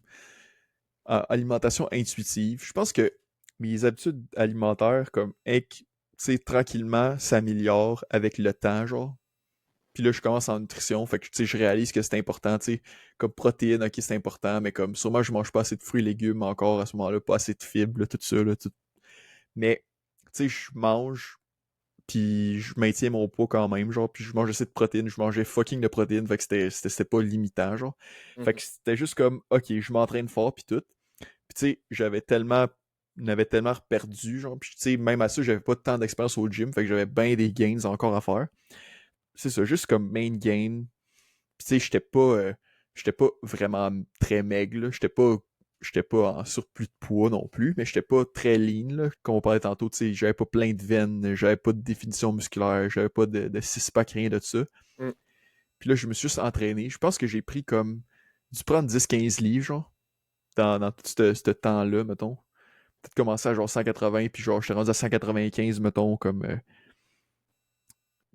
alimentation intuitive. Je pense que mes habitudes alimentaires, comme, tu sais, tranquillement, s'améliorent avec le temps, genre. Puis là, je commence en nutrition, fait que, tu sais, je réalise que c'est important, tu sais, comme protéines, ok, c'est important, mais comme, sûrement, je mange pas assez de fruits et légumes encore à ce moment-là, pas assez de fibres, là, tout ça, là, tout. Mais, tu sais, je mange, puis je maintiens mon poids quand même, genre, puis je mange assez de protéines, je mangeais fucking de protéines, fait que c'était pas limitant, genre. Fait Mhm. que c'était juste comme, ok, je m'entraîne fort, puis tout. Puis tu sais, j'avais tellement perdu, genre, puis tu sais, même à ça, j'avais pas tant d'expérience au gym, fait que j'avais bien des gains encore à faire. C'est ça, juste comme main gain. Puis tu sais, j'étais pas vraiment très maigre, là. J'étais pas en surplus de poids non plus, mais j'étais pas très lean, là, comme on parlait tantôt, tu sais, j'avais pas plein de veines, j'avais pas de définition musculaire, j'avais pas de six-pack, rien de ça. Mm. Puis là, je me suis juste entraîné. Je pense que j'ai pris comme, dû prendre 10-15 livres, genre, dans tout ce temps-là, mettons. peut-être commencé à genre 180, puis genre, j'étais rendu à 195, mettons, comme,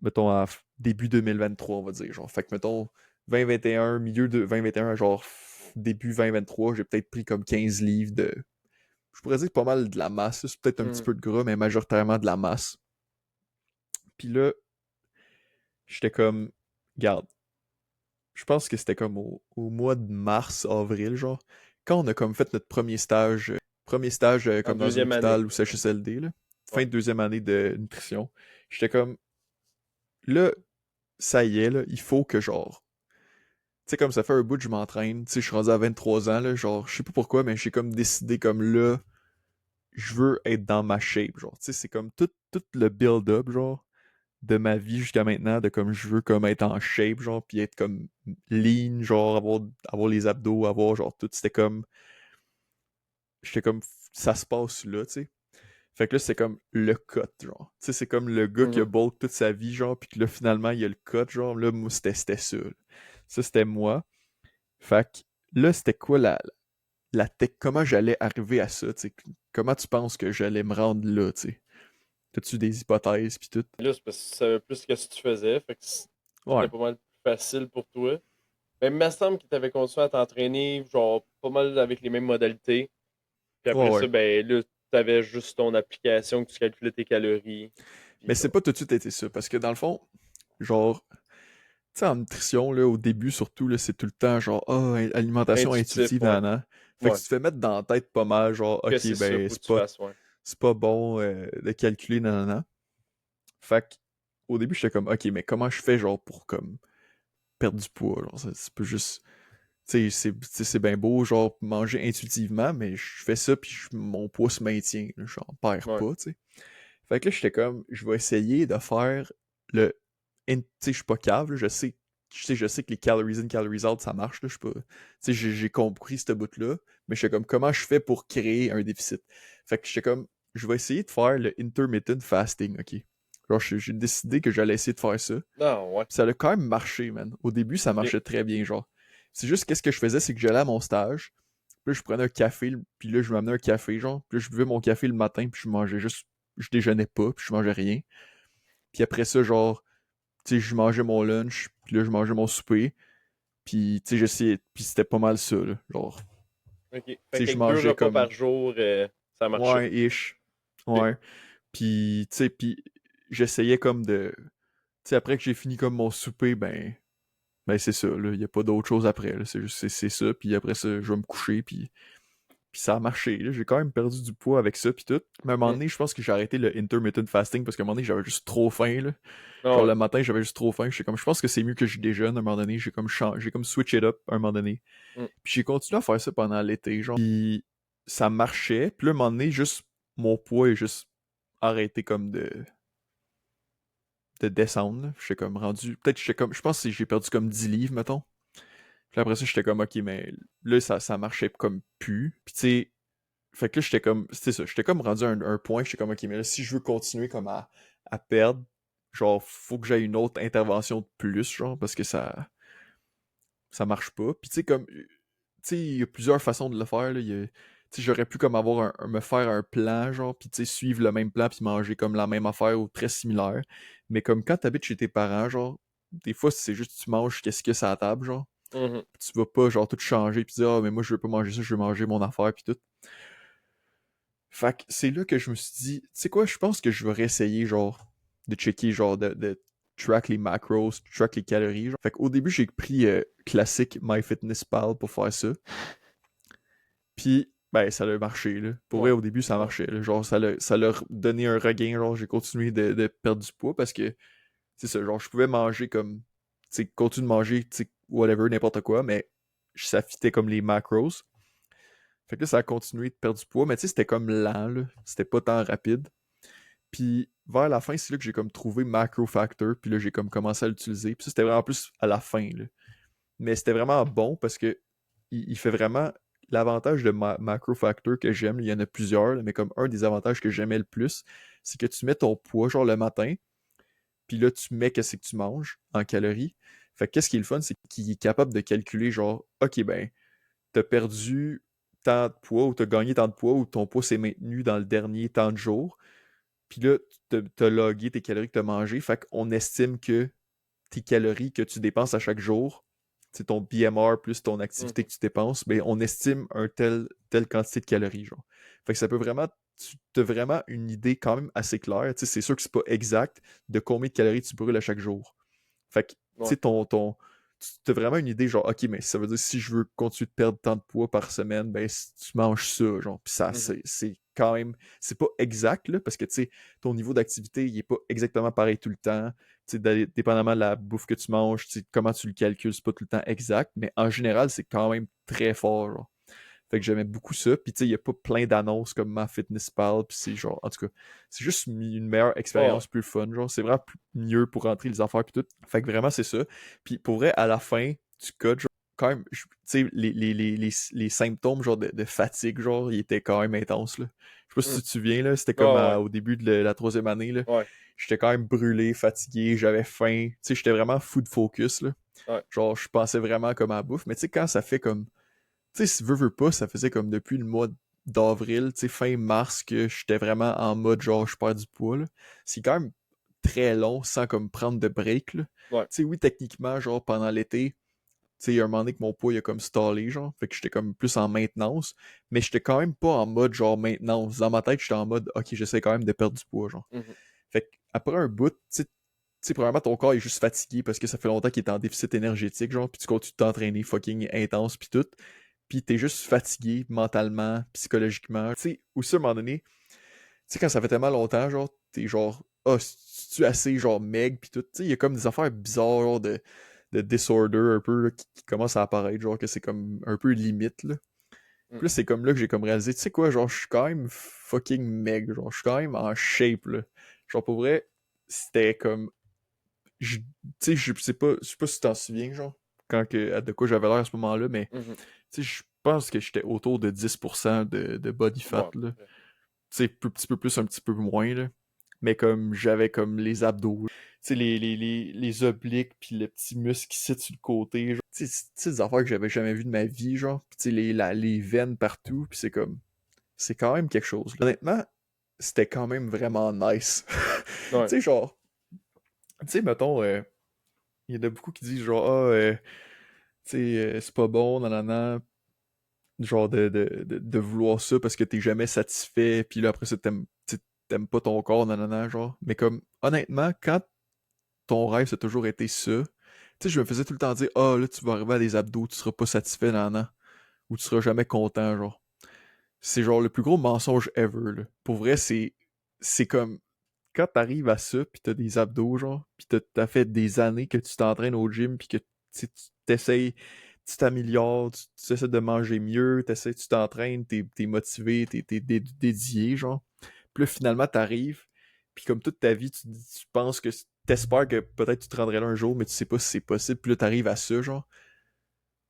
mettons, début 2023, on va dire, genre. Fait que, mettons, 2021, milieu de 2021, genre, début 2023, j'ai peut-être pris comme 15 livres de, je pourrais dire pas mal de la masse, c'est peut-être un petit Mhm. peu de gras, mais majoritairement de la masse. Puis là, j'étais comme, garde, je pense que c'était comme au mois de mars, avril, genre, quand on a comme fait notre premier stage En comme dans un deuxième année. hôpital ou CHSLD, là, fin Ouais. de deuxième année de nutrition, j'étais comme, là, ça y est, là, il faut que genre, tu sais, comme ça fait un bout que je m'entraîne, tu sais, je suis rendu à 23 ans, là, genre, je sais pas pourquoi, mais j'ai comme décidé comme là, je veux être dans ma shape, genre, tu sais, c'est comme tout le build-up, genre, de ma vie jusqu'à maintenant, de comme je veux comme être en shape, genre, puis être comme lean, genre, avoir les abdos, avoir genre tout, j'étais comme, ça se passe là, tu sais. Fait que là, c'est comme le cut, genre. Tu sais, c'est comme le gars qui a Mhm. bulk toute sa vie, genre, puis que là, finalement, il y a le cut, genre, là, moi, c'était ça, là. Ça, c'était moi. Fait que là, c'était quoi la tech, comment j'allais arriver à ça, tu sais. Comment tu penses que j'allais me rendre là, tu sais. T'as-tu des hypothèses, puis tout? Là, c'est parce que tu savais plus ce que tu faisais, fait que c'était Ouais. pas mal plus facile pour toi. Mais il me semble que tu avais continué à t'entraîner, genre, pas mal avec les mêmes modalités. Puis Ouais, après ça, ouais. ben là, tu avais juste ton application que tu calculais tes calories. Puis Mais c'est bon. pas tout de suite été ça, parce que dans le fond, genre, tu sais, en nutrition, là, au début, surtout, là, c'est tout le temps, genre, ah, alimentation Intuitif, intuitive, ouais. nan. Fait que Ouais. tu te fais mettre dans la tête pas mal, genre, Que ok, c'est ça, ben, faut que tu fasses, ouais. c'est pas bon de calculer, nan. Fait que, au début, j'étais comme, ok, mais comment je fais, genre, pour, comme, perdre du poids, genre, c'est pas juste, tu sais, c'est bien beau, genre, manger intuitivement, mais je fais ça, puis mon poids se maintient, là, j'en perds Ouais. pas, tu sais. Fait que là, j'étais comme, je vais essayer de faire le. Tu sais, je suis pas cave, là, je sais que les calories in, calories out, ça marche, là, je suis pas. Tu sais, j'ai compris ce bout-là, mais j'étais comme, comment je fais pour créer un déficit? Fait que j'étais comme, je vais essayer de faire le intermittent fasting, ok? Genre, j'ai décidé que j'allais essayer de faire ça. Non, ouais. Puis ça a quand même marché, man. Au début, ça Ok. marchait très bien, genre. C'est juste, qu'est-ce que je faisais, c'est que j'allais à mon stage, puis là, je prenais un café, puis là, je m'amenais un café, genre. Puis là, je buvais mon café le matin, puis je mangeais juste. Je déjeunais pas, puis je mangeais rien. Puis après ça, genre, tu sais, je mangeais mon lunch, puis là, je mangeais mon souper. Puis, tu sais, j'essayais. Puis c'était pas mal ça, là. Genre, Ok. tu Fait sais, je qu'avec deux mangeais repas comme. par jour, ça marchait. Ouais, ish. Ok. Ouais. Puis, tu sais, puis j'essayais comme de. Tu sais, après que j'ai fini comme mon souper, ben c'est ça, là. Il y a pas d'autre chose après, là. C'est juste, c'est ça. Puis après ça, je vais me coucher, puis ça a marché, là. J'ai quand même perdu du poids avec ça, puis tout. Mais à un moment Hmm. donné, je pense que j'ai arrêté le intermittent fasting parce qu'à un moment donné, j'avais juste trop faim, là. Ah Genre ouais. le matin, j'avais juste trop faim. Je pense que c'est mieux que je déjeune à un moment donné. J'ai comme switch it up à un moment donné. Hmm. Puis j'ai continué à faire ça pendant l'été, genre. Puis ça marchait. Puis là, à un moment donné, juste mon poids est juste arrêté comme de descendre, là. J'étais comme rendu. Peut-être j'étais comme. Je pense que j'ai perdu comme 10 livres, mettons. Puis après ça, j'étais comme ok, mais là, ça marchait comme plus. Puis tu sais, fait que là, j'étais comme, c'était ça, j'étais comme rendu à un point, j'étais comme, ok, mais là, si je veux continuer comme à perdre, genre, faut que j'aie une autre intervention de plus, genre, parce que ça marche pas. Puis tu sais, comme, tu sais, il y a plusieurs façons de le faire, là. Tu sais, j'aurais pu comme avoir me faire un plan, genre, puis tu sais, suivre le même plan, puis manger comme la même affaire ou très similaire. Mais comme quand t'habites chez tes parents, genre, des fois, c'est juste tu manges qu'est-ce qu'il y a sur la table, genre. Mhm. Puis tu vas pas, genre, tout changer, puis dire, ah, mais moi, je veux pas manger ça, je veux manger mon affaire, puis tout. Fait que c'est là que je me suis dit, tu sais quoi, je pense que je vais réessayer, genre, de checker, genre, de track les macros, track les calories, genre. Fait qu'au début, j'ai pris classique MyFitnessPal pour faire ça. Puis, ben, ça a marché, là. Pour vrai, Ouais. au début, ça Ouais. marchait, là. Genre, ça l'a donné un regain, genre, j'ai continué de perdre du poids parce que, c'est ça, genre, je pouvais manger comme, tu sais, continuer de manger, tu sais, whatever, n'importe quoi, mais ça fitait comme les macros. Fait que là, ça a continué de perdre du poids, mais tu sais, c'était comme lent, là. C'était pas tant rapide. Puis vers la fin, c'est là que j'ai comme trouvé Macro Factor, puis là, j'ai comme commencé à l'utiliser. Puis ça, c'était vraiment plus à la fin, là. Mais c'était vraiment bon parce que il fait vraiment l'avantage de Macro Factor que j'aime. Il y en a plusieurs, là, mais comme un des avantages que j'aimais le plus, c'est que tu mets ton poids, genre le matin, puis là, tu mets qu'est-ce que tu manges en calories. Fait que qu'est-ce qui est le fun, c'est qu'il est capable de calculer, genre, ok, ben, t'as perdu tant de poids ou t'as gagné tant de poids ou ton poids s'est maintenu dans le dernier tant de jours. Puis là, t'as logué tes calories que t'as mangées. Fait qu'on estime que tes calories que tu dépenses à chaque jour, c'est ton BMR plus ton activité Mhm. que tu dépenses, ben on estime telle quantité de calories, genre. Fait que ça peut vraiment, tu as vraiment une idée quand même assez claire. Tu sais, c'est sûr que c'est pas exact de combien de calories tu brûles à chaque jour. Fait que, tu Ouais. sais, tu as vraiment une idée, genre, ok, mais ça veut dire si je veux continuer de perdre tant de poids par semaine, ben, si tu manges ça, genre, pis ça, Mhm. c'est quand même, c'est pas exact, là, parce que, tu sais, ton niveau d'activité, il est pas exactement pareil tout le temps. Tu sais, dépendamment de la bouffe que tu manges, tu sais, comment tu le calcules, c'est pas tout le temps exact, mais en général, c'est quand même très fort, genre. Fait que j'aimais beaucoup ça. Puis tu sais, il n'y a pas plein d'annonces comme MyFitnessPal. Puis c'est genre, en tout cas, c'est juste une meilleure Ouais. expérience, plus fun. Genre, c'est vraiment mieux pour rentrer les affaires puis tout. Fait que vraiment, c'est ça. Puis pour vrai, à la fin du code, genre, quand même, tu sais, les symptômes genre de fatigue, genre, ils étaient quand même intenses, là. Je sais pas si Mhm. tu te souviens, là, c'était comme Ouais, ouais. au début de la troisième année, là. Ouais. J'étais quand même brûlé, fatigué, j'avais faim. Tu sais, j'étais vraiment food focus, là. Ouais. Genre, je pensais vraiment comme à la bouffe. Mais tu sais, quand ça fait comme tu sais, si veux pas, ça faisait comme depuis le mois d'avril, tu sais, fin mars, que j'étais vraiment en mode genre je perds du poids, là. C'est quand même très long sans comme prendre de break, là. Ouais. Tu sais, oui, techniquement, genre pendant l'été, tu sais, il y a un moment donné que mon poids il a comme stallé, genre. Fait que j'étais comme plus en maintenance, mais j'étais quand même pas en mode genre maintenance. Dans ma tête, j'étais en mode ok, j'essaie quand même de perdre du poids, genre. Mhm. Fait que après un bout, tu sais, premièrement, ton corps est juste fatigué parce que ça fait longtemps qu'il est en déficit énergétique, genre, puis tu continues de t'entraîner fucking intense, puis tout. Puis t'es juste fatigué mentalement, psychologiquement. Tu sais, aussi à un moment donné, tu sais, quand ça fait tellement longtemps, genre, t'es genre, ah, tu assez, genre, meg, puis tout. Tu sais, il y a comme des affaires bizarres, genre, de disorder un peu, là, qui commencent à apparaître, genre, que c'est comme un peu limite, là. Mhm. Puis là, c'est comme là que j'ai comme réalisé, tu sais quoi, genre, je suis quand même fucking meg, genre, je suis quand même en shape, là. Genre, pour vrai, c'était comme tu sais, je sais pas si tu t'en souviens, genre, de quoi j'avais l'air à ce moment-là, mais Mhm. tu sais, je pense que j'étais autour de 10% de body Ouais, fat, à peu là. Tu près. sais, un petit peu plus, un petit peu moins, là. Mais comme j'avais comme les abdos, tu sais, les obliques, puis le petit muscle qui sit sur le côté, genre. Tu sais, des affaires que j'avais jamais vues de ma vie, genre. Puis tu sais, les veines partout, puis c'est comme, c'est quand même quelque chose, là. Honnêtement, c'était quand même vraiment nice. Tu Ouais. sais, genre, tu sais, mettons, il y en a beaucoup qui disent genre, ah, tu sais, c'est pas bon, nanana, genre de vouloir ça parce que t'es jamais satisfait, puis là après ça, tu sais, t'aimes pas ton corps, nanana, genre. Mais comme, honnêtement, quand ton rêve, ça a toujours été ça, tu sais, je me faisais tout le temps dire, ah, là, tu vas arriver à des abdos, tu seras pas satisfait, nanana, ou tu seras jamais content, genre. C'est genre le plus gros mensonge ever, là. Pour vrai, c'est comme, quand t'arrives à ça, pis t'as des abdos, genre, pis t'as fait des années que tu t'entraînes au gym, pis que tu t'essayes, tu t'améliores, tu essaies de manger mieux, tu t'entraînes, t'es motivé, t'es dédié, genre. Puis là, finalement, t'arrives, puis comme toute ta vie, tu penses que t'espères que peut-être tu te rendrais là un jour, mais tu sais pas si c'est possible, puis là, t'arrives à ça, genre.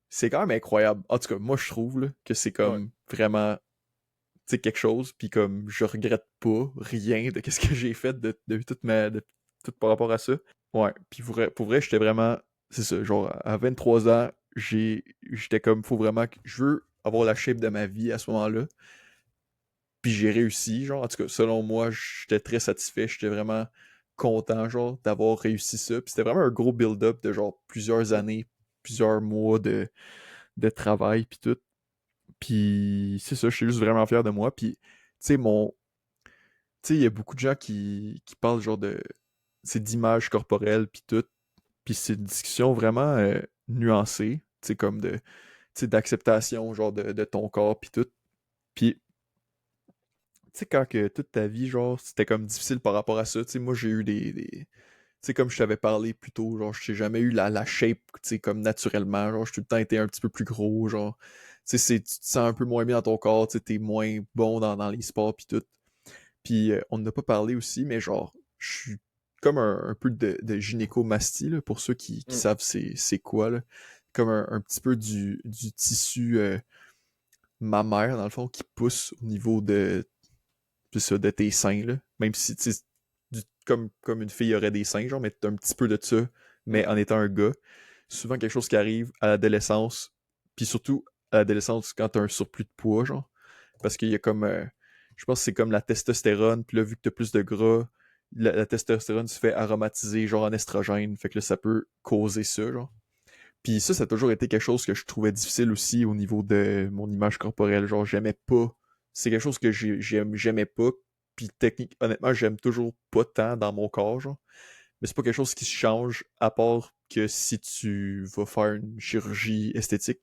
C'est quand même incroyable. En tout cas, moi, je trouve là, que c'est Ouais. comme vraiment tu sais, quelque chose, puis comme je regrette pas rien de qu'est-ce que j'ai fait de tout par rapport à ça. Ouais, puis pour vrai j'étais vraiment, c'est ça, genre à 23 ans, j'étais comme, faut vraiment que je veux avoir la shape de ma vie à ce moment-là, puis j'ai réussi, genre, en tout cas, selon moi, j'étais très satisfait, j'étais vraiment content, genre, d'avoir réussi ça, puis c'était vraiment un gros build-up de genre plusieurs Mhm. années, plusieurs mois de travail, puis tout. Puis c'est ça, je suis juste vraiment fier de moi. Puis, tu sais, tu sais, il y a beaucoup de gens qui parlent genre c'est d'image corporelle, puis tout. Puis c'est une discussion vraiment nuancée, tu sais, comme tu sais, d'acceptation, genre de ton corps, puis tout. Puis, tu sais, quand que toute ta vie, genre, c'était comme difficile par rapport à ça, tu sais, moi, j'ai eu tu sais, comme je t'avais parlé plus tôt, genre, j'ai jamais eu la shape, tu sais, comme naturellement, genre, j'ai tout le temps été un petit peu plus gros, genre, tu sais, tu te sens un peu moins bien dans ton corps, tu sais, t'es moins bon dans les sports, puis tout. Puis on n'a pas parlé aussi, mais genre, je suis comme un peu de gynécomastie, là, pour ceux qui Mhm. savent c'est quoi, là. Comme un petit peu du tissu mammaire, dans le fond, qui pousse au niveau c'est ça, de tes seins, là. Même si, tu sais, comme une fille aurait des seins, genre, mais t'as un petit peu de ça, mais Mhm. en étant un gars. Souvent quelque chose qui arrive à l'adolescence, puis surtout à l'adolescence quand t'as un surplus de poids, genre. Parce qu'il y a comme, je pense que c'est comme la testostérone, puis là, vu que t'as plus de gras, la testostérone se fait aromatiser, genre en estrogène, fait que là, ça peut causer ça, genre. Puis ça a toujours été quelque chose que je trouvais difficile aussi au niveau de mon image corporelle, genre, j'aimais pas. C'est quelque chose que j'aimais pas, puis technique, honnêtement, j'aime toujours pas tant dans mon corps, genre. Mais c'est pas quelque chose qui se change, à part que si tu vas faire une chirurgie esthétique.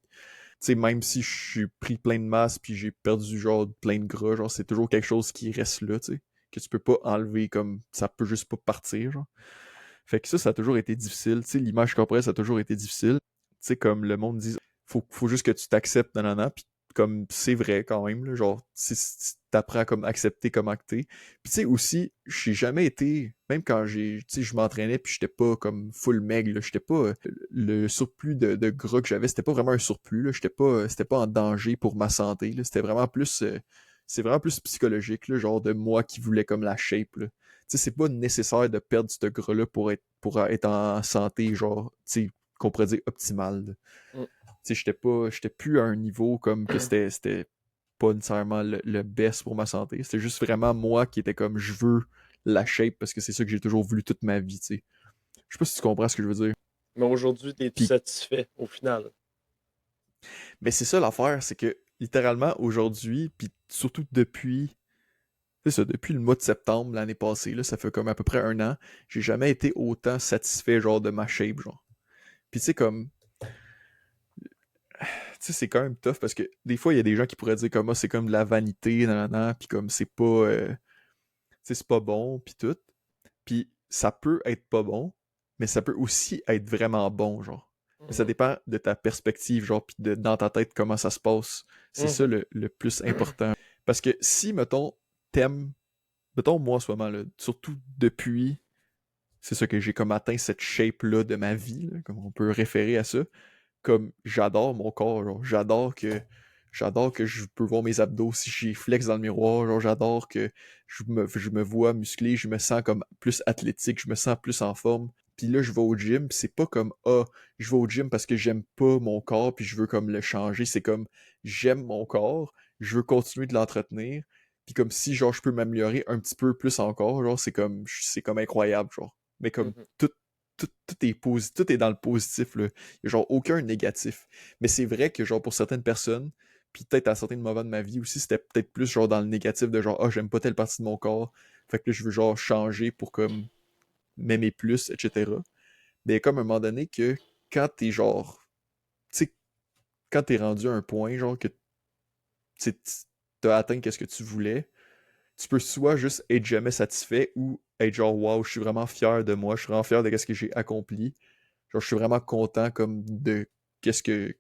Tu sais, même si je suis pris plein de masse puis j'ai perdu genre plein de gras, genre c'est toujours quelque chose qui reste là, tu sais, que tu peux pas enlever comme ça peut juste pas partir, genre. Fait que ça a toujours été difficile, tu sais, l'image corporelle ça a toujours été difficile. Tu sais, comme le monde dit, faut juste que tu t'acceptes, nanana, puis comme c'est vrai quand même, là, genre, si t'apprends à comme accepter comment que t'es. Puis tu sais, aussi, j'ai jamais été, même quand tu sais, je m'entraînais puis j'étais pas comme full maigre, là, j'étais pas, le surplus de gras que j'avais, c'était pas vraiment un surplus, là, c'était pas en danger pour ma santé, là, c'était vraiment plus, c'est vraiment plus psychologique, là, genre de moi qui voulais comme la shape, là. Tu sais, c'est pas nécessaire de perdre ce gras-là pour être en santé, genre, tu sais, qu'on pourrait dire optimale, là. Mm. Tu sais, j'étais plus à un niveau comme que c'était pas nécessairement le best pour ma santé. C'était juste vraiment moi qui était comme je veux la shape parce que c'est ça que j'ai toujours voulu toute ma vie, tu sais. Je sais pas si tu comprends ce que je veux dire. Mais aujourd'hui, t'es-tu Puis, satisfait au final? mais c'est ça l'affaire, c'est que littéralement aujourd'hui, puis surtout depuis, c'est ça, depuis le mois de septembre l'année passée, là, ça fait comme à peu près un an, j'ai jamais été autant satisfait genre de ma shape, genre. Puis tu sais comme tu sais, c'est quand même tough parce que des fois, il y a des gens qui pourraient dire comme moi, c'est comme de la vanité, nan, puis comme c'est pas, tu sais, c'est pas bon, puis tout. Puis ça peut être pas bon, mais ça peut aussi être vraiment bon, genre. Mais ça Mhm. dépend de ta perspective, genre, puis dans ta tête, comment ça se passe. C'est ça Mhm. le plus important. Parce que si, mettons, t'aimes, mettons, moi, en ce moment, là, surtout depuis, c'est ça que j'ai comme atteint cette shape-là de ma vie, là, comme on peut référer à ça, comme j'adore mon corps, genre, j'adore que je peux voir mes abdos si j'y flex dans le miroir, genre j'adore que je me vois musclé, je me sens comme plus athlétique, je me sens plus en forme. Puis là je vais au gym, pis c'est pas comme ah, je vais au gym parce que j'aime pas mon corps puis je veux comme le changer, c'est comme j'aime mon corps, je veux continuer de l'entretenir. Puis comme si genre je peux m'améliorer un petit peu plus encore, genre c'est comme incroyable genre. Mais comme Mhm. tout est dans le positif là. Il y a genre aucun négatif. Mais c'est vrai que genre pour certaines personnes, puis peut-être à certains moments de ma vie aussi, c'était peut-être plus genre dans le négatif de genre ah j'aime pas telle partie de mon corps, fait que là, je veux genre changer pour comme m'aimer plus, etc. Mais comme à un moment donné que quand t'es genre, tu sais, quand t'es rendu à un point genre que tu t'as atteint qu'est-ce que tu voulais, tu peux soit juste être jamais satisfait ou être genre wow, je suis vraiment fier de moi, je suis vraiment fier de ce que j'ai accompli. Genre je suis vraiment content comme de qu'est-ce que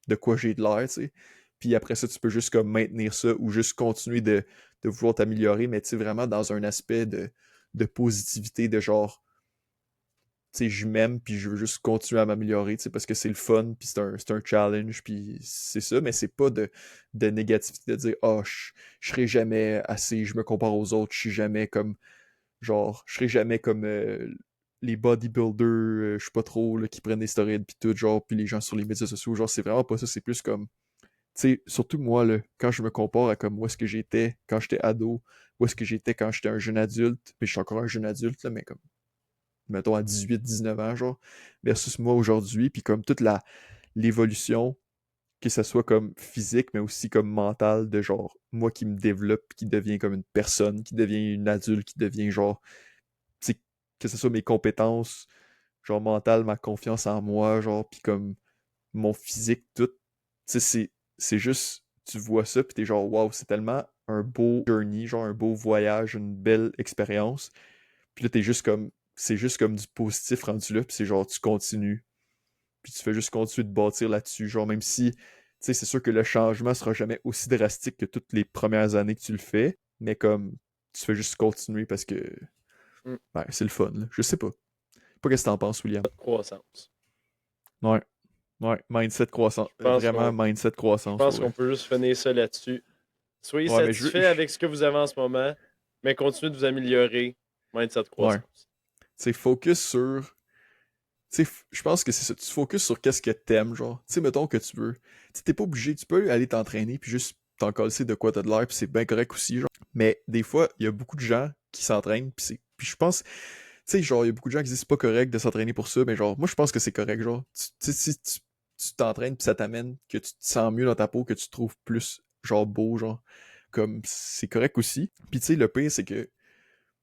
de quoi j'ai de l'air, tu sais. Puis après ça, tu peux juste comme maintenir ça ou juste continuer de vouloir t'améliorer, mais tu sais, vraiment dans un aspect de positivité, de genre, tu sais, je m'aime, puis je veux juste continuer à m'améliorer, tu sais, parce que c'est le fun, puis c'est un challenge, puis c'est ça, mais c'est pas de négativité, de dire, oh, je serai jamais assez, je me compare aux autres, je suis jamais comme, genre, je serai jamais comme les bodybuilders, je sais pas trop, là, qui prennent des stéroïdes, puis tout, genre, puis les gens sur les médias sociaux, genre, c'est vraiment pas ça, c'est plus comme, tu sais, surtout moi, là, quand je me compare à comme où est-ce que j'étais quand j'étais ado, où est-ce que j'étais quand j'étais un jeune adulte, puis je suis encore un jeune adulte, là, mais comme, mettons, à 18-19 ans, genre, versus moi aujourd'hui, puis comme toute l'évolution, que ce soit comme physique, mais aussi comme mentale, de genre, moi qui me développe, qui devient comme une personne, qui devient une adulte, qui devient genre, tu sais, que ce soit mes compétences, genre mentales, ma confiance en moi, genre, puis comme mon physique, tout, tu sais, c'est juste, tu vois ça, puis t'es genre, waouh, c'est tellement un beau journey, genre un beau voyage, une belle expérience. Puis là, t'es juste comme, c'est juste comme du positif rendu là, puis c'est genre, tu continues, puis tu fais juste continuer de bâtir là-dessus, genre, même si, tu sais, c'est sûr que le changement sera jamais aussi drastique que toutes les premières années que tu le fais, mais comme, tu fais juste continuer parce que, Mm. ouais, c'est le fun, là. Je sais pas. Pas qu'est-ce que t'en penses, William. Pas de croissance. Ouais, ouais, mindset croissance, Je pense vraiment qu'on mindset je croissance, pense ouais. qu'on peut juste finir ça là-dessus. Soyez Ouais, mais je veux, satisfait avec ce que vous avez en ce moment, mais continuez de vous améliorer. Mindset de ouais. croissance. C'est focus sur, tu Tu sais, je pense que c'est ça. Tu te focuses sur qu'est-ce que t'aimes, genre. Tu sais, mettons que tu veux. Tu sais, t'es pas obligé. Tu peux aller t'entraîner puis juste t'en coller de quoi t'as de l'air puis c'est bien correct aussi, genre. Mais des fois, il y a beaucoup de gens qui s'entraînent puis je pense, tu sais, genre, il y a beaucoup de gens qui disent c'est pas correct de s'entraîner pour ça, mais genre, moi, je pense que c'est correct, genre. Tu sais, si tu t'entraînes puis ça t'amène que tu te sens mieux dans ta peau, que tu te trouves plus, genre, beau, genre, comme, c'est correct aussi. Puis tu sais, le pire, c'est que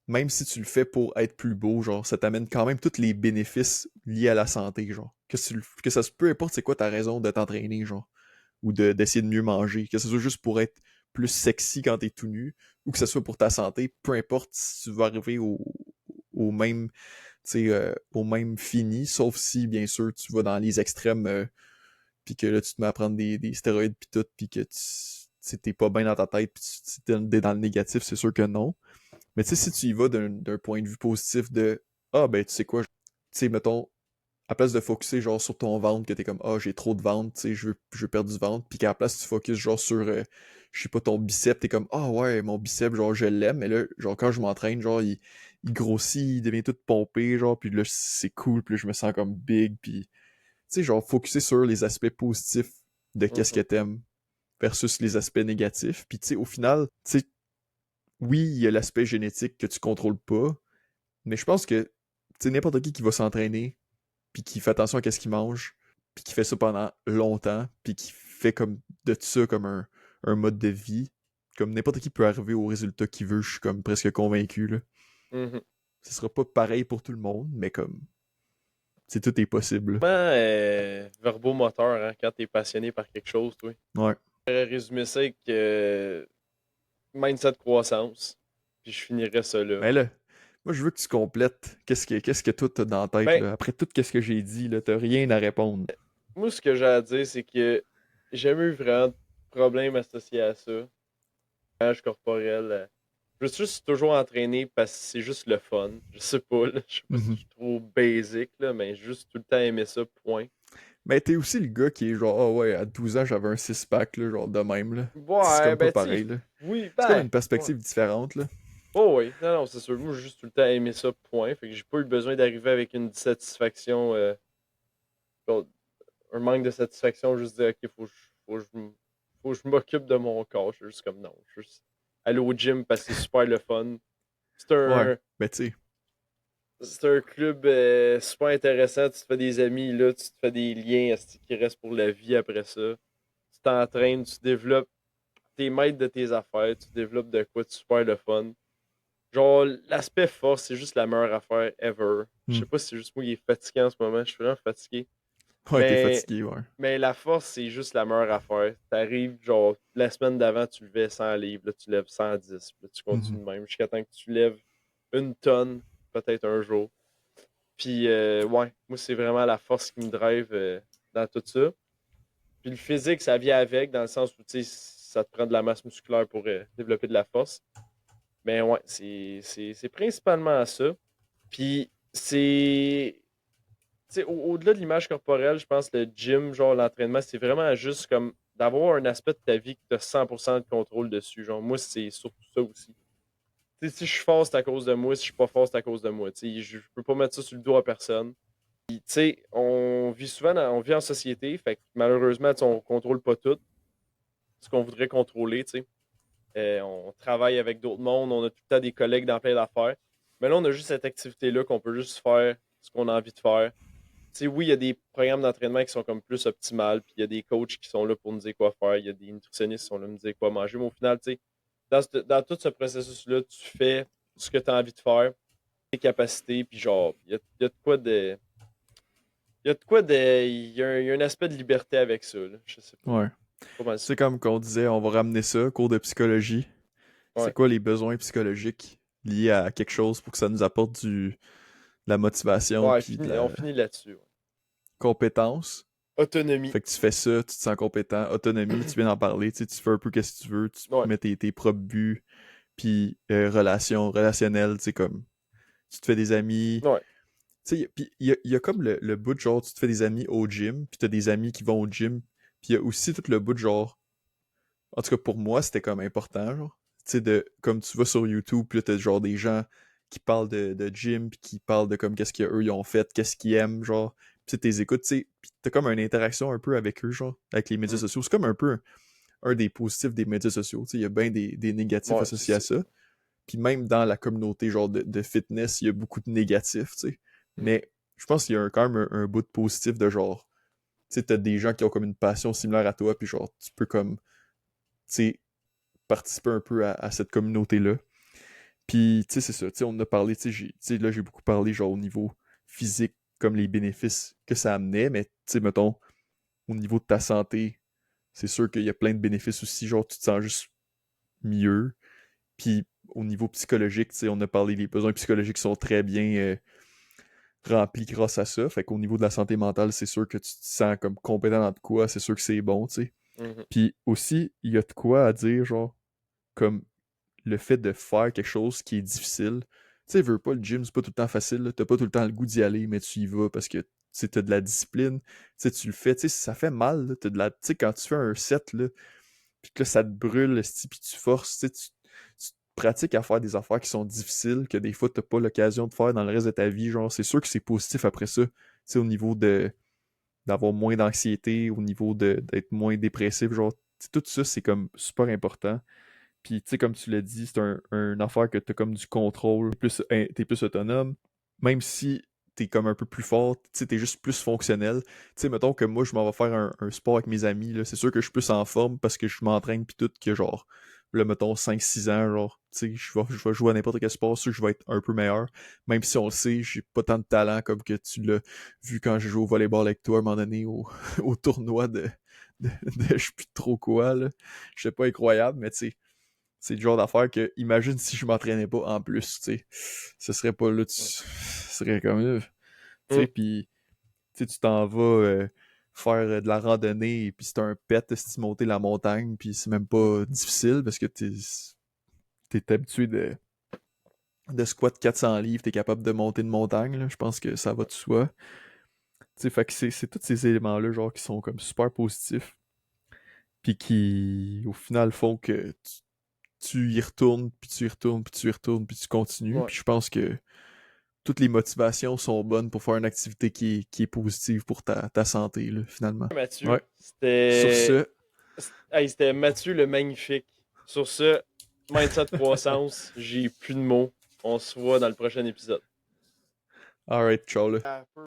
même si tu le fais pour être plus beau, genre, ça t'amène quand même tous les bénéfices liés à la santé, genre. Que ça peu importe c'est quoi ta raison de t'entraîner, genre, ou d'essayer de mieux manger, que ce soit juste pour être plus sexy quand t'es tout nu, ou que ce soit pour ta santé, peu importe si tu vas arriver au même, tu sais, au même fini, sauf si, bien sûr, tu vas dans les extrêmes, puis que là, tu te mets à prendre des stéroïdes pis tout, pis que t'es pas bien dans ta tête, pis t'es dans le négatif, c'est sûr que non. Mais tu sais, si tu y vas d'un point de vue positif de ah ben tu sais quoi, tu sais, mettons, à place de focuser genre sur ton ventre, que t'es comme ah j'ai trop de ventre, tu sais, je veux perdre du ventre, puis qu'à la place tu focuses genre sur je sais pas ton bicep, t'es comme ah ouais, mon bicep, genre je l'aime, mais là, genre quand je m'entraîne, genre il grossit, il devient tout pompé, genre, puis là c'est cool, puis là je me sens comme big, puis tu sais, genre focuser sur les aspects positifs de qu'est-ce que Mhm. t'aimes versus les aspects négatifs, puis tu sais, au final, tu sais, oui, il y a l'aspect génétique que tu contrôles pas, mais je pense que, tu sais, n'importe qui va s'entraîner, puis qui fait attention à qu'est-ce qu'il mange, puis qui fait ça pendant longtemps, puis qui fait comme de ça comme un mode de vie, comme n'importe qui peut arriver au résultat qu'il veut, je suis comme presque convaincu, là. Mhm. Ce sera pas pareil pour tout le monde, mais comme, c'est tout est possible. Vraiment, verbomoteur, hein, quand t'es passionné par quelque chose, toi. Ouais. Je pourrais résumer ça avec mindset croissance. Puis je finirais ça là. Mais là, moi je veux que tu complètes qu'est-ce que toi t'as dans la tête, Ben, là. Après tout qu'est-ce que j'ai dit, là, t'as rien à répondre. moi, ce que j'ai à dire, c'est que j'ai jamais eu vraiment de problème associé à ça. L'image corporelle. Je me suis juste toujours entraîné parce que c'est juste le fun. Je sais pas, là, je sais pas si je Mhm. suis trop basic, là, mais j'ai juste tout le temps aimé ça, point. Mais t'es aussi le gars qui est genre, ah ouais, à 12 ans, j'avais un six-pack, là, genre de même, là. C'est Ouais, comme pas ben, tu pareil, sais, là. oui, C'est comme ben, une ouais. perspective différente, là. Oh oui, non, non, c'est sûr. Moi, j'ai juste tout le temps aimé ça, point. Fait que j'ai pas eu besoin d'arriver avec une dissatisfaction, genre, un manque de satisfaction, juste dire, ok, faut que je m'occupe de mon corps. Je suis juste comme non. Juste aller au gym parce que c'est super le fun. C'est Ouais, un, mais tu sais, c'est un club super intéressant. Tu te fais des amis là, tu te fais des liens esti, qui restent pour la vie après ça. Tu t'entraînes, tu développes tes maîtres de tes affaires, tu développes de quoi de super le fun. Genre, l'aspect force, c'est juste la meilleure affaire ever. Je hmm. sais pas si c'est juste moi qui est fatigué en ce moment. Je suis vraiment fatigué. Ouais, t'es Mais, fatigué, ouais. mais la force, c'est juste la meilleure affaire. T'arrives, genre, la semaine d'avant, tu levais 100 livres, là, tu lèves 110, puis là, tu Mhm. continues de même jusqu'à temps que tu lèves une tonne, peut-être un jour. Puis, ouais, moi, c'est vraiment la force qui me drive dans tout ça. Puis le physique, ça vient avec, dans le sens où, tu sais, ça te prend de la masse musculaire pour développer de la force. Mais ouais, c'est principalement ça. Puis, c'est tu sais, au-delà de l'image corporelle, je pense que le gym, genre l'entraînement, c'est vraiment juste comme d'avoir un aspect de ta vie que tu as 100% de contrôle dessus. Genre, moi, c'est surtout ça aussi. Tu sais, si je suis fort, c'est à cause de moi. Si je suis pas fort, c'est à cause de moi. Tu sais, je peux pas mettre ça sur le dos à personne. Puis, tu sais, on vit souvent on vit en société, fait que malheureusement, tu sais, on contrôle pas tout ce qu'on voudrait contrôler, tu sais. On travaille avec d'autres mondes, on a tout le temps des collègues dans plein d'affaires. Mais là, on a juste cette activité-là qu'on peut juste faire ce qu'on a envie de faire. Tu sais, oui, il y a des programmes d'entraînement qui sont comme plus optimales, puis il y a des coachs qui sont là pour nous dire quoi faire, il y a des nutritionnistes qui sont là pour nous dire quoi manger, mais au final, tu sais, dans tout ce processus-là, tu fais ce que tu as envie de faire, tes capacités, puis genre, il y a de quoi de. Il y a de quoi de. Il y a un aspect de liberté avec ça, là. Je sais pas. Ouais. Pas mal ça. C'est comme qu'on disait, on va ramener ça, cours de psychologie. C'est Ouais. quoi les besoins psychologiques liés à quelque chose pour que ça nous apporte de la motivation Ouais, puis de on la finit là-dessus. Ouais. compétence? Autonomie. Fait que tu fais ça, tu te sens compétent, autonomie, tu viens d'en parler, tu sais, tu fais un peu qu'est-ce que tu veux, tu Ouais. mets tes propres buts, puis relationnel, tu sais, comme, tu te fais des amis, Ouais. tu sais, puis il y a comme le bout de genre, tu te fais des amis au gym, puis t'as des amis qui vont au gym, puis il y a aussi tout le bout de genre, en tout cas pour moi, c'était comme important, genre, tu sais, comme tu vas sur YouTube, puis là t'as genre des gens qui parlent de gym, puis qui parlent de comme qu'est-ce qu'eux ils ont fait, qu'est-ce qu'ils aiment, genre. Puis t'es écoutes, tu sais, puis t'as comme une interaction un peu avec eux, genre, avec les médias Mm. sociaux. C'est comme un peu un des positifs des médias sociaux, tu sais, il y a bien des négatifs Ouais, associés à ça. Puis même dans la communauté, genre, de fitness, il y a beaucoup de négatifs, tu sais. Mais je pense qu'il y a quand même un bout de positif de genre, tu sais, t'as des gens qui ont comme une passion similaire à toi, puis genre, tu peux comme, tu sais, participer un peu à cette communauté-là. Puis, tu sais, c'est ça, tu sais, on en a parlé, tu sais, là, j'ai beaucoup parlé, genre, au niveau physique, comme les bénéfices que ça amenait, mais, tu sais, mettons, au niveau de ta santé, c'est sûr qu'il y a plein de bénéfices aussi, genre, tu te sens juste mieux. Puis, au niveau psychologique, tu sais, on a parlé, les besoins psychologiques sont très bien remplis grâce à ça. Fait qu'au niveau de la santé mentale, c'est sûr que tu te sens comme compétent dans de quoi, c'est sûr que c'est bon, tu sais. Mhm. Puis aussi, il y a de quoi à dire, genre, comme le fait de faire quelque chose qui est difficile. Tu sais, veux pas, le gym, c'est pas tout le temps facile, là. T'as pas tout le temps le goût d'y aller, mais tu y vas parce que, tu sais, t'as de la discipline. Tu sais, tu le fais, tu sais, ça fait mal, là. T'as de la... Tu sais, quand tu fais un set, là, puis que là, ça te brûle, puis tu forces, tu sais, tu te pratiques à faire des affaires qui sont difficiles, que des fois, t'as pas l'occasion de faire dans le reste de ta vie, genre, c'est sûr que c'est positif après ça, tu sais, au niveau de d'avoir moins d'anxiété, au niveau d'être moins dépressif, genre, tout ça, c'est comme super important. Puis, tu sais, comme tu l'as dit, c'est un affaire que t'as comme du contrôle, t'es plus autonome. Même si t'es comme un peu plus fort, tu sais, t'es juste plus fonctionnel. Tu sais, mettons que moi, je m'en vais faire un sport avec mes amis, là, c'est sûr que je suis plus en forme parce que je m'entraîne pis tout, que genre, là, mettons 5 6 ans, genre, tu sais, je vais jouer à n'importe quel sport, c'est sûr que je vais être un peu meilleur. Même si on le sait, j'ai pas tant de talent comme que tu l'as vu quand j'ai joué au volleyball avec toi à un moment donné au tournoi de je sais plus trop quoi, là. Je sais pas, incroyable, mais tu sais, c'est le genre d'affaire que, imagine si je m'entraînais pas en plus, tu sais. Ce serait pas là, ce serait comme, tu sais, Mm. pis, tu sais, tu t'en vas faire de la randonnée, et puis c'est un pet si tu monter la montagne, puis c'est même pas difficile, parce que t'es habitué de squat 400 livres, t'es capable de monter une montagne, là. Je pense que ça va de soi. Tu sais, fait que c'est tous ces éléments-là, genre, qui sont comme super positifs, puis qui, au final, font que tu y retournes, puis tu y retournes, puis tu y retournes, puis tu continues. Ouais. Puis je pense que toutes les motivations sont bonnes pour faire une activité qui est positive pour ta santé, là, finalement. Mathieu, Ouais. Sur ce, Hey, c'était Mathieu le magnifique. Sur ce, mindset de croissance, j'ai plus de mots. On se voit dans le prochain épisode. alright, ciao là.